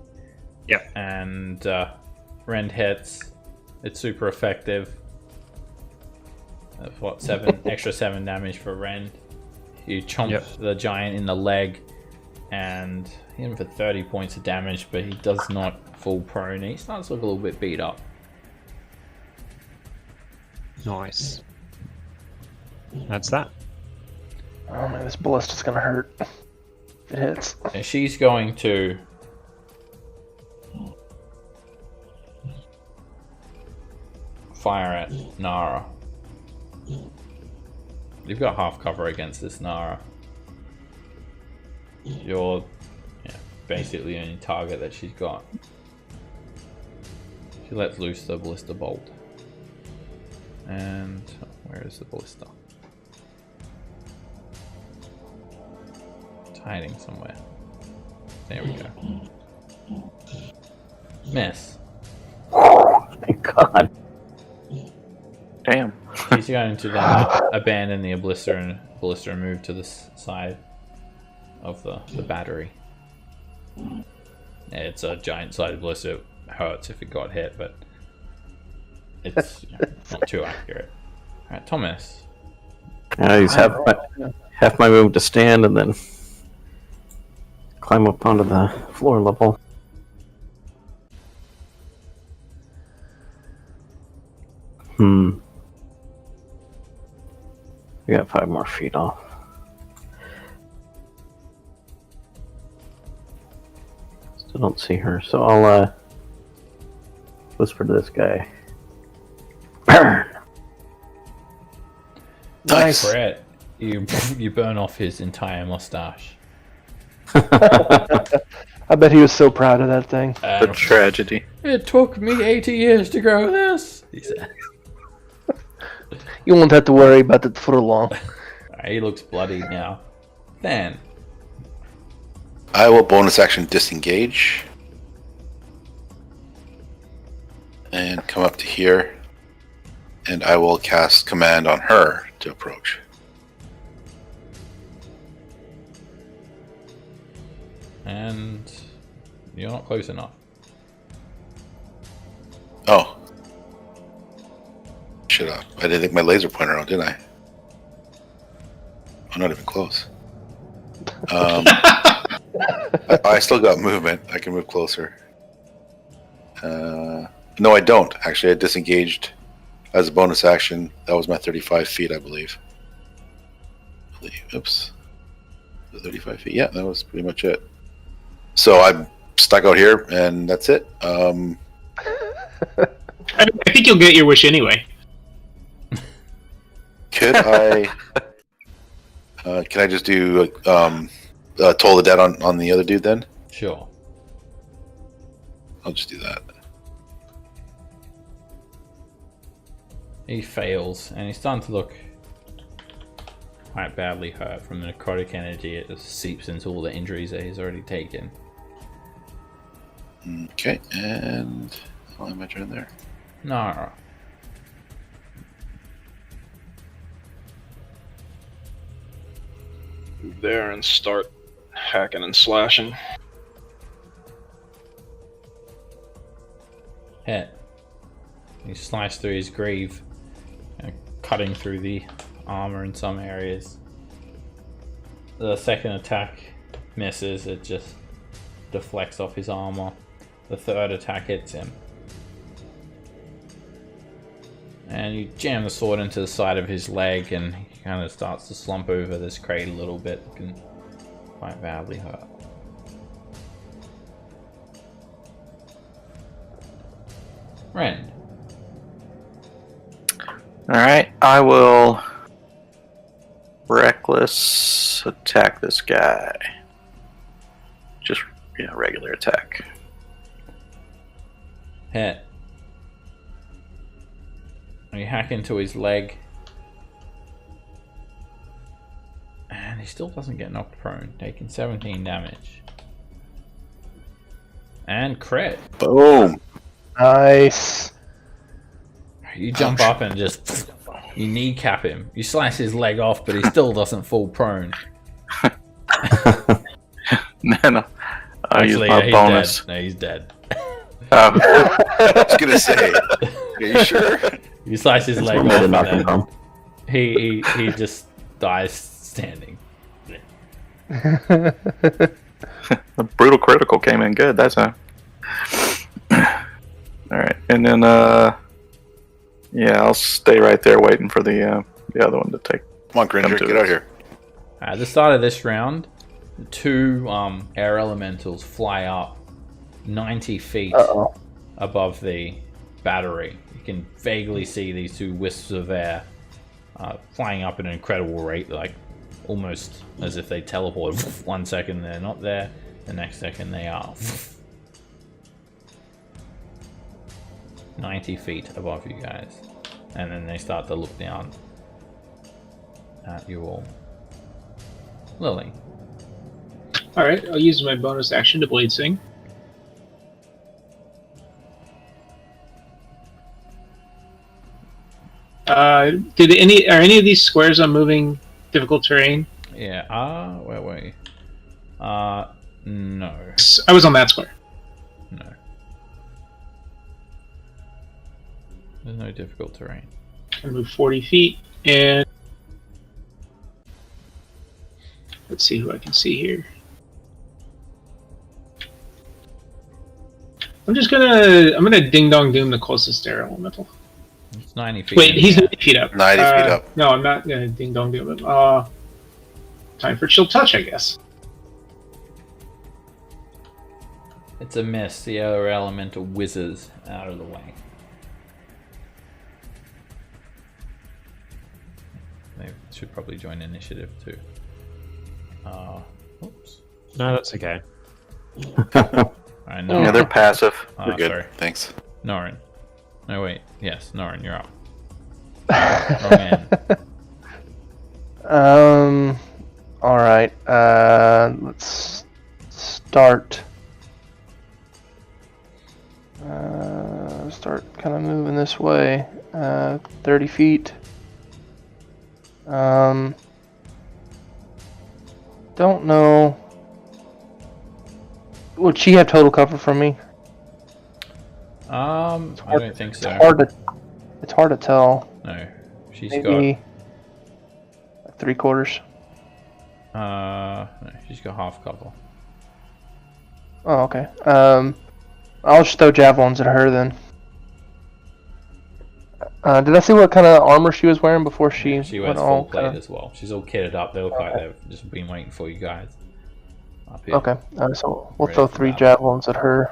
Yep. And Rend hits. It's super effective. That's what, extra 7 damage for Rend. You chomp the giant in the leg and hit him for 30 points of damage, but he does not fall prone. He starts to look a little bit beat up. Nice. That's that. Oh man, this ballista's gonna hurt. If it hits. And she's going to fire at Nara. You've got half cover against this Nara. You're basically the only target that she's got. She lets loose the ballista bolt. And where is the ballista? It's hiding somewhere. There we go. Miss. Thank God. Damn. She's going to then abandon the ballista and move to the side of the battery. Yeah, it's a giant-sided ballista. It hurts if it got hit, but it's not too accurate. Alright, Thomas. He's half my move to stand and then climb up onto the floor level. We got 5 more feet off. Still don't see her, so I'll whisper to this guy. Burn! Nice. Brett, you burn off his entire mustache. I bet he was so proud of that thing. The tragedy. It took me 80 years to grow this, he said. You won't have to worry about it for long. He looks bloody now. Then. I will bonus action disengage. And come up to here. And I will cast command on her to approach. And you're not close enough. Oh. Shut up. I didn't think my laser pointer on, did I? I'm not even close. I still got movement. I can move closer. No, I don't. Actually, I disengaged as a bonus action. That was my 35 feet, I believe. Oops. 35 feet. Yeah, that was pretty much it. So I'm stuck out here, and that's it. I think you'll get your wish anyway. Could I? Can I just do Toll the Dead on the other dude then? Sure. I'll just do that. He fails, and he's starting to look quite badly hurt from the necrotic energy. It just seeps into all the injuries that he's already taken. Okay, and I'll have my turn there. No. Move there and start hacking and slashing. Hit. You slice through his greave, cutting through the armor in some areas. The second attack misses, it just deflects off his armor. The third attack hits him. And you jam the sword into the side of his leg, and he kind of starts to slump over this crate a little bit, looking quite badly hurt. Rend. Alright, I will reckless attack this guy. Just, regular attack. Hit. And you hack into his leg. And he still doesn't get knocked prone, taking 17 damage. And crit. Boom. Nice. You jump up and just you kneecap him. You slice his leg off, but he still doesn't fall prone. No. I'll use Actually, my he's bonus. dead. No, he's dead. I was gonna say, are you sure? You slice his leg One off, way to and knock him then down. he just dies standing. The brutal critical came in good. That's a. All right, and then I'll stay right there waiting for the other one to take. Come on, Gringer, get out here. At the start of this round, two air elementals fly up 90 feet above the battery. You can vaguely see these two wisps of air flying up at an incredible rate, like almost as if they teleport. 1 second they're not there, the next second they are. 90 feet above you guys. And then they start to look down at you all. Lily. Alright, I'll use my bonus action to Blade Sing. Are any of these squares on moving difficult terrain? Yeah, where were you? No. I was on that square. No. There's no difficult terrain. I move 40 feet, and let's see who I can see here. I'm gonna ding dong doom the closest air elemental. It's 90 feet. Wait, he's 90 feet up. 90 feet up. No, I'm not gonna ding dong doom him. Time for chill touch, I guess. It's a miss. The other elemental whizzes out of the way. They should probably join initiative too. Oops. No, that's okay. Alright, no. Yeah, they're passive. We're good. Sorry. Thanks. Norin. No, wait. Yes, Norin, you're up. Wrong end. Alright. Let's start. Start kind of moving this way. 30 feet. Don't know. Would she have total cover from me? I don't think so. It's hard to tell. No. She's Maybe like 3/4. No, she's got half cover. Oh, okay. I'll just throw javelins at her then. Did I see what kind of armor she was wearing before she She went wears all full plate as well. She's all kitted up. They look like they've just been waiting for you guys. Up here. Okay, so we'll Ready throw for 3 battle. javelins at her.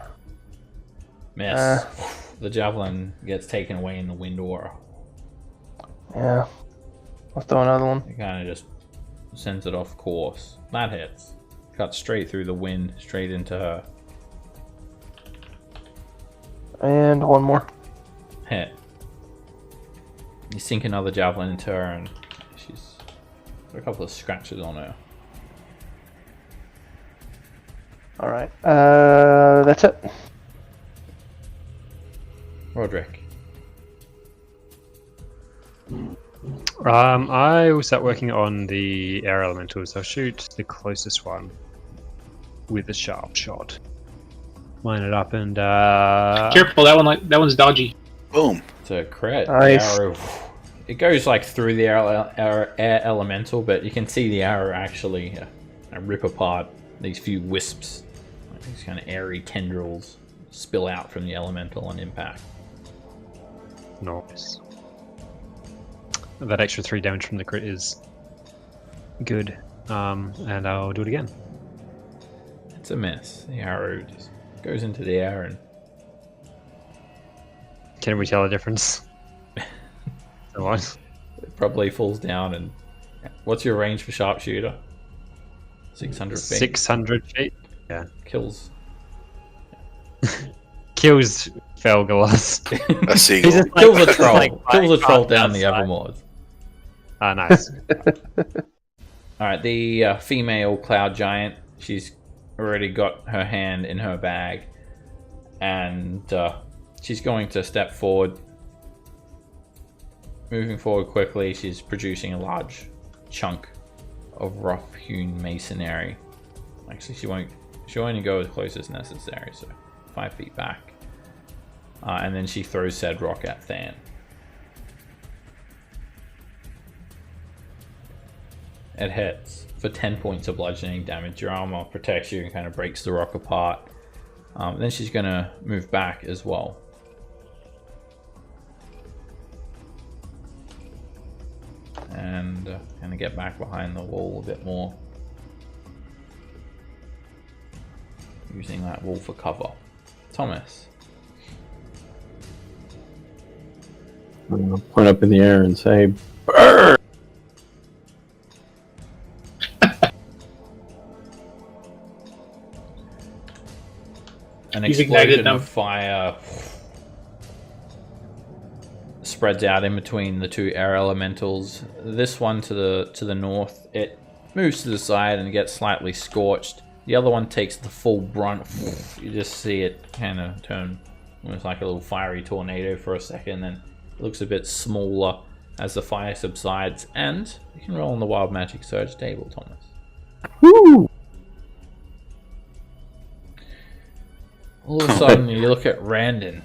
Miss. the javelin gets taken away in the wind aura. Yeah. I'll throw another one. It kind of just sends it off course. That hits. Cuts straight through the wind, straight into her. And one more. Hit. You sink another javelin into her, and she's got a couple of scratches on her. Alright. That's it. Roderick. I will start working on the air elementals. I'll shoot the closest one with a sharp shot. Line it up and Careful, that one's dodgy. Boom. It's a crit. Nice. The arrow, it goes like through the air elemental, but you can see the arrow actually rip apart these few wisps. Like these kind of airy tendrils spill out from the elemental on impact. Nice. That extra 3 damage from the crit is good. And I'll do it again. It's a miss. The arrow just goes into the air and Can we tell the difference? What? it probably falls down. And what's your range for sharpshooter? 600 feet. 600 feet. Yeah. Kills. Kills Felgalos. A seagull. He's just Kills a like- troll. like Kills a troll bypassed down the outside. Evermoors. Ah, nice. Alright, the female cloud giant, she's already got her hand in her bag. And she's going to step forward. Moving forward quickly, she's producing a large chunk of rough-hewn masonry. Actually, she'll only go as close as necessary, so 5 feet back. And then she throws said rock at Than. It hits for 10 points of bludgeoning damage. Your armor protects you and kind of breaks the rock apart. Then she's going to move back as well. And kind of get back behind the wall a bit more. Using that wall for cover. Thomas. I'm gonna point up in the air and say, "Burn!" An You've ignited explosion them. of fire spreads out in between the two air elementals. This one to the north, it moves to the side and gets slightly scorched. The other one takes the full brunt. You just see it kind of turn almost like a little fiery tornado for a second, then it looks a bit smaller as the fire subsides. And you can roll on the Wild Magic Surge table, Thomas. Woo! All of a sudden, you look at Randon.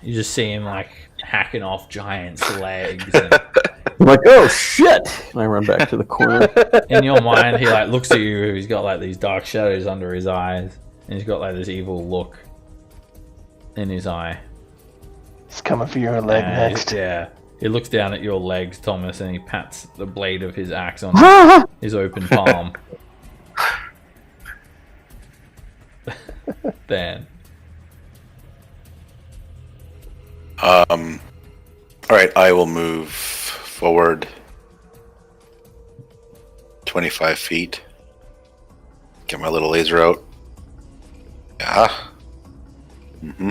You just see him like hacking off giants' legs. And I'm like, oh shit! And I run back to the corner. in your mind, he like looks at you. He's got like these dark shadows under his eyes, and he's got like this evil look in his eye. He's coming for your leg And next. yeah, he looks down at your legs, Thomas, and he pats the blade of his axe on his open palm. Then. Alright, I will move forward 25 feet. Get my little laser out. Yeah. Mm-hmm.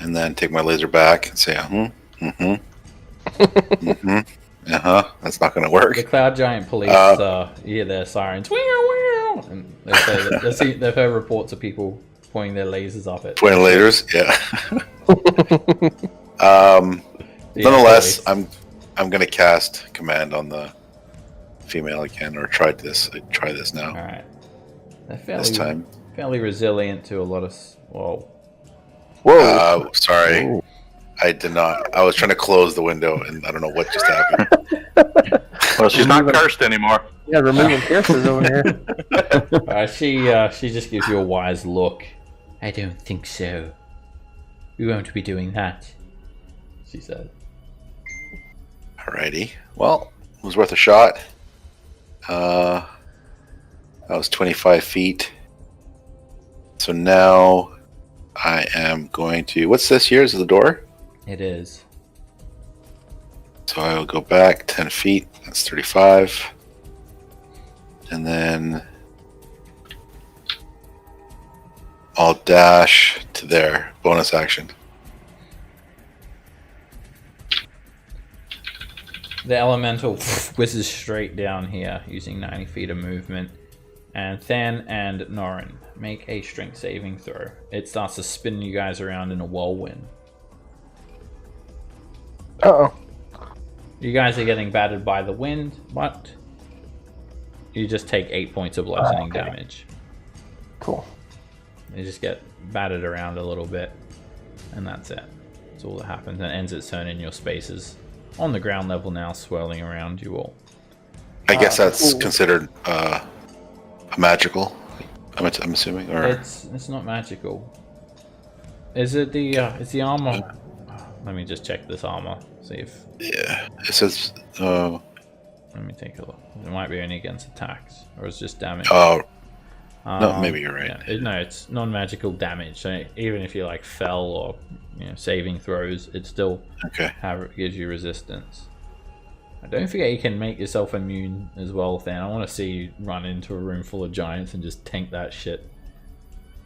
And then take my laser back and say, That's not going to work. The Cloud Giant police, you hear their sirens. And they say that they've heard reports of people pointing their lasers up at. Pointing lasers, yeah. Nonetheless, I'm going to cast command on the female again, or try this now. All right. They're This time. fairly resilient to a lot of. Whoa. Sorry. Ooh. I did not. I was trying to close the window, and I don't know what just happened. Well, she's not cursed anymore. Yeah, removing curses over here. She just gives you a wise look. I don't think so. We won't be doing that, she said. Alrighty. Well, it was worth a shot. That was 25 feet. So now I am going to. What's this here? Is it the door? It is. So I will go back 10 feet. That's 35. And then I'll dash to there. Bonus action. The elemental whizzes straight down here using 90 feet of movement. And Than and Norin, make a strength saving throw. It starts to spin you guys around in a whirlwind. Uh-oh. You guys are getting battered by the wind, but you just take 8 points of bludgeoning damage. Cool. You just get battered around a little bit, and that's it. That's all that happens. And it ends its turn in your spaces. On the ground level now, swirling around you all. I guess that's Ooh. considered a magical. I'm assuming, or It's not magical. Is it the is the armor? Let me just check this armor. See if. yeah. It says. Let me take a look. It might be only against attacks, or it's just damage. Oh. No, maybe you're right. Yeah, no, it's non-magical damage. So even if you like fell or saving throws, it still Okay. gives you resistance. Don't forget you can make yourself immune as well, Than. I want to see you run into a room full of giants and just tank that shit.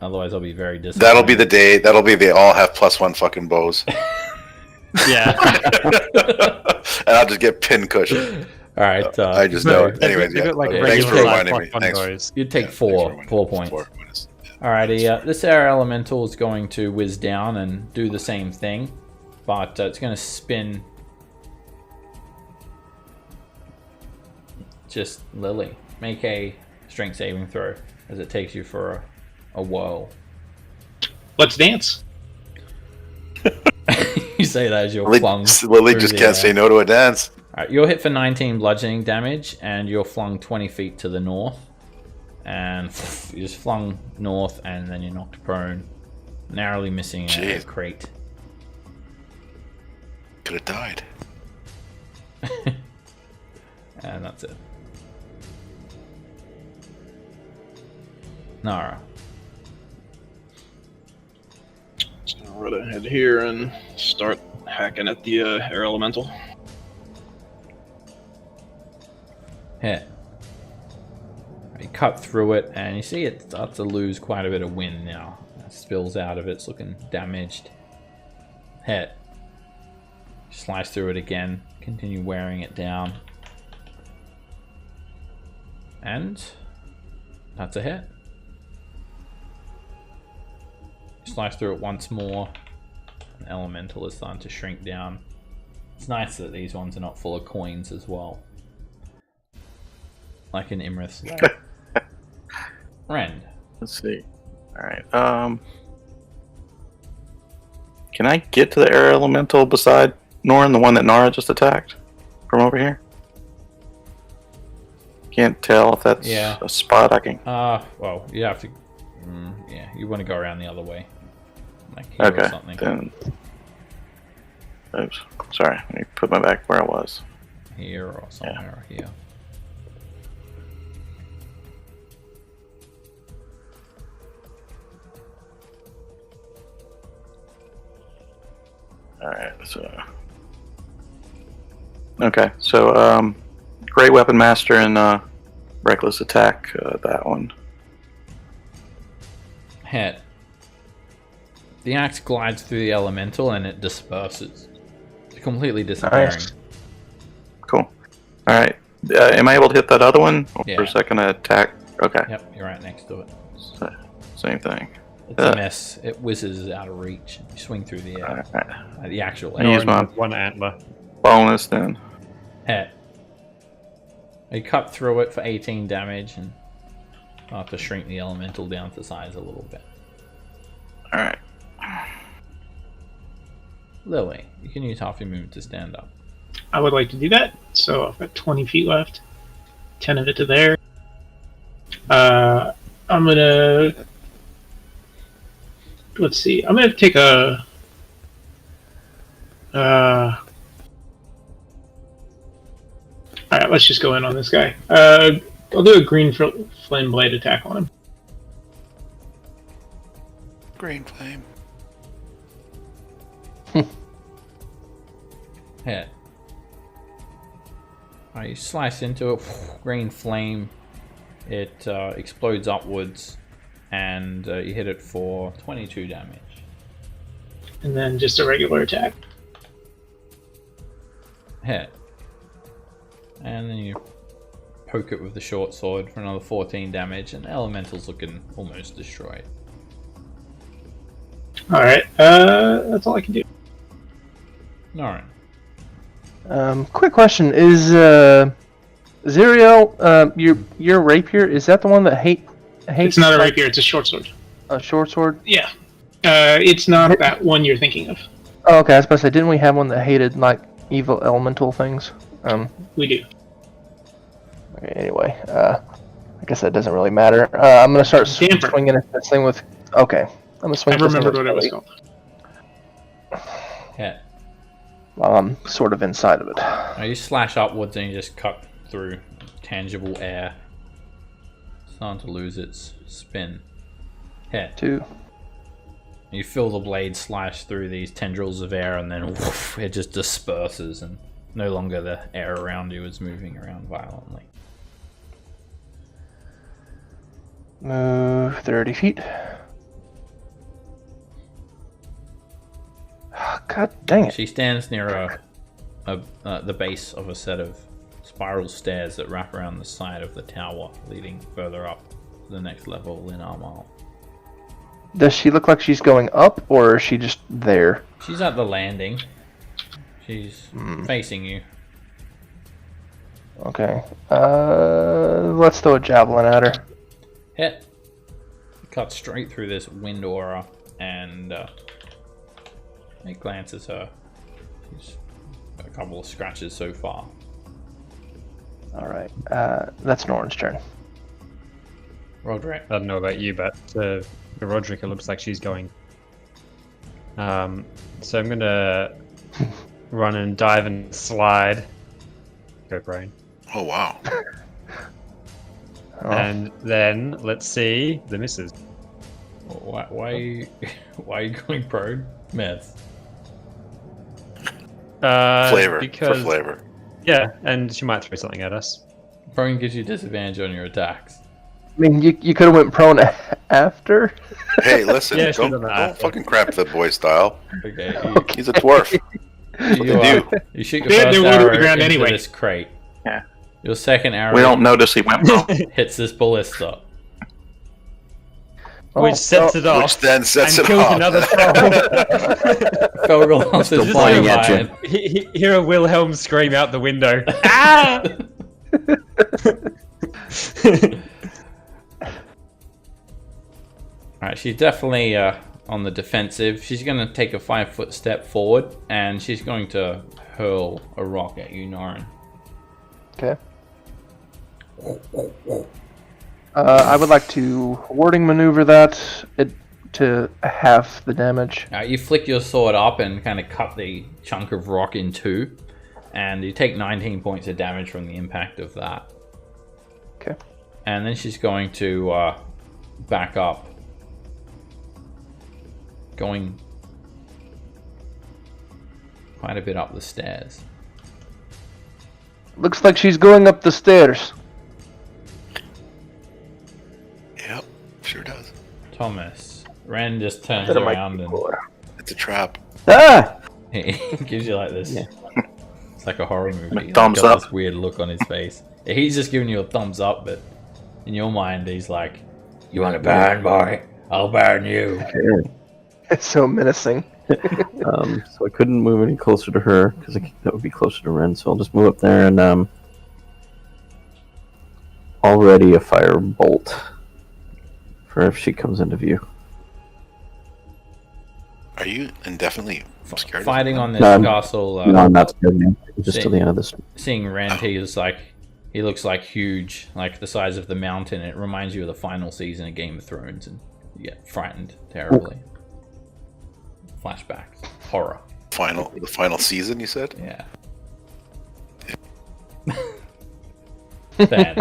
Otherwise, I'll be very disappointed. That'll be the day. That'll be they all have +1 fucking bows. Yeah. And I'll just get pin cushion. All right. I just know it. Anyways, They've yeah. got, like, Okay, Thanks regular for size reminding me. Thanks. bows. You'd take Yeah, thanks for four reminding me. 4 points. 4 points. Alrighty, this air elemental is going to whiz down and do the same thing, but it's going to spin just Lily. Make a strength saving throw as it takes you for a whirl. Let's dance. You say that as you're flung. Lily through just the can't air. say no to a dance. Alright, you're hit for 19 bludgeoning damage, and you're flung 20 feet to the north. And you're just flung north, and then you're knocked prone, narrowly missing a Jeez. crate. Could have died. And that's it. Nara. Just gonna run ahead here and start hacking at the air elemental. Hit. You cut through it, and you see it starts to lose quite a bit of wind now. It spills out of it, it's looking damaged. Hit. Slice through it again, continue wearing it down. And that's a hit. Slice through it once more. An elemental is starting to shrink down. It's nice that these ones are not full of coins as well. Like in Imrith's Lair. Rend. Let's see. Alright, can I get to the air elemental beside Norin, the one that Nara just attacked? From over here? Can't tell if that's Yeah. a spot I can... Well, you have to... yeah, you want to go around the other way. Like here or Okay, something. then... Oops. Sorry, let me put my back where I was. Here or somewhere here. Alright, so... Okay, so, Great Weapon Master and, Reckless Attack, that one. Hit. The axe glides through the elemental and it disperses. It's completely disappearing. Nice. Cool. Alright, am I able to hit that other one? Or Yeah. is that gonna attack? Okay, Yep, you're right next to it. same thing. It's a miss. It whizzes out of reach. You swing through the air. Alright, The actual I air. use my One antler. bonus then. Hit. You cut through it for 18 damage and I'll have to shrink the elemental down to size a little bit. Alright. Lily, you can use half your movement to stand up. I would like to do that. So I've got 20 feet left. 10 of it to there. I'm gonna... Let's see. I'm gonna take a... Alright, let's just go in on this guy. I'll do a green flame blade attack on him. Green flame. Hit. You slice into it, green flame. It explodes upwards, and you hit it for 22 damage. And then just a regular attack. Hit. And then you poke it with the short sword for another 14 damage, and Elemental's looking almost destroyed. Alright, that's all I can do. Alright. Quick question: is Zeriel, your rapier, is that the one that hates? It's not a rapier, it's a short sword. A short sword? Yeah. It's not that one you're thinking of. Oh, okay. I was supposed to say, didn't we have one that hated like evil elemental things? We do. Okay, anyway, I guess that doesn't really matter. I'm gonna start swinging at this thing with. Okay, I'm gonna swing. I remembered what it was called. Hit. While I'm sort of inside of it. You slash upwards and you just cut through tangible air. It's starting to lose its spin. Hit. 2. You feel the blade slash through these tendrils of air, and then woof, it just disperses, and no longer the air around you is moving around violently. Move 30 feet. God dang it. She stands near the base of a set of spiral stairs that wrap around the side of the tower, leading further up to the next level in Armaal. Does she look like she's going up, or is she just there? She's at the landing. She's facing you. Okay. Let's throw a javelin at her. Hit. Cut straight through this wind aura, and it glances her. She's got a couple of scratches so far. Alright. That's Norn's turn. Roderick. I don't know about you, but Roderick, it looks like she's going. So I'm gonna run and dive and slide. Go brain. Oh wow. And then let's see the misses. Why are you going prone? Myth. Flavor. Because, For flavor. Yeah, and she might throw something at us. Prone gives you disadvantage on your attacks. I mean, you could have went prone after. Hey, listen, Yeah, don't fucking crap the boy style. Okay. He's a dwarf. You shoot your They first would arrow the ground into anyway. this crate. Yeah. Your second arrow We don't notice he went wrong. hits this ballista. Which sets it off. Which then sets and it kills off. another troll. Felgolance is flying by. Hear a Wilhelm scream out the window. Ah! Alright, she's definitely on the defensive. She's going to take a 5-foot step forward, and she's going to hurl a rock at you, Norin. Okay. I would like to warding maneuver that to half the damage. You flick your sword up and kind of cut the chunk of rock in two, and you take 19 points of damage from the impact of that. Okay. And then she's going to back up, going quite a bit up the stairs. Looks like she's going up the stairs. Yep, sure does. Thomas, Ren just turns around and It's a trap. Ah! he gives you like this. Yeah. It's like a horror movie. Thumbs He's got up. this weird look on his face. He's just giving you a thumbs up, but in your mind, he's like, "You want to burn, boy? I'll burn you." It's so menacing. So I couldn't move any closer to her because that would be closer to Ren. So I'll just move up there and already a fire bolt for if she comes into view. Are you indefinitely scared? Fighting on this No, castle. No, I'm not scared. Man. Just to the end of this. Seeing Rand, he looks like huge, like the size of the mountain. It reminds you of the final season of Game of Thrones, and you get frightened terribly. Flashbacks, horror. The final season, you said? Yeah. Bad.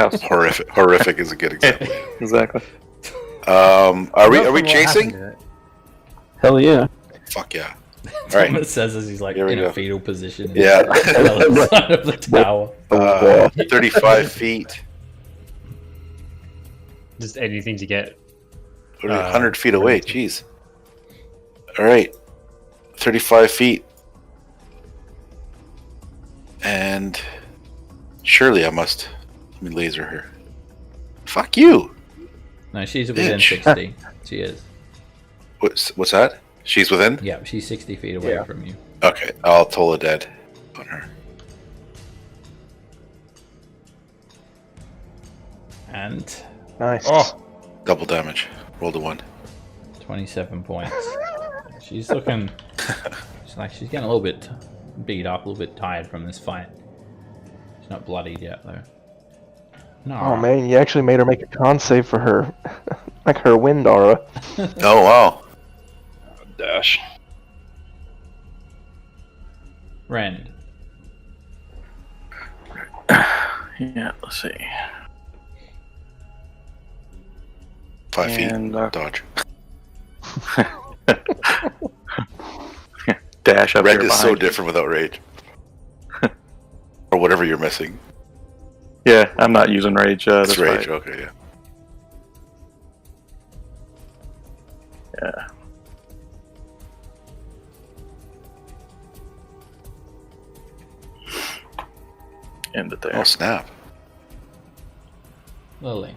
Horrific is a good example. Exactly. Are we chasing? Hell yeah. Fuck yeah. right. Thomas says as he's like Here we in go. a fetal position. Yeah. On the side of the tower. 35 feet. Just anything to get. 100 feet away. Jeez. All right. 35 feet. And surely I must. Let me laser her. Fuck you. No, she's within Bitch. 60. She is. What's that? She's within? Yeah, she's 60 feet away Yeah. from you. Okay, I'll Toll a dead on her. And Nice. Oh, Double damage. Roll the 1. 27 points. She's looking. She's getting a little bit beat up, a little bit tired from this fight. She's not bloodied yet, though. No. Oh man, you actually made her make a con save for her, like her wind aura. Oh, wow. Dash. Rend. Yeah, let's see. 5 And, feet. Dodge. Dash up Red here is so behind. different without rage. Or whatever you're missing. Yeah, I'm not using rage. It's This rage, fight. okay, yeah. Yeah. End it there. Oh, snap. Lily.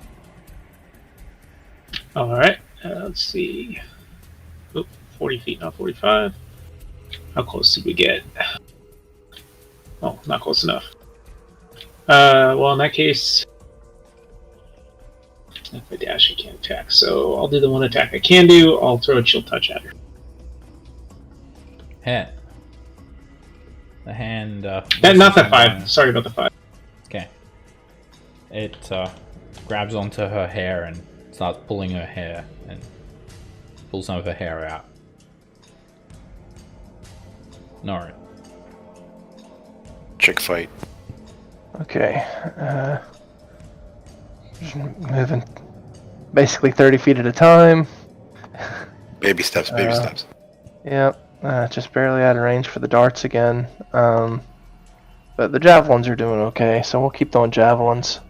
All right. Let's see. Oop, 40 feet, not 45. How close did we get? Oh, not close enough. Well, in that case, if I dash, I can't attack. So I'll do the one attack I can do. I'll throw a chill touch at her. Hit. The hand. Not the 5. Sorry about the 5. Okay. It grabs onto her hair and starts pulling her hair and pulls some of her hair out. Nora. Chick fight. Okay. Just moving basically 30 feet at a time. Baby steps, baby steps. Yep. Just barely out of range for the darts again. But the javelins are doing okay, so we'll keep throwing javelins.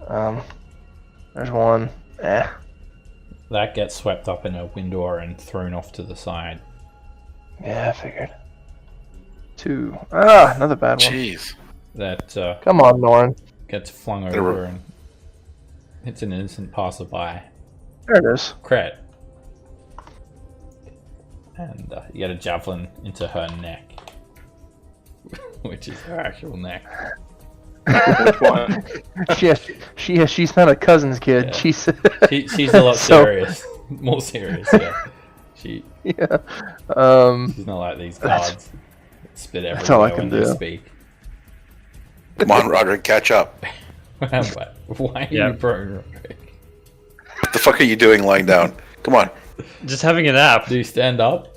There's one. That gets swept up in a window and thrown off to the side. Yeah, I figured. 2. Another bad one. Jeez. That Come on, Norin. gets flung There over were- and hits an innocent passerby. There it is. Crit. And you get a javelin into her neck. Which is her actual neck. She's not a cousin's kid. Yeah. She's She's a lot So- serious. More serious, yeah. yeah. She's not like these cards. that Spit everywhere That's all I when can they do. speak. Come on, Roderick, catch up. What? Why are Yeah. you prone, Roderick? What the fuck are you doing lying down? Come on. just having a nap. Do you stand up?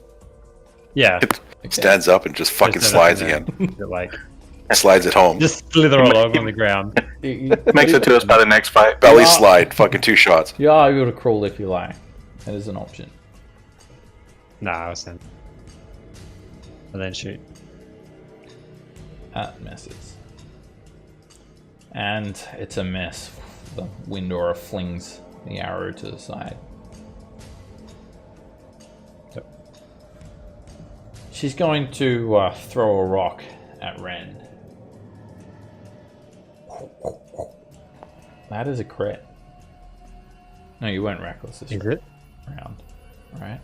Yeah. Okay. Stands up and just fucking Just slides having a again. nap. Like, Slides it home. just slither along on the ground. Makes it to us by the next fight. Belly Yeah. slide, fucking 2 shots. You are able to crawl if you like. That is an option. Nah, I was saying. And then shoot. That misses. And it's a miss. The wind aura flings the arrow to the side. So she's going to throw a rock at Ren. That is a crit. No, you weren't reckless this Is it? round. Alright.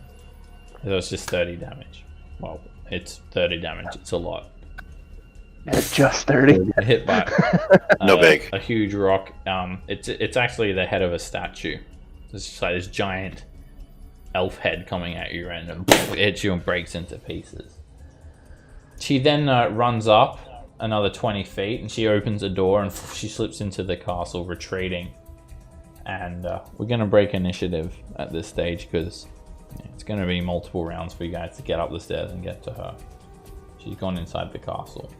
It was just 30 damage. Well, it's 30 damage. It's a lot. Just 30. Hit by No big. a huge rock. It's actually the head of a statue. It's just like this giant elf head coming at you, and it hits you and breaks into pieces. She then runs up another 20 feet, and she opens a door, and she slips into the castle, retreating. And we're gonna break initiative at this stage because it's gonna be multiple rounds for you guys to get up the stairs and get to her. She's gone inside the castle.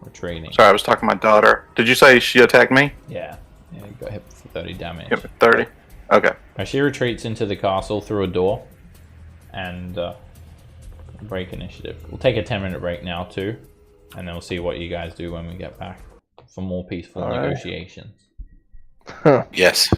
Retreating. Sorry, I was talking to my daughter. Did you say she attacked me? Yeah, you got hit for 30 damage. Yep, 30. Okay. She retreats into the castle through a door, and break initiative. We'll take a 10-minute break now too, and then we'll see what you guys do when we get back for more peaceful All right. negotiations. Yes.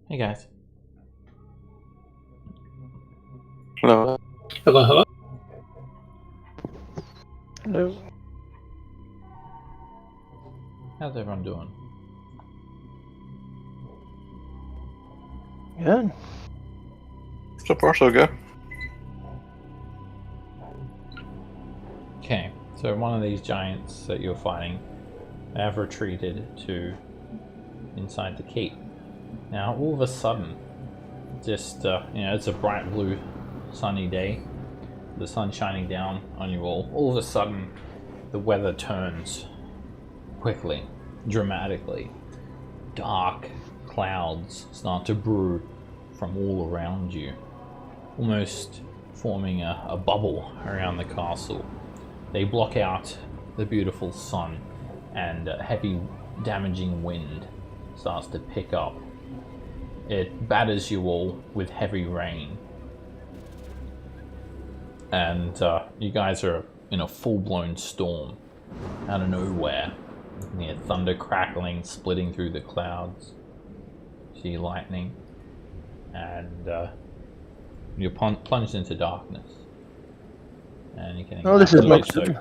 Hey guys. Hello. Hello, hello. No. How's everyone doing? Good. So far, so good. Okay, so one of these giants that you're fighting have retreated to inside the keep. Now, all of a sudden, just, it's a bright blue sunny day, the sun shining down on you all of a sudden, the weather turns quickly, dramatically. Dark clouds start to brew from all around you, almost forming a bubble around the castle. They block out the beautiful sun, and heavy damaging wind starts to pick up. It batters you all with heavy rain. And you guys are in a full-blown storm out of nowhere. You hear thunder crackling, splitting through the clouds. See lightning. And you're plunged into darkness. And you're getting... Oh, this is By the not way, good.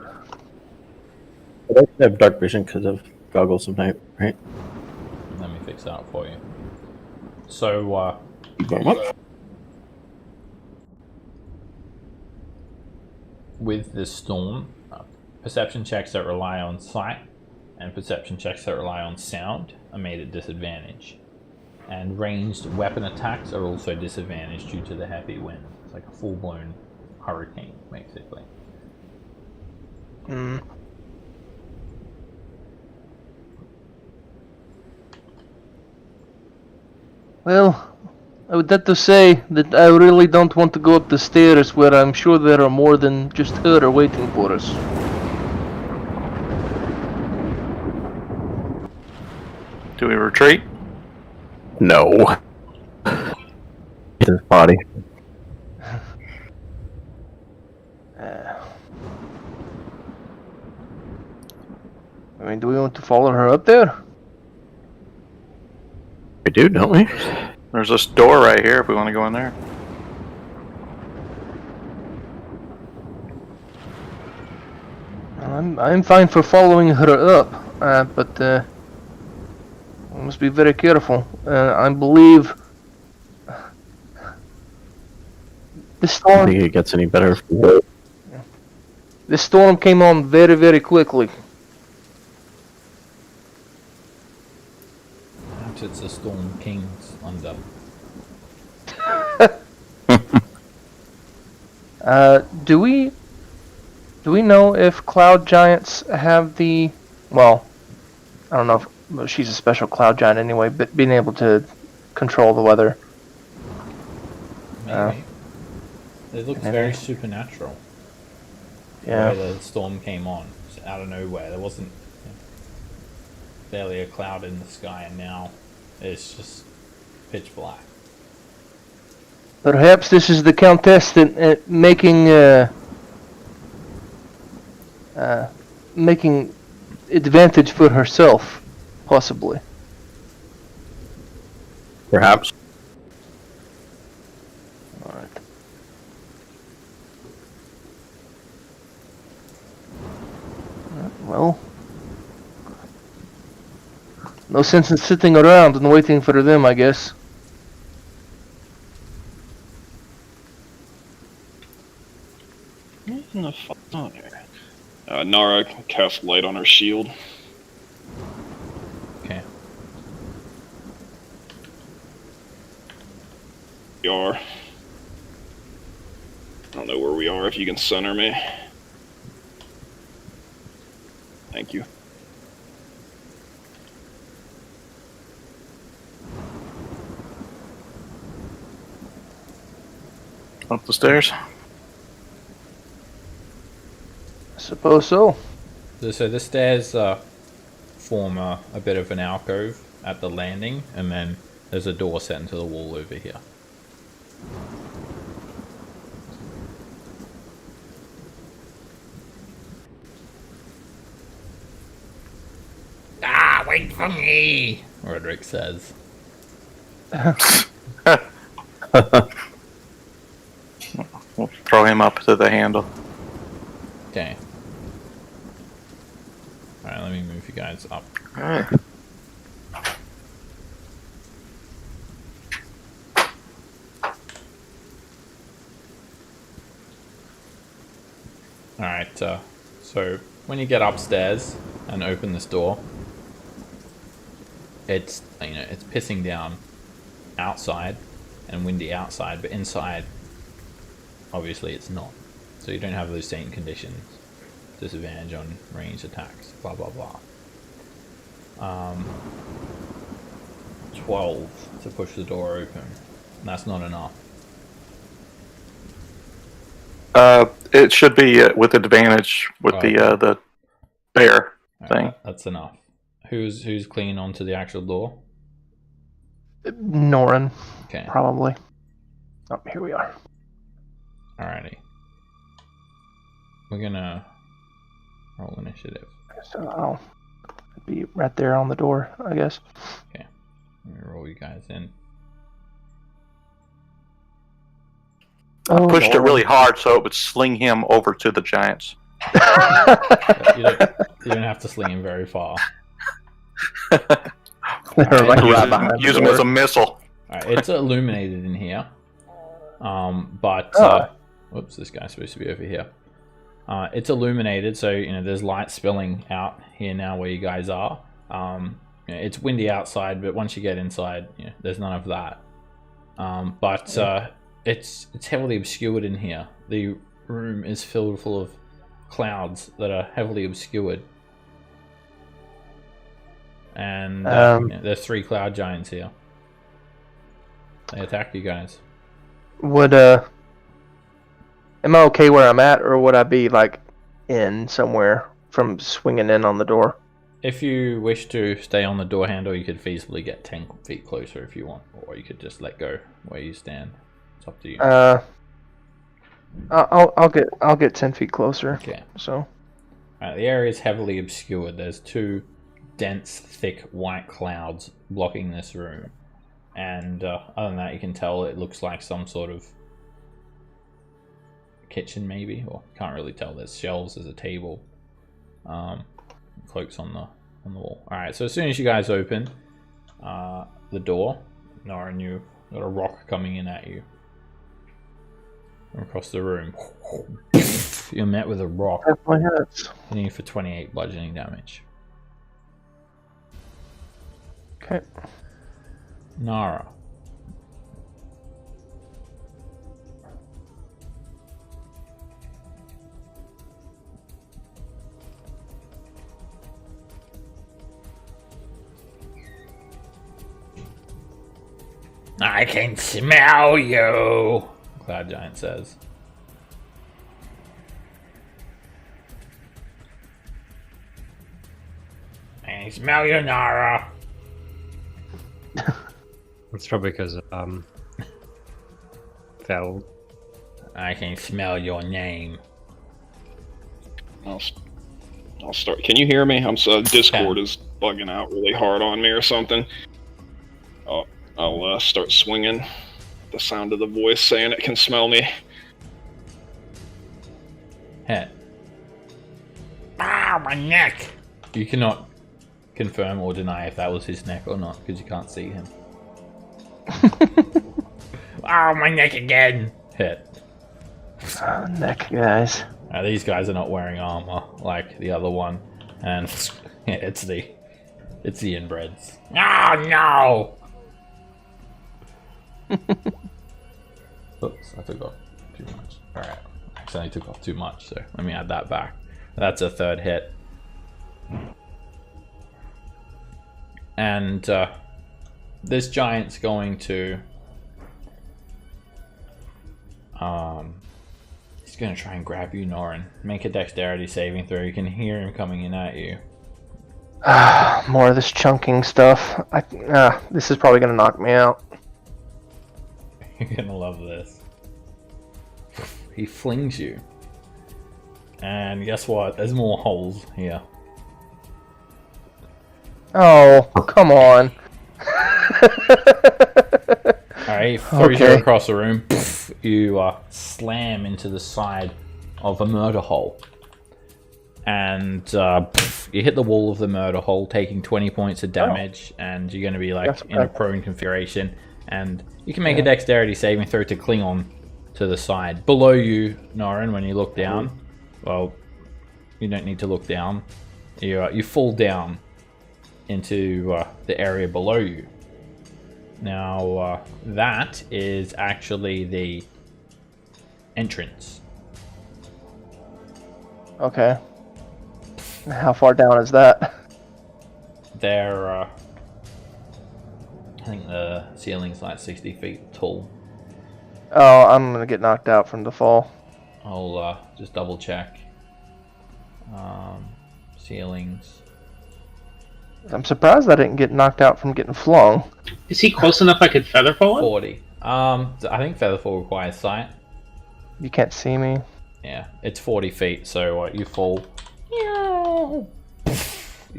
I don't have dark vision because of goggles of night, right? Let me fix that for you. So, Very much. with this storm, perception checks that rely on sight and perception checks that rely on sound are made at disadvantage. And ranged weapon attacks are also disadvantaged due to the heavy wind. It's like a full-blown hurricane, basically. Mm. Well, I would have to say that I really don't want to go up the stairs where I'm sure there are more than just her waiting for us. Do we retreat? No. His body. I mean, do we want to follow her up there? We do, don't we? There's this door right here if we want to go in there. I'm fine for following her up, but we must be very careful. I believe the I storm. think it gets any better. The storm came on very, very quickly. Perhaps it's the Storm King's under. Do we know if cloud giants have the? Well, I don't know if well, she's a special cloud giant anyway, but being able to control the weather. Maybe. It looks maybe. very supernatural. Yeah. The way the storm came on, just out of nowhere. There wasn't barely a cloud in the sky, and now it's just pitch black. Perhaps this is the Countess making advantage for herself, possibly. Perhaps. Alright. Well, no sense in sitting around and waiting for them, I guess. What in the fuck? Oh, there. Nara cast light on her shield. Okay. We are. I don't know where we are. If you can center me. Thank you. Up the stairs. Suppose so. So the stairs form a bit of an alcove at the landing, and then there's a door set into the wall over here. Ah, wait for me! Roderick says. We'll throw him up to the handle. Okay. Alright, let me move you guys up. Alright. Alright, so when you get upstairs and open this door, it's, you know, it's pissing down outside and windy outside, but inside, obviously it's not. So you don't have those same conditions. Disadvantage on ranged attacks, blah blah blah. 12 to push the door open. That's not enough. It should be with advantage with the bear thing. Right, that's enough. Who's clinging onto the actual door? Norin, Okay. probably. Oh, here we are. Alrighty. We're gonna roll initiative. So I'll be right there on the door, I guess. Okay. Let me roll you guys in. Oh, Pushed it Lord. really hard so it would sling him over to the giants. You don't have to sling him very far. They're like right behind the Use him door. as a missile. Alright, it's illuminated in here. But whoops, this guy's supposed to be over here. It's illuminated, so you know there's light spilling out here now where you guys are. You know, it's windy outside, but once you get inside, you know, there's none of that. It's heavily obscured in here. The room is filled full of clouds that are heavily obscured. And you know, there's 3 cloud giants here. They attack you guys. Would am I okay where I'm at, or would I be like in somewhere from swinging in on the door? If you wish to stay on the door handle, you could feasibly get 10 feet closer if you want, or you could just let go where you stand. It's up to you. I'll get 10 feet closer. Okay. So. The area is heavily obscured. There's 2 dense, thick white clouds blocking this room, and other than that, you can tell it looks like some sort of kitchen, maybe, or can't really tell. There's shelves, there's a table, cloaks on the wall. All right, so as soon as you guys open the door, Norin, you got a rock coming in at you from across the room. You're met with a rock, hitting you for 28 bludgeoning damage. Okay. Nara. I can smell you, Cloud Giant says. I can smell you, Nara. It's probably because fell. I can smell your name. I'll start. Can you hear me? Discord is bugging out really hard on me or something. I'll start swinging. The sound of the voice saying it can smell me. Hit. Ah, my neck! You cannot confirm or deny if that was his neck or not, because you can't see him. Oh, my neck again! Hit. Oh, neck, guys. These guys are not wearing armor like the other one, and yeah, it's the inbreds. Oh no! Oops, I took off too much. Alright, I accidentally took off too much, so let me add that back. That's a 3rd hit. And this giant's going to he's going to try and grab you, Norin. Make a dexterity saving throw. You can hear him coming in at you. More of this chunking stuff. This is probably gonna knock me out. You're gonna love this. He flings you. And guess what? There's more holes here. Oh, come on. He throws you Okay. across the room. You slam into the side of a murder hole. And you hit the wall of the murder hole, taking 20 points of damage, and you're going to be like That's in a okay. prone configuration. And you can make a dexterity saving throw to cling on to the side. Below you, Norin, when you look down, well, you don't need to look down. You fall down into the area below you. Now, that is actually the entrance. Okay. How far down is that? There, I think the ceiling's like 60 feet tall. Oh, I'm gonna get knocked out from the fall. I'll just double check. Ceilings. I'm surprised I didn't get knocked out from getting flung. Is he close enough I could feather fall him? 40. I think Featherfall requires sight. You can't see me. Yeah, it's 40 feet, so you fall. You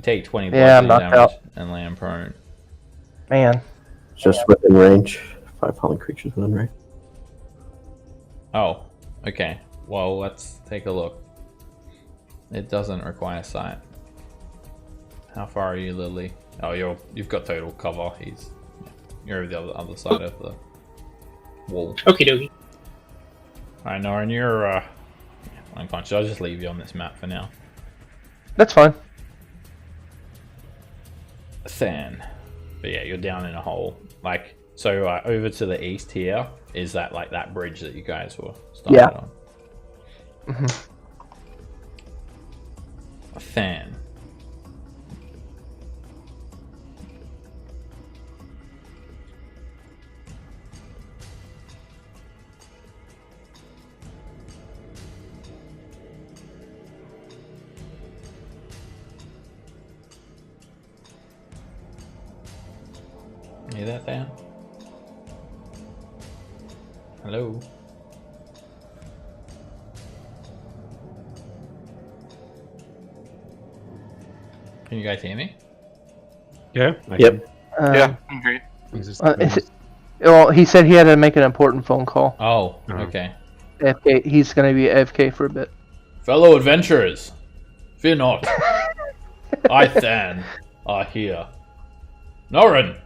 take 20 Yeah, I'm bludgeoning knocked damage out. and land prone. Man. Just within range. 5 falling creatures within range. Oh, okay. Well, let's take a look. It doesn't require sight. How far are you, Lily? Oh, you've got total cover. You're over the other side of the wall. Okie dokie. Alright, Norin, you're unconscious. I'll just leave you on this map for now. That's fine. Than. But yeah, you're down in a hole. Like, so over to the east here is that bridge that you guys were started on. Mm-hmm. Than. Hear that, Dan? Hello? Can you guys hear me? Yeah. Yep. Yeah, I agree. Well, he said he had to make an important phone call. Oh, Oh. okay. AFK. He's gonna be AFK for a bit. Fellow adventurers, fear not. I, Than, are here. Norin!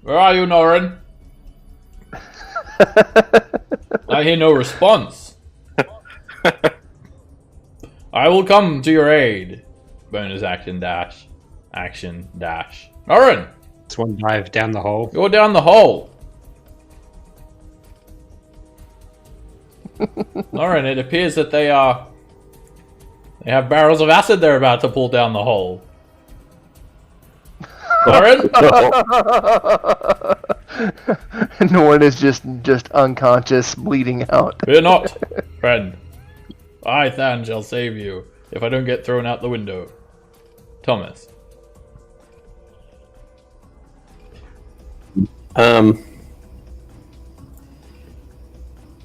Where are you, Norin? I hear no response. I will come to your aid. Bonus action dash. Action dash. Norin! It's one dive down the hole. Go down the hole. Norin, it appears that they have barrels of acid they're about to pull down the hole. Norin? Norin is just unconscious, bleeding out. Fear not, friend. I, Than, shall save you if I don't get thrown out the window. Thomas.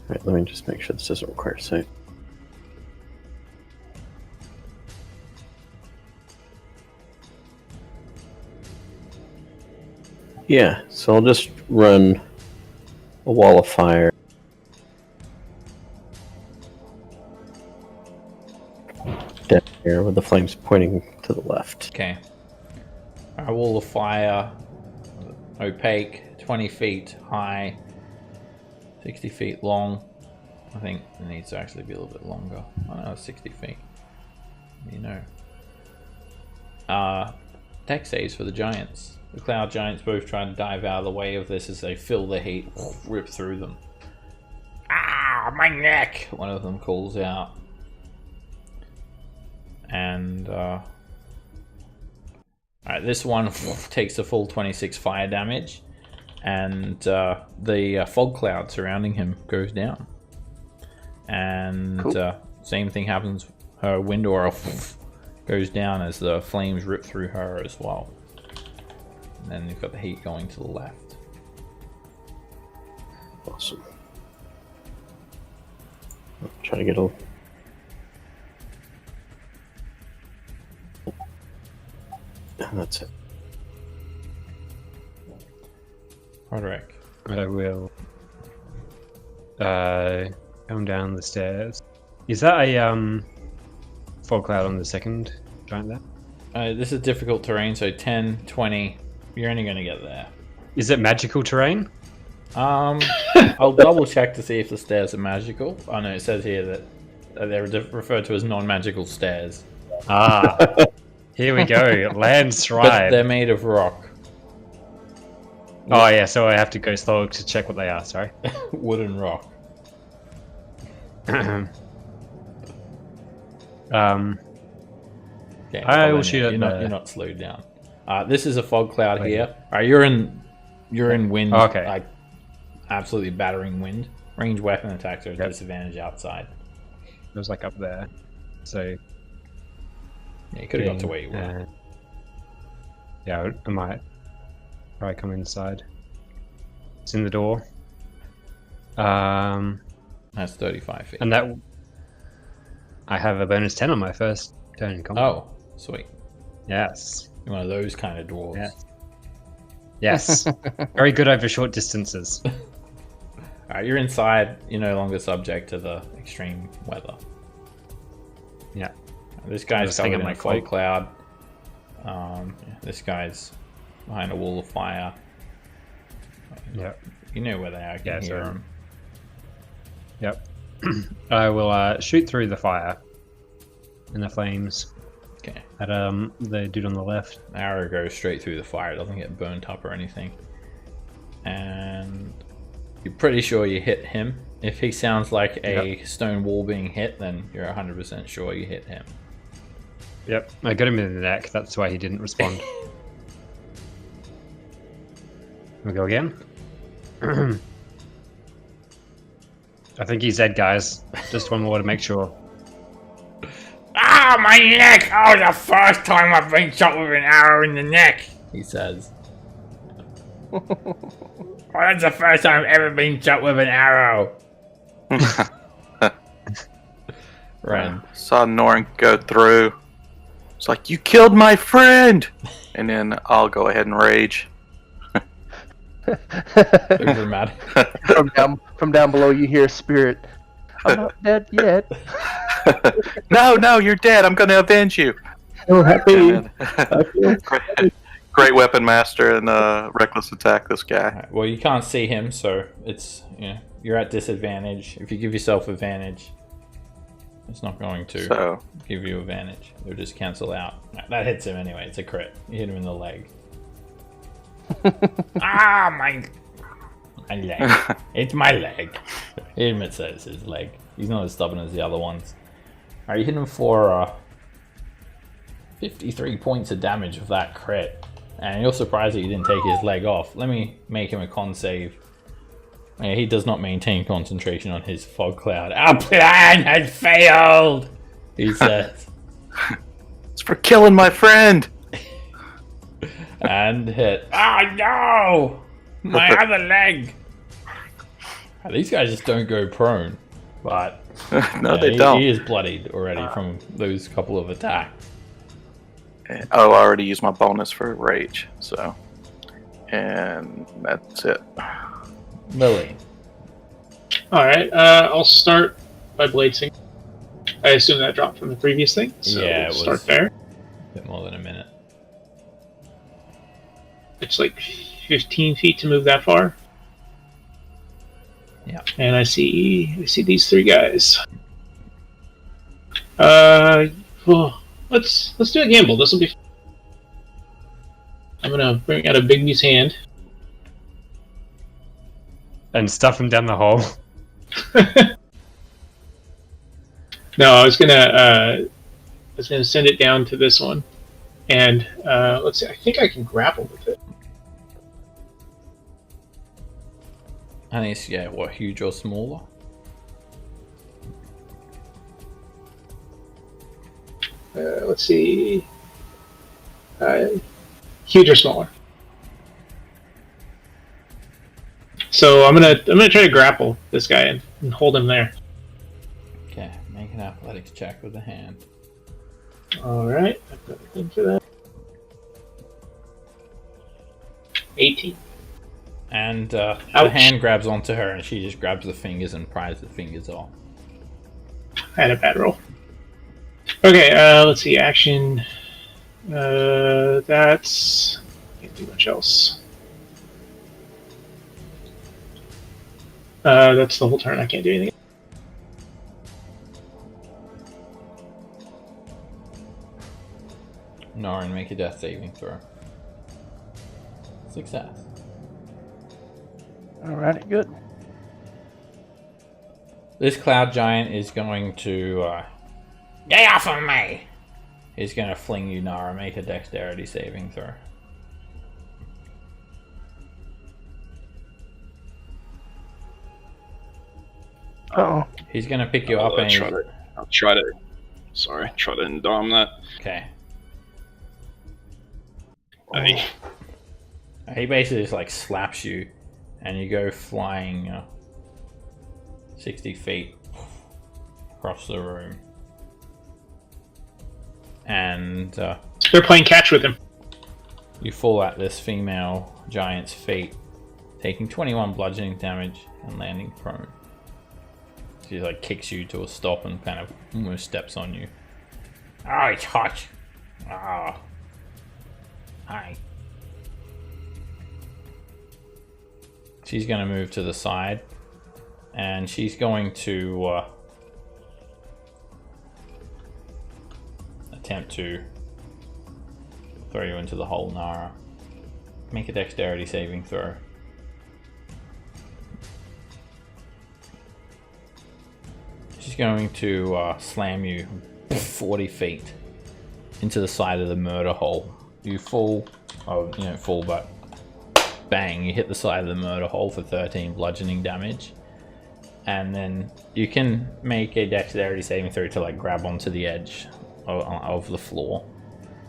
Right, let me just make sure this doesn't require sight. Yeah, so I'll just run a wall of fire. Down here with the flames pointing to the left. Okay. Our wall of fire, opaque, 20 feet high, 60 feet long. I think it needs to actually be a little bit longer. I don't know, 60 feet. You know. Dex saves for the giants. The cloud giants both try to dive out of the way of this as they feel the heat rip through them. Ah, my neck! One of them calls out. And, alright, this one takes the full 26 fire damage. And the fog cloud surrounding him goes down. And Cool. Same thing happens. Her wind aura goes down as the flames rip through her as well. And then you've got the heat going to the left. Awesome. I'll try to get a... And that's it. Roderick. I will come down the stairs. Is that a fog cloud on the second giant there? This is difficult terrain, so 10, 20. You're only going to get there. Is it magical terrain? I'll double check to see if the stairs are magical. Oh no, it says here that they're referred to as non-magical stairs. Ah, here we go. But Landslide. they're made of rock. Oh yeah, so I have to go slow to check what they are. Sorry. Wooden rock. Yeah, I will shoot at you're not slowed down. This is a fog cloud here. Alright, you're in wind. Oh, okay. Like absolutely battering wind. Range weapon attacks are a disadvantage outside. It was like up there. So Yeah, you could have got to where you were. Yeah, I might probably come inside. It's in the door. That's 35 feet. And that I have a bonus 10 on my first turn in combat. Oh, sweet. Yes. You're one of those kind of dwarves. Yes. Yes. Very good over short distances. Alright, you're inside. You're no longer subject to the extreme weather. Yeah. This guy's just hanging covered in my a fog cloak. cloud. This guy's behind a wall of fire. Yeah. You know where they are. I can Yeah, hear so- them. Yep. I will shoot through the fire and the flames Okay. at the dude on the left. The arrow goes straight through the fire. It doesn't get burnt up or anything. And you're pretty sure you hit him. If he sounds like a stone wall being hit, then you're 100% sure you hit him. Yep. I got him in the neck. That's why he didn't respond. We'll go again. I think he's dead, guys. Just one more to make sure. Ah, my neck! Oh, the first time I've been shot with an arrow in the neck, he says. Oh, that's the first time I've ever been shot with an arrow. Ren. Saw Norn go through. It's like, you killed my friend! And then I'll go ahead and rage. Dramatic. From down below, you hear Spirit. I'm not dead yet. No, you're dead. I'm going to avenge you. So happy. And then- great weapon master and reckless attack this guy. Alright, well, you can't see him, so it's you're at disadvantage. If you give yourself advantage, it's not going to So give you advantage. It'll just cancel out. That hits him anyway. It's a crit. You hit him in the leg. Ah, my leg. It's my leg. He admits that it's his leg. He's not as stubborn as the other ones. Alright, you hit him for 53 points of damage with that crit. And you're surprised that you didn't take his leg off. Let me make him a con save. Yeah, he does not maintain concentration on his fog cloud. Our plan has failed, he says. it's for killing my friend. And hit. Oh no! My other leg! These guys just don't go prone. But No, they don't. He is bloodied already from those couple of attacks. Oh, I already used my bonus for rage, so. And that's it. Lily. Alright, I'll start by bladesing. I assume that dropped from the previous thing, so Yeah, it we'll was. start there. A bit more than a minute. It's like 15 feet to move that far. Yeah. And I see these three guys. Well, let's do a gamble. This will be. I'm gonna bring out a Bigby's hand. And stuff him down the hole. No, I was gonna send it down to this one, and let's see. I think I can grapple with it. And it's, what, huge or smaller? Let's see. Huge or smaller. So I'm gonna try to grapple this guy and hold him there. Okay, make an athletics check with the hand. All right, I've got a thing for that. 18. And the Ouch. hand grabs onto her, and she just grabs the fingers and pries the fingers off. I had a bad roll. Okay, let's see. Action. That's. Can't do much else. That's the whole turn. I can't do anything. Naren, make a death saving throw. Success. Alrighty, good. This cloud giant is going to get off of me! He's going to fling you, Nara. Make a dexterity saving throw. Uh-oh. He's going to pick you up and I'll try to endom that. Okay. Hey. He basically just like slaps you, and you go flying 60 feet across the room. And They're playing catch with him. you fall at this female giant's feet, taking 21 bludgeoning damage and landing prone. She like kicks you to a stop and kind of almost steps on you. Oh, it's hot. Ah. Hi. She's going to move to the side, and she's going to attempt to throw you into the hole, Nara. Make a dexterity saving throw. She's going to slam you 40 feet into the side of the murder hole. You fall, oh, you don't fall, but bang, you hit the side of the murder hole for 13 bludgeoning damage. And then you can make a dexterity saving throw to like grab onto the edge of the floor,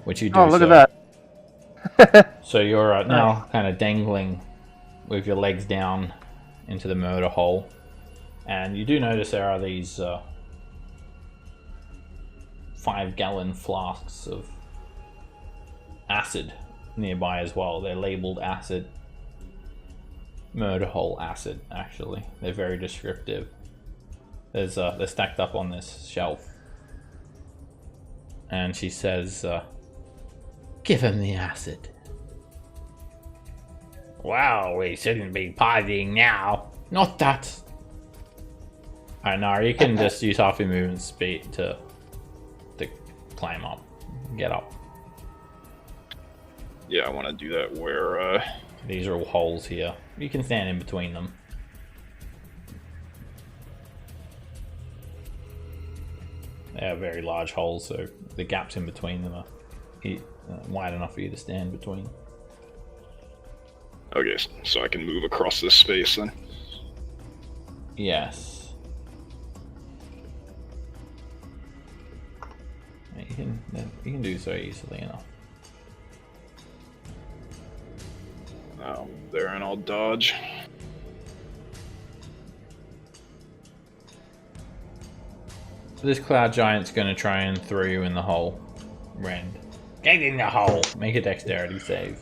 which you do. Oh, look at that. So you're now kind of dangling with your legs down into the murder hole. And you do notice there are these 5-gallon flasks of acid nearby as well. They're labeled acid. Murder hole acid, actually. They're very descriptive. They're stacked up on this shelf. And she says, give him the acid. Well, we shouldn't be partying now. Not that. Alright, Nara, you can just use half your movement speed to climb up. Get up. Yeah, I want to do that where... These are all holes here. You can stand in between them. They are very large holes, so the gaps in between them are wide enough for you to stand between. Okay, so I can move across this space then? Yes. You can do so easily enough. There, and I'll dodge. This cloud giant's going to try and throw you in the hole. Rend. Get in the hole! Make a dexterity save.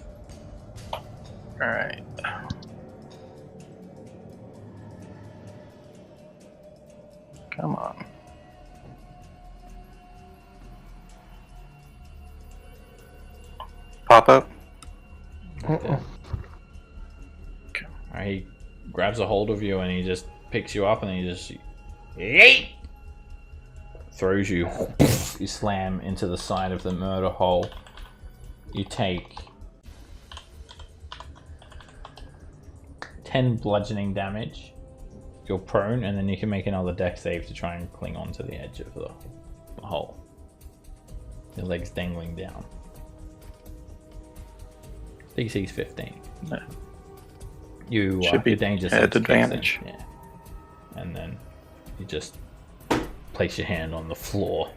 Alright. Come on. Pop up. Alright, he grabs a hold of you and he just picks you up and he just yeet! Throws you. You slam into the side of the murder hole. You take 10 bludgeoning damage. You're prone, and then you can make another dex save to try and cling onto the edge of the hole. Your legs dangling down. DC's 15. No. You Should be your danger at sense kicks in. advantage. Yeah. And then you just place your hand on the floor.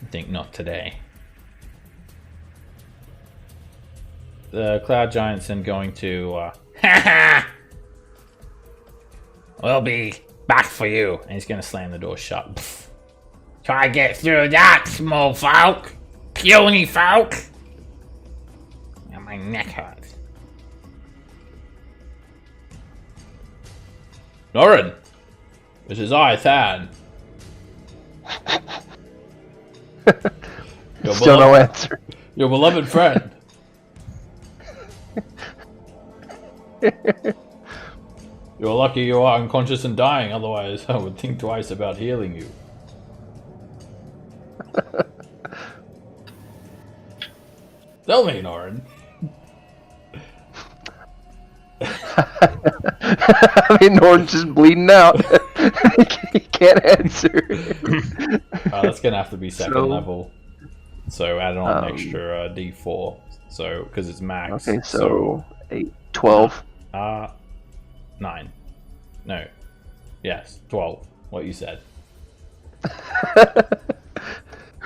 You think not today. The cloud giant's then going to we'll be back for you, and he's going to slam the door shut. Try to get through that, small folk, puny folk. And my neck hurts. Norin! This is I, Thad. Still no answer. Your beloved friend. You're lucky you are unconscious and dying, otherwise I would think twice about healing you. Tell me, Norin. I mean, Norton's just bleeding out. He can't answer. That's gonna have to be second So- level. So add on an extra D4. So because it's max. Okay, so 8, 12. 9. No. Yes, 12. What you said.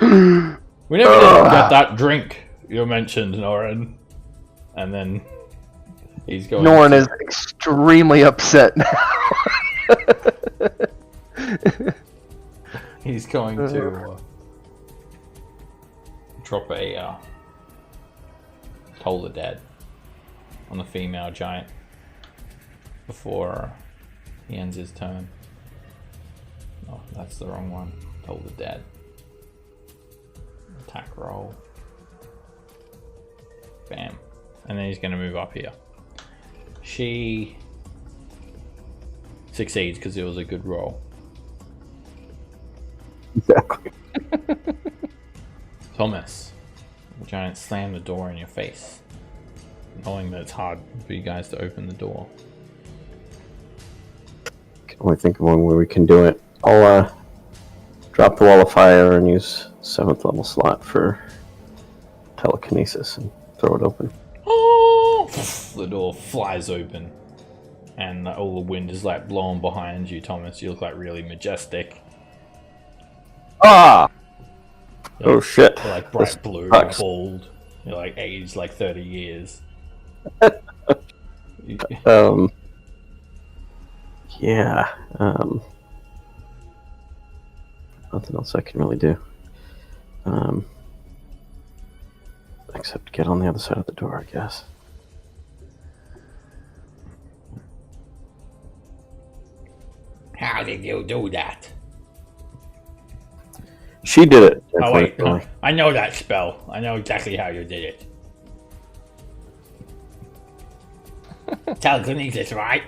We never did get that drink you mentioned, Norin. And then he's going. Norin is extremely upset now. He's going to drop a Toll the Dead on the female giant before he ends his turn. Oh, that's the wrong one. Toll the Dead. Attack roll. Bam. And then he's going to move up here. She succeeds because it was a good roll. Exactly. Thomas, the giant slammed the door in your face, knowing that it's hard for you guys to open the door. Can only think of one way we can do it. I'll drop the wall of fire and use 7th level slot for telekinesis and throw it open. Oh! The door flies open, and all the wind is like blowing behind you, Thomas. You look like really majestic. Ah! Oh shit. You're like bright blue, sucks. bald. You're like aged like 30 years. Yeah. Nothing else I can really do. Except get on the other side of the door, I guess. How did you do that? She did it. Oh wait, Definitely. I know that spell. I know exactly how you did it. Telekinesis, right?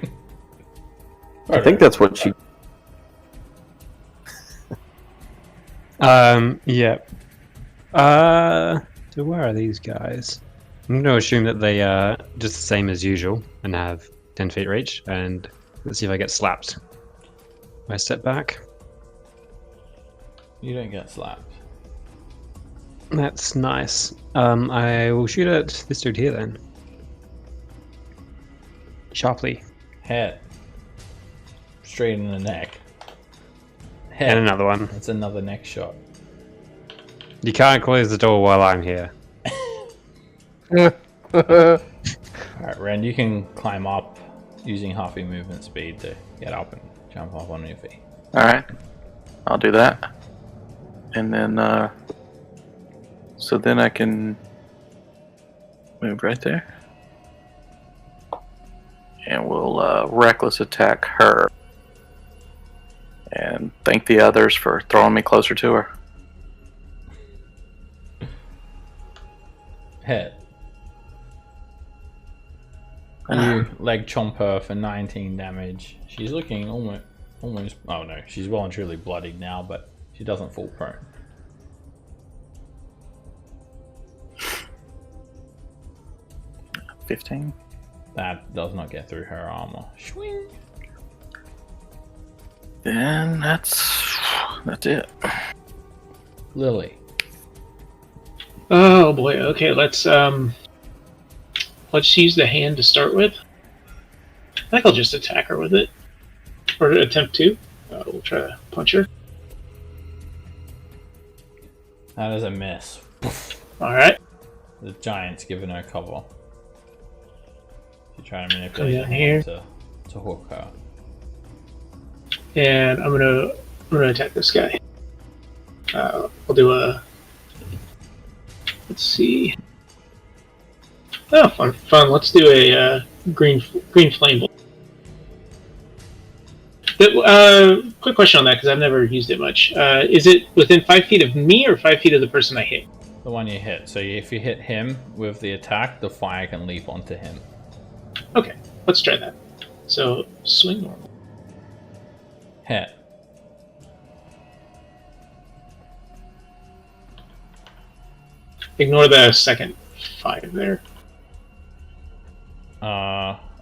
I think that's what she. Yeah. So where are these guys? I'm going to assume that they are just the same as usual and have 10 feet reach, and let's see if I get slapped. I step back. You don't get slapped. That's nice. I will shoot at this dude here then. Sharply. Head. Straight in the neck. Head. And another one. That's another neck shot. You can't close the door while I'm here. Alright, Ren, you can climb up using half your movement speed to get up and jump up on your feet. Alright. I'll do that. And then, so then I can move right there. And we'll reckless attack her. And thank the others for throwing me closer to her. Hit. You leg chomp her for 19 damage. She's looking almost. Oh no, she's well and truly bloodied now, but she doesn't fall prone. $15. That does not get through her armor. Swing. Then that's it. Lily. Oh boy. Okay, let's use the hand to start with. I think I'll just attack her with it, or attempt to. We'll try to punch her. That is a miss. All right. The giant's giving her cover. She's trying to manipulate Come her down here. hand to hook her. And I'm gonna attack this guy. I'll do a. Let's see. Oh, fun! Let's do a green flame bolt. Quick question on that, because I've never used it much. Is it within 5 feet of me or 5 feet of the person I hit? The one you hit. So if you hit him with the attack, the fire can leap onto him. Okay, let's try that. So, swing normal. Hit. Ignore the second 5 there.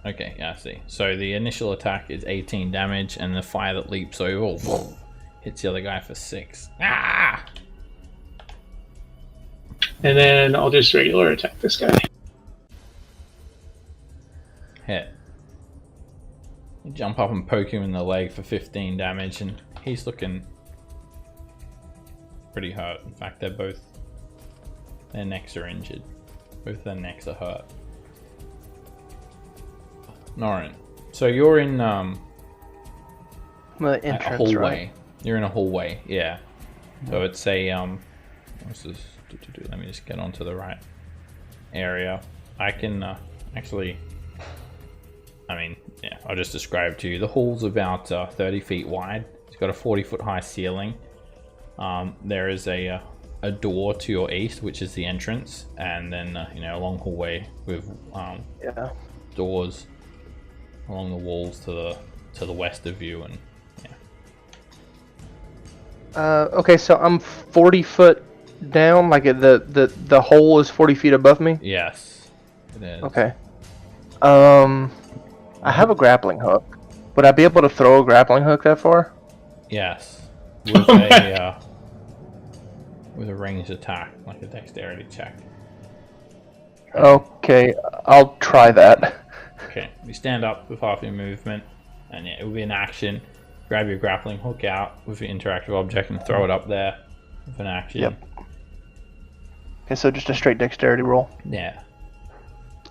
Okay, yeah, I see. So the initial attack is 18 damage, and the fire that leaps over hits the other guy for 6. Ah! And then I'll just regular attack this guy. Hit. You jump up and poke him in the leg for 15 damage, and he's looking pretty hurt. In fact, their necks are injured. Both their necks are hurt. Norin, so you're in The entrance, a hallway. right? You're in a hallway, yeah. So it's a what's this? Let me just get onto the right area. I can actually, I mean, yeah, I'll just describe to you. The hall's about 30 feet wide. It's got a 40-foot high ceiling. There is a door to your east, which is the entrance, and then a long hallway with doors along the walls to the west of you, and Okay, so I'm 40 foot down, like the hole is 40 feet above me? yes, it is. Okay. I have a grappling hook. Would I be able to throw a grappling hook that far? Yes, with a ranged attack, like a dexterity check. Okay, I'll try that. Okay, you stand up with half your movement, and yeah, it will be an action. Grab your grappling hook out with your interactive object and throw it up there with an action. Yep. Okay, so just a straight dexterity roll. Yeah.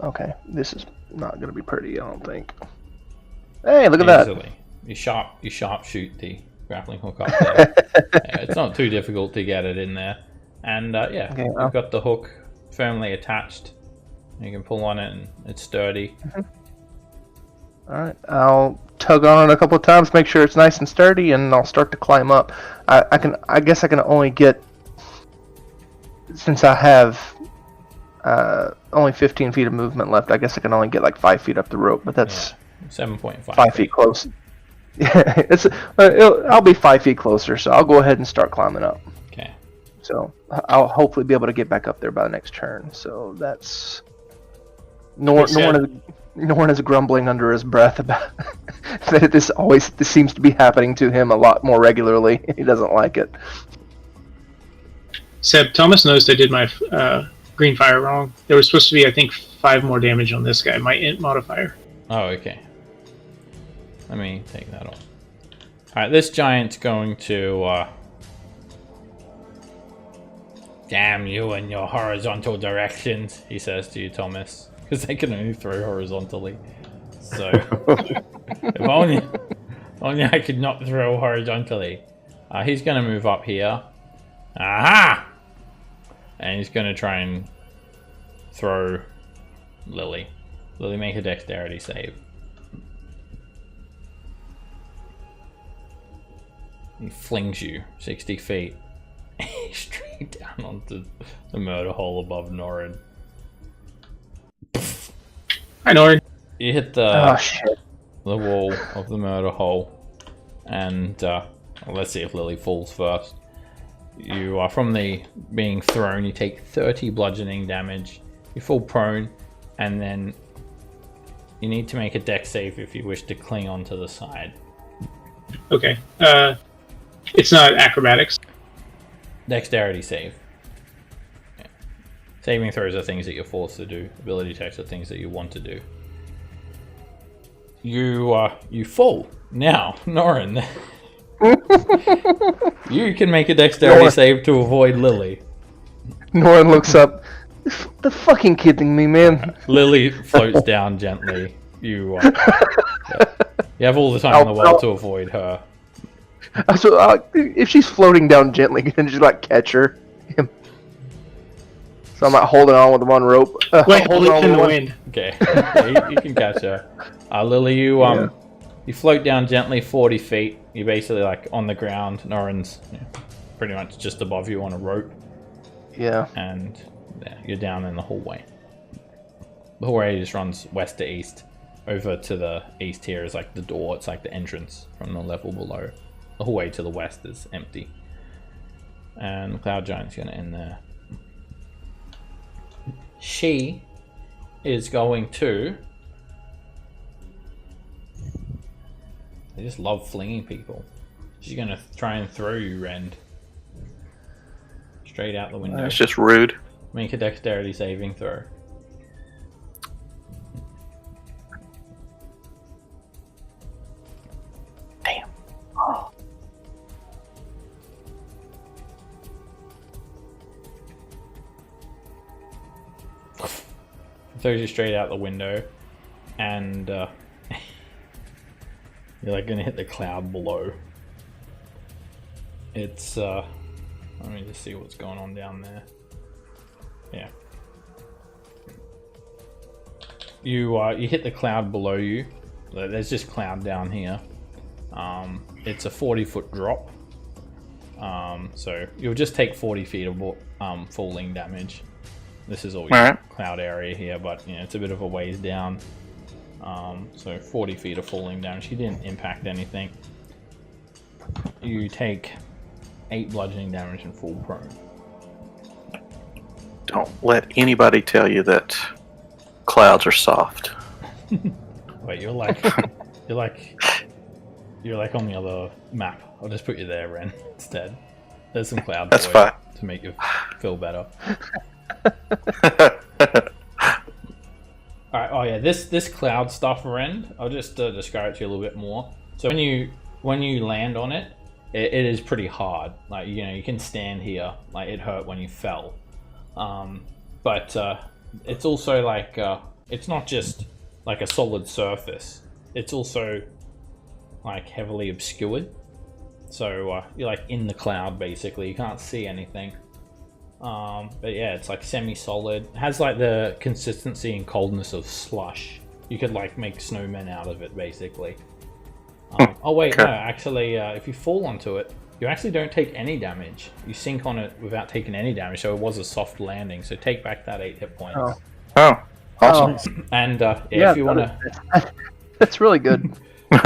Okay, this is not going to be pretty, I don't think. Hey, look at Easily. You sharp shoot the grappling hook up there. Yeah, it's not too difficult to get it in there. And yeah, Okay, you've got the hook firmly attached. You can pull on it and it's sturdy. Alright, I'll tug on it a couple of times, make sure it's nice and sturdy, and I'll start to climb up. I guess I can only get, since I have only 15 feet of movement left, I guess I can only get like 5 feet up the rope, but that's 7.5. 5 feet close. Yeah, I'll be 5 feet closer, so I'll go ahead and start climbing up. Okay. So I'll hopefully be able to get back up there by the next turn. So that's Norn is grumbling under his breath about that this seems to be happening to him a lot more regularly. He doesn't like it. Seb, Thomas noticed I did my green fire wrong. There was supposed to be, I think, 5 more damage on this guy, my int modifier. Oh, okay. Let me take that off. Alright, this giant's going to damn you and your horizontal directions, he says to you, Thomas. Because they can only throw horizontally. So, if only I could not throw horizontally. He's going to move up here. Aha! And he's going to try and throw Lily. Lily, make a dexterity save. He flings you 60 feet straight down onto the murder hole above Norin. Hi, Norin. You hit the wall of the murder hole, and let's see if Lily falls first. You are from the being thrown. You take 30 bludgeoning damage. You fall prone, and then you need to make a dex save if you wish to cling onto the side. Okay. It's not acrobatics. Dexterity save. Yeah. Saving throws are things that you're forced to do. Ability checks are things that you want to do. You fall. Now, Norin. You can make a dexterity save to avoid Lily. Norin looks up. The fucking kidding me, man. Lily floats down gently. You have all the time in the world to avoid her. So if she's floating down gently, can you just like catch her? So I'm not holding on with one rope. Wait, hold it in the wind. Okay, yeah, you can catch her. Lily, you You float down gently 40 feet. You're basically like on the ground. Norin's pretty much just above you on a rope. Yeah. And you're down in the hallway. The hallway just runs west to east. Over to the east here is like the door. It's like the entrance from the level below. The hallway to the west is empty. And the Cloud Giant's going to end there. She is going to... They just love flinging people. She's going to try and throw you, Rend. Straight out the window. That's just rude. Make a dexterity saving throw. Damn. Oh. Throws you straight out the window, and you're like gonna hit the cloud below. It's let me just see what's going on down there. Yeah. You hit the cloud below you. There's just cloud down here. It's a 40-foot drop. So you'll just take 40 feet of falling damage. This is all your cloud area here, but it's a bit of a ways down. So 40 feet of falling damage. He didn't impact anything. You take 8 bludgeoning damage and fall prone. Don't let anybody tell you that clouds are soft. Wait, you're like on the other map. I'll just put you there, Ren, instead. There's some cloud That's fine. To make you feel better. Alright, oh yeah, this cloud stuff, Ren, I'll just describe it to you a little bit more. So when you land on it, it is pretty hard. Like, you can stand here, like it hurt when you fell. But it's also like, it's not just like a solid surface. It's also like heavily obscured. So you're like in the cloud basically. You can't see anything. But yeah, it's like semi-solid. It has like the consistency and coldness of slush. You could like make snowmen out of it basically. Oh wait, no, actually if you fall onto it, you actually don't take any damage. You sink on it without taking any damage, so it was a soft landing. So take back that 8 hit points. Oh, awesome. And if you want to... That's really good.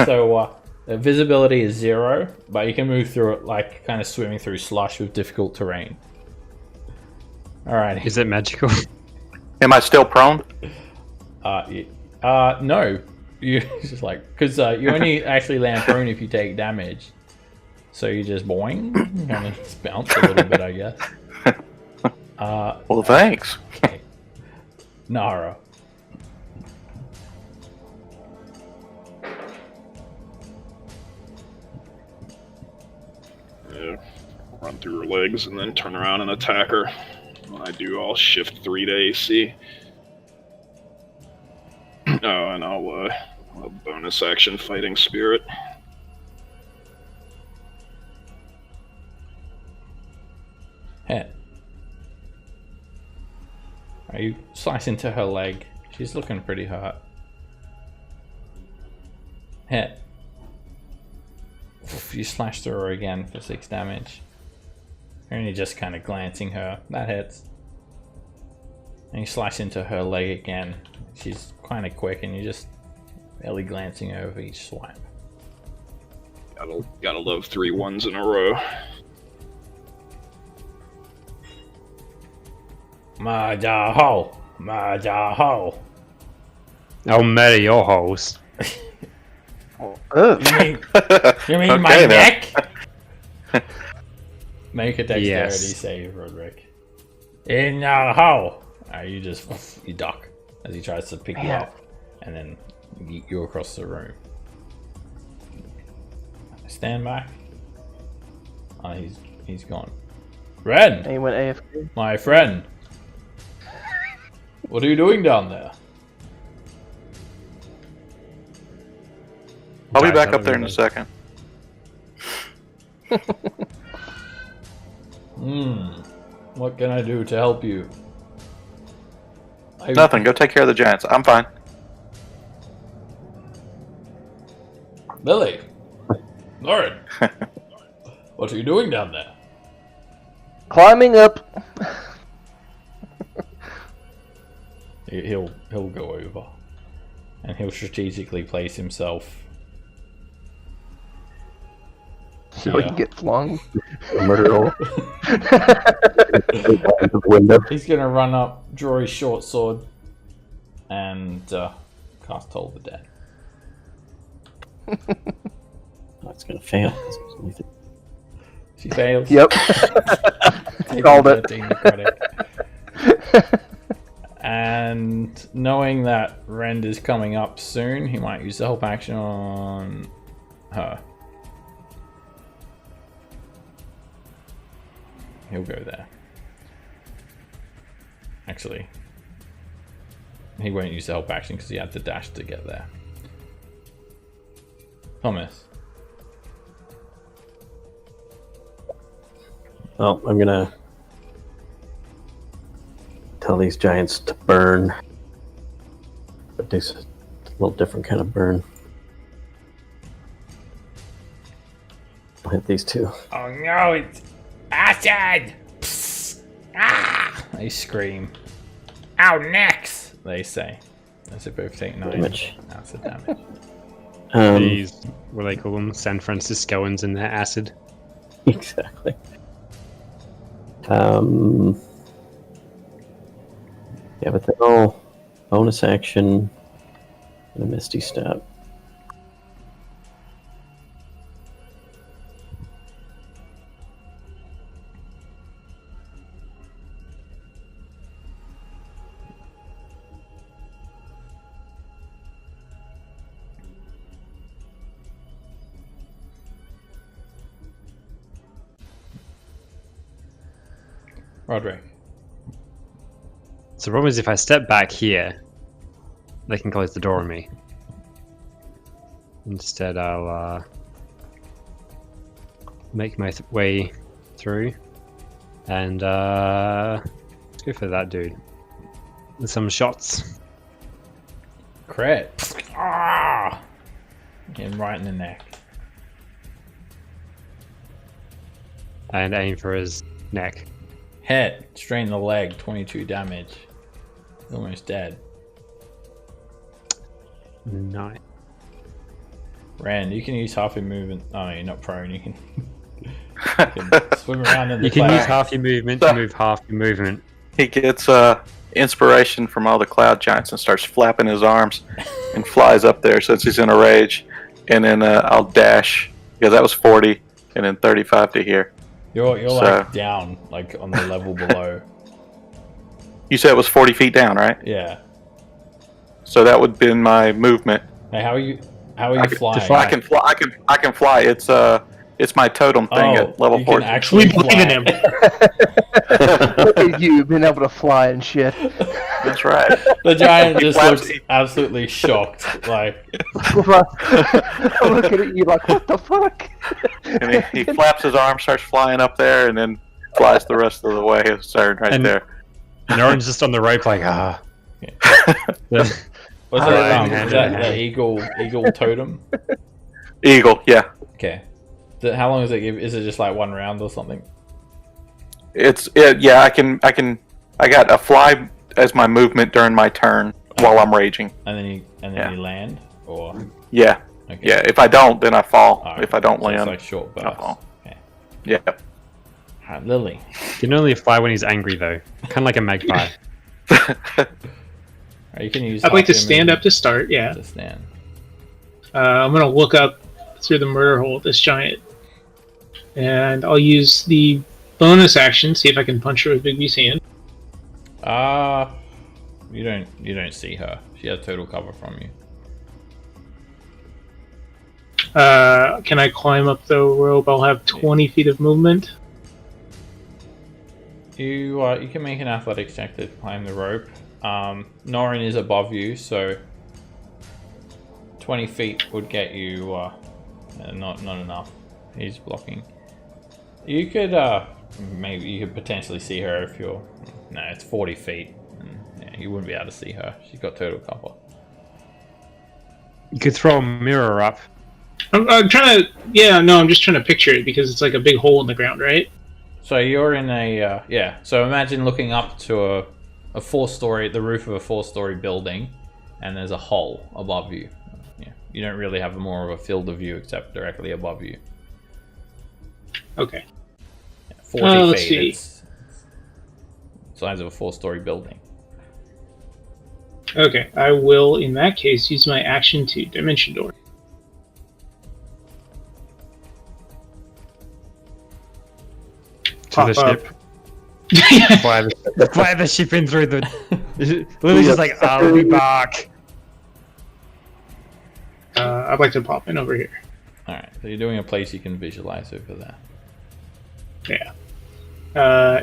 So the visibility is 0, but you can move through it like kind of swimming through slush with difficult terrain. Alright. Is it magical? Am I still prone? No. You just like, because you only actually land prone if you take damage. So you just boing, kind of just bounce a little bit, I guess. Well, thanks. Okay. Nara. Yeah, run through her legs and then turn around and attack her. When I do, I'll shift 3 to AC. Oh, and I'll bonus action Fighting Spirit. Hit. You slice into her leg. She's looking pretty hurt. Hit. You slash through her again for 6 damage. You're only just kind of glancing her. That hits. And you slice into her leg again. She's kind of quick, and you're just barely glancing over each swipe. Gotta love 3 ones in a row. Majaho! Majaho! I'll marry your holes. Oh. You mean Okay, my then. neck? Make a dexterity Yes. save, Roderick. In the hole! You duck as he tries to pick you up and then yeet you across the room. Stand back. Oh, he's gone. Ren! And he went AFK. My friend! What are you doing down there? I'll be Guys, back I up there in a don't second. What can I do to help you? Nothing. Go take care of the giants. I'm fine. Lily! Lauren! What are you doing down there? Climbing up. He'll go over. And he'll strategically place himself So he can get flung. Murder hole. The window. He's gonna run up, draw his short sword, and cast Toll the Dead. It's gonna fail. She fails. Yep. Called it. 13 credit. And knowing that Rend is coming up soon, he might use the help action on her. He'll go there. Actually, he won't use the help action because he had to dash to get there. Thomas. Well, I'm gonna tell these giants to burn. But this is a little different kind of burn. I'll hit these two. Oh no, it's acid! Psst. Ah! They scream. Ow, necks! They say. As they both take 9 Damage. acid damage. These, what do they call them? San Franciscoans in their acid. Exactly. Yeah, but they're all bonus action and a Misty Step. Roderick. So the problem is if I step back here, they can close the door on me. Instead, I'll make my way through, and let's go for that dude. With some shots. Crit. Ah! Get him right in the neck. And aim for his neck. Hit. Straight in the leg. 22 damage. He's almost dead. Nice. Rand, you can use half your movement. Oh, no, you're not prone. You can swim around in the You can cloud. use half your movement to move half your movement. He gets inspiration from all the cloud giants and starts flapping his arms and flies up there since he's in a rage. And then I'll dash, because that was 40, and then 35 to here. You're So- like down, like on the level below. You said it was 40 feet down, right? Yeah. So that would have been my movement. Hey, how are you flying? I can fly. I can fly. It's my totem thing at level you 14. can actually We believe in fly. him. Look at you being able to fly and shit. That's right. The giant just flaps- looks absolutely shocked. Like, I'm looking at you like, what the fuck? And he flaps his arm, starts flying up there, and then flies the rest of the way. His turn right And- there. And Orange just on the rope, like, ah. was Flying that hand the in hand. eagle totem? Eagle, yeah. Okay. How long does it give? Is it just like one round or something? Yeah. I got a fly as my movement during my turn while I'm raging. And then you Yeah. land, or Yeah. okay. Yeah. If I don't, then I fall. Alright. If I don't So it's land, like short I bursts. fall. Okay. Yeah. Alright, Lily. He can only fly when he's angry, though. Kind of like a magpie. Alright, you can use. I'd like to half your stand up movement to start, yeah. to stand. I'm going to look up through the murder hole at this giant. And I'll use the bonus action, see if I can punch her with Bigby's hand. You don't see her. She has total cover from you. Can I climb up the rope? I'll have 20 feet of movement. You can make an athletics check to climb the rope. Norin is above you, so 20 feet would get you. Not enough. He's blocking. You could maybe you could potentially see her if you're. No, it's 40 feet. And, yeah, you wouldn't be able to see her. She's got total cover. You could throw a mirror up I'm trying to. Yeah, no, I'm just trying to picture it because it's like a big hole in the ground, right? So you're in a yeah. So imagine looking up to a 4-story, the roof of a 4-story building, and there's a hole above you. Yeah, you don't really have more of a field of view except directly above you. Okay. 40 let's feet. see. It's size of a 4-story building. Okay, I will, in that case, use my action to Dimension Door. To the ship. Fly the ship in through the. Lily's just like, I'll be back. I'd like to pop in over here. Alright, so you're doing a place you can visualize over there. Yeah.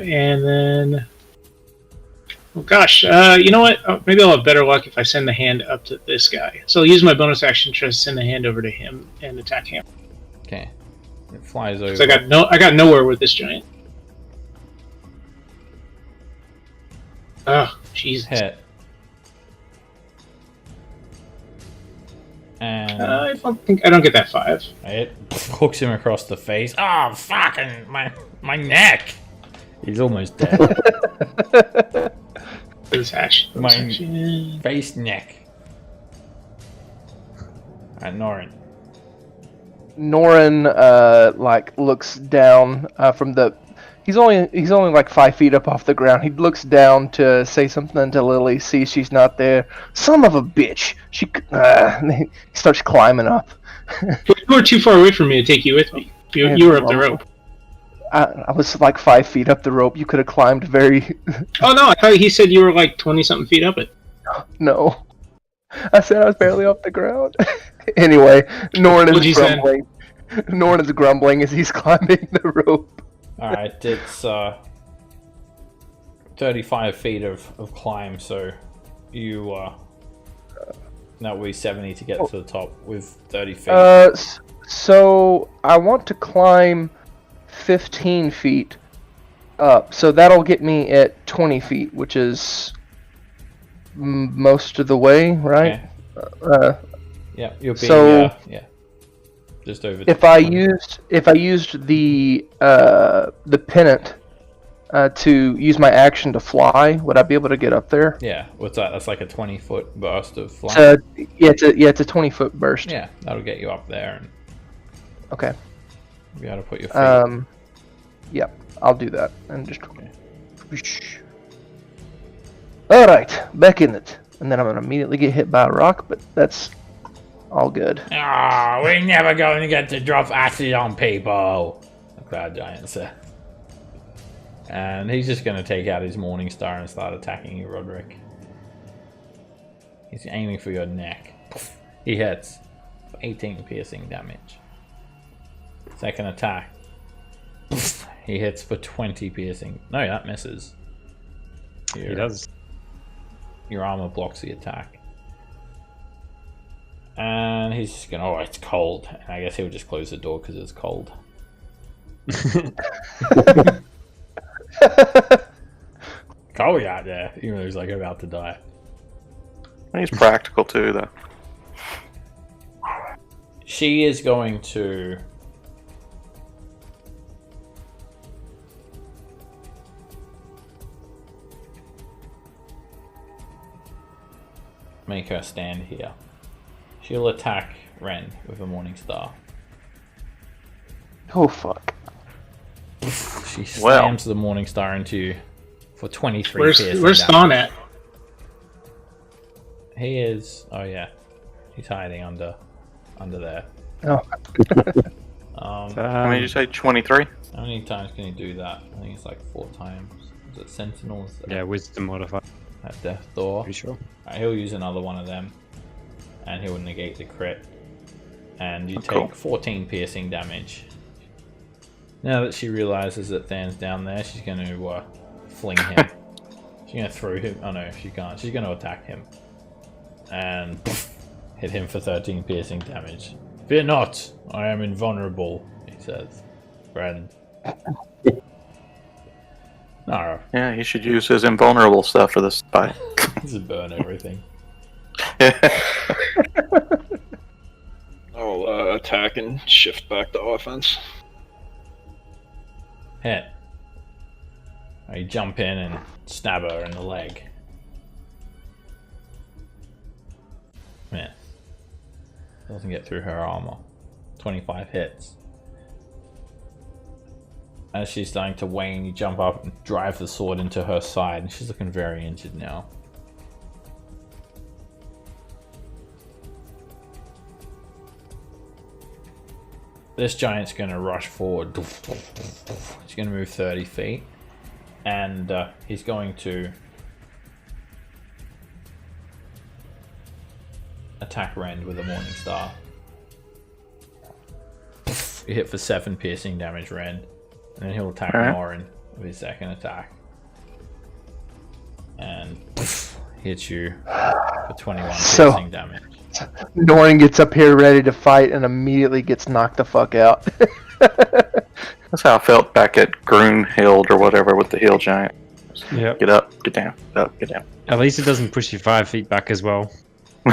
And then... Oh gosh, you know what? Maybe I'll have better luck if I send the hand up to this guy. So I'll use my bonus action to send the hand over to him and attack him. Okay. It flies over. So I got nowhere with this giant. Oh, jeez. Hit. And I don't get that 5. it hooks him across the face. Oh, fucking my neck! He's almost dead. This action. My face neck. Alright, Norin. Norin like looks down from the. He's only like 5 feet up off the ground. He looks down to say something to Lily. Sees she's not there. Son of a bitch! He starts climbing up. You were too far away from me to take you with me. You were up the rope. I was like 5 feet up the rope. You could have climbed very. Oh no! I thought he said you were like 20-something feet up it. No, I said I was barely off the ground. Anyway, Norin is grumbling. Norin is grumbling as he's climbing the rope. Alright, it's 35 feet of climb, so you that will be 70 to get to the top with 30 feet. So I want to climb 15 feet up, so that'll get me at 20 feet, which is most of the way, right? Okay. Yeah, you'll be yeah, just over. If I used the pennant to use my action to fly, would I be able to get up there? Yeah, what's that? That's like a 20-foot burst of flying. It's a 20-foot burst. Yeah, that'll get you up there, and okay. you got to put your feet. Yep, I'll do that and just. Okay. All right, back in it, and then I'm gonna immediately get hit by a rock, but that's all good. Ah, we're never going to get to drop acid on people, the Cloud Giant said. And he's just going to take out his Morning Star and start attacking you, Roderick. He's aiming for your neck. He hits for 18 piercing damage. Second attack. He hits for 20 piercing. No, that misses. He does. Your armor blocks the attack. And he's just going, oh, it's cold. And I guess he'll just close the door because it's cold. Cold out there, even though he's like about to die. He's practical too, though. She is going to make her stand here. She'll attack Ren with a Morning Star. Oh fuck. She slams the Morning Star into you for 23 piercing. Where's Thon at? He is... Oh yeah. He's hiding under there. Oh. How many did you say? 23? How many times can he do that? I think it's like 4 times. Is it Sentinels? Yeah, Wisdom modifier. At Death Door. Pretty sure. Right, he'll use another one of them. And he'll negate the crit. And you take cool. 14 piercing damage. Now that she realizes that Than's down there, she's going to fling him. She's going to throw him. Oh no, she can't. She's going to attack him. And hit him for 13 piercing damage. Fear not, I am invulnerable, he says. Friend. No. Yeah, he should use his invulnerable stuff for this fight. Just burn everything. Oh I'll attack and shift back to offense. Hit. You jump in and stab her in the leg. Miss. Doesn't get through her armor. 25 hits. As she's starting to wane, you jump up and drive the sword into her side, and she's looking very injured now. This giant's going to rush forward. He's going to move 30 feet. And he's going to attack Rend with a Morning Star. You hit for 7 piercing damage, Rend. And then he'll attack Norin with his second attack. And hits you for 21 piercing damage. Norin gets up here ready to fight and immediately gets knocked the fuck out. That's how I felt back at Grunhild or whatever with the hill giant. Yep. Get up, get down, get up, get down. At least it doesn't push you 5 feet back as well.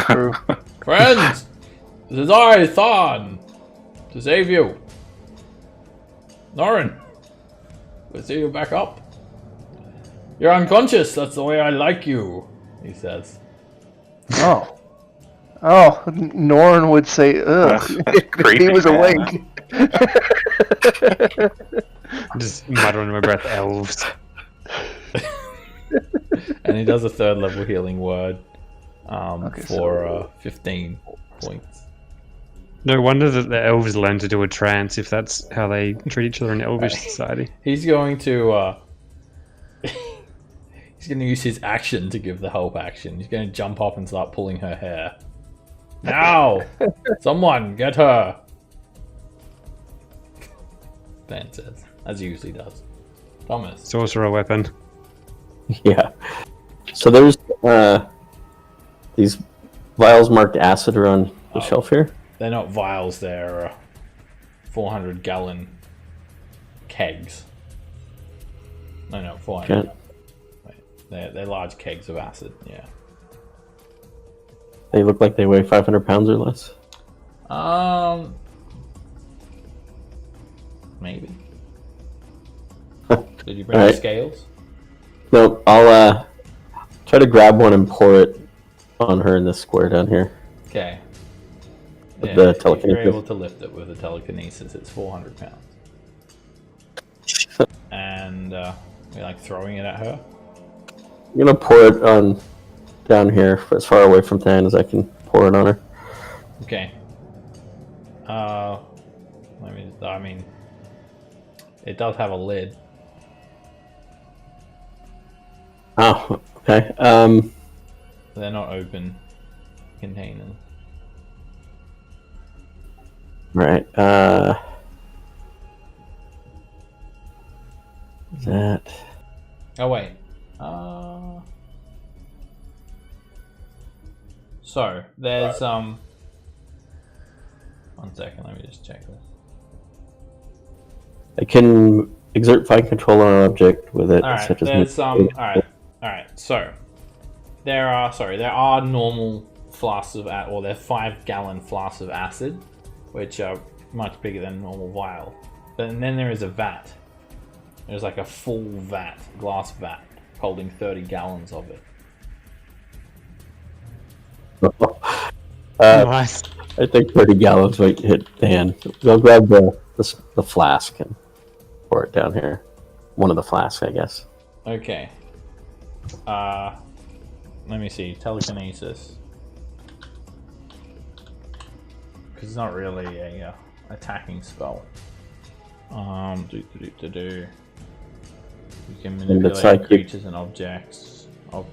True. Friends! This is I, Thon! To save you! Norin! We'll see you back up. You're unconscious, that's the way I like you, he says. Oh. Oh, Norin would say, ugh, if he was awake. Just mutter under my breath, elves. And he does a 3rd level healing word Okay, for 15 points. No wonder that the elves learn to do a trance if that's how they treat each other in elvish society. He's going to he's going to use his action to give the help action. He's going to jump up and start pulling her hair. Now! Someone, get her! Dan says, as he usually does. Thomas. Sorcerer weapon. Yeah. So there's these vials marked acid are on the shelf here. They're not vials, they're 400-gallon kegs. No, 400. Okay. Wait, they're large kegs of acid, yeah. They look like they weigh 500 pounds or less. Maybe. Did you bring All the right. scales? No, I'll try to grab one and pour it on her in this square down here. Okay. With Yeah, the if telekinesis. you're able to lift it with the telekinesis, it's 400 pounds. And you're like throwing it at her? I'm gonna pour it on down here as far away from Than as I can pour it on her. Okay. I mean, it does have a lid. Oh, okay. They're not open containers. Right. That. Oh wait. So there's 1 second. Let me just check this. I can exert fine control on an object with it, All right. such as. There's All right. So there are normal flasks of or they're 5-gallon flasks of acid, which are much bigger than a normal vial. And then there is a vat. There's like a full vat, glass vat, holding 30 gallons of it. Nice. I think 30 gallons might hit Than. I'll grab the flask and pour it down here. One of the flasks, I guess. Okay. Let me see. Telekinesis. Because it's not really a attacking spell. You can manipulate psychic. creatures and objects. You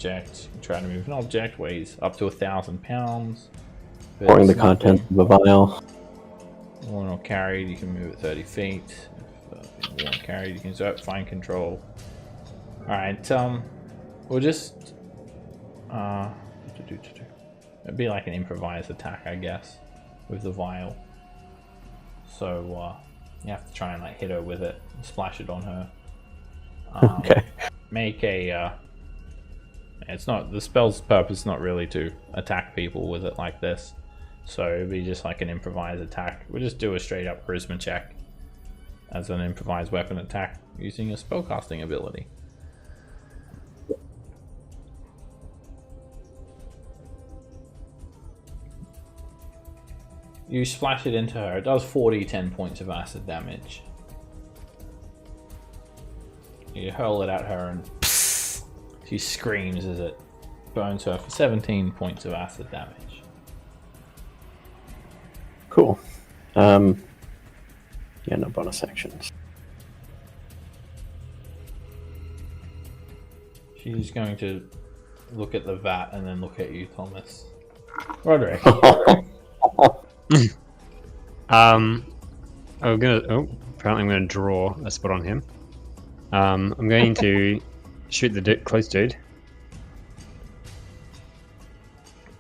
try to move an object, weighs up to 1,000 pounds. Pouring the contents of a vial. Worn or carried, you can move it 30 feet. If worn or carried, you can exert fine control. Alright, we'll just it'd be like an improvised attack, I guess, with the vial. So you have to try and like hit her with it, and splash it on her. Okay. Make a. It's not the spell's purpose. Is not really to attack people with it like this. So it'd be just like an improvised attack. We'll just do a straight up charisma check as an improvised weapon attack using a spellcasting ability. You splash it into her. It does 10 points of acid damage. You hurl it at her and she screams as it burns her for 17 points of acid damage. Cool. Yeah, no bonus actions. She's going to look at the vat and then look at you, Thomas. Roderick. Apparently I'm gonna draw a spot on him. I'm going to shoot the close dude.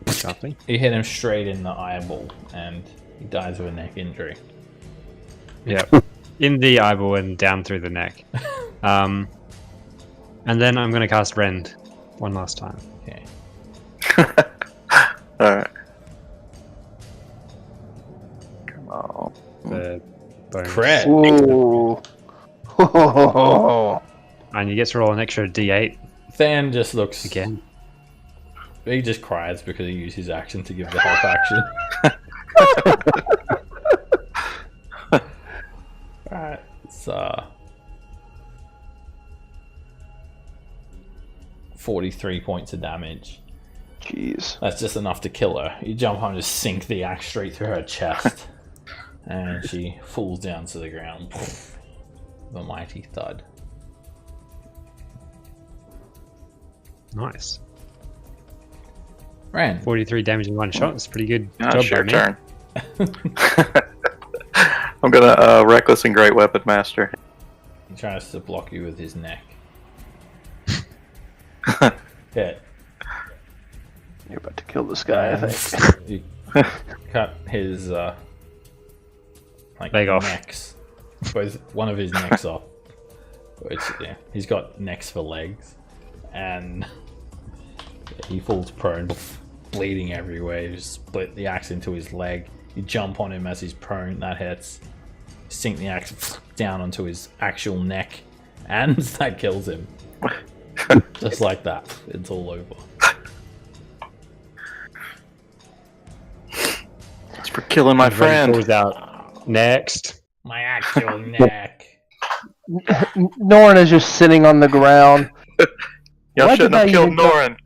Sharply. You hit him straight in the eyeball and he dies of a neck injury. Yeah, in the eyeball and down through the neck. And then I'm gonna cast Rend one last time. Okay. Alright. Come on. The bonus. Crit. Ooh. And you get to roll an extra D8 Than just looks again. He just cries because he used his action to give the help action. Alright, it's 43 points of damage. Jeez. That's just enough to kill her. You jump on and just sink the axe straight through her chest. And she falls down to the ground. The mighty thud. Nice. Rand. 43 damage in one shot. It's pretty good Now job it's your by me. turn. I'm gonna Reckless and Great Weapon Master. He tries to block you with his neck. Hit. You're about to kill this guy, I think. You cut his Leg off. necks. One of his necks off. Which, yeah, he's got necks for legs. And he falls prone, bleeding everywhere. You split the axe into his leg. You jump on him as he's prone. That hits. Sink the axe down onto his actual neck. And that kills him. Just like that. It's all over. It's for killing my friend. Falls out. Next. My actual neck. Norin is just sitting on the ground. Y'all Why shouldn't did have I killed even go- Norin.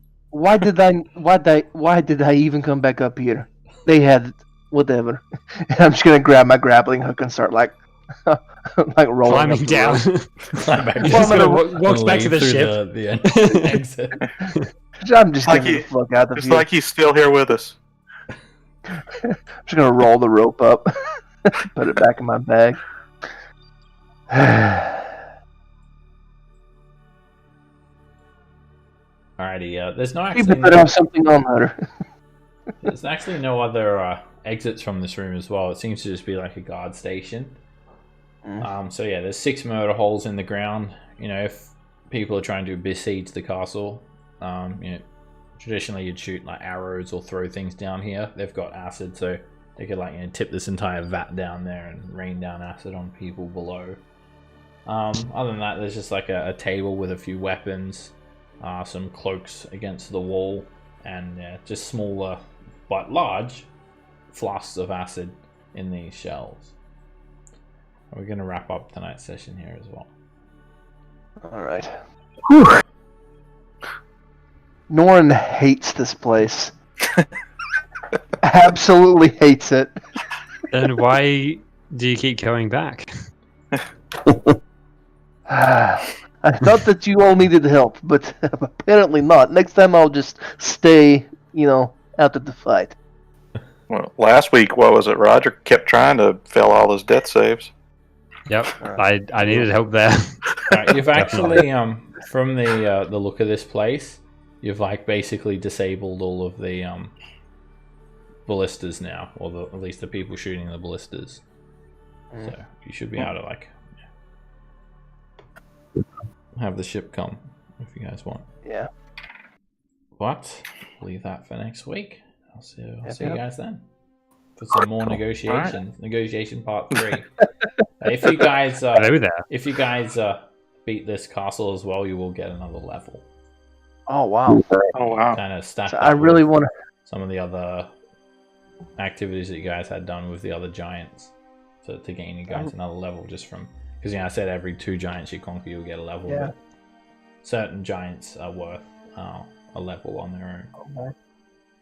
Why did I even come back up here? They had whatever. And I'm just gonna grab my grappling hook and start like rolling Climbing up the down. rope. Climb back He's to just the- gonna walks back to the through ship. the exit. I'm just Like getting the fuck out of It's here. like he's still here with us. I'm just gonna roll the rope up, put it back in my bag. Alrighty, there's no People actually better have something on her. there's actually no other exits from this room as well. It seems to just be like a guard station. So yeah, there's 6 murder holes in the ground. You know, if people are trying to besiege the castle, you know, traditionally you'd shoot like arrows or throw things down here. They've got acid, so they could like, you know, tip this entire vat down there and rain down acid on people below. Other than that, there's just like a table with a few weapons, some cloaks against the wall, and just smaller but large flasks of acid in these shelves. We're going to wrap up tonight's session here as well. Alright. Norin hates this place. Absolutely hates it. Then why do you keep going back? I thought that you all needed help, but apparently not. Next time I'll just stay, out of the fight. Well, last week, what was it? Roger kept trying to fail all his death saves. Yep, I needed help there. Right, you've actually, from the look of this place, you've like basically disabled all of the ballistas now, or at least the people shooting the ballistas. So you should be able to like have the ship come if you guys want. Yeah. But leave that for next week. I'll see you guys then. for some more negotiations. Negotiation part 3. If you guys, Hello there. if you guys beat this castle as well, you will get another level. Oh wow! Oh wow. Kind of stack. So I really want to. some of the other activities that you guys had done with the other giants to gain you guys another level just from, because I said every 2 giants you conquer you'll get a level. Yeah. But certain giants are worth a level on their own. Okay.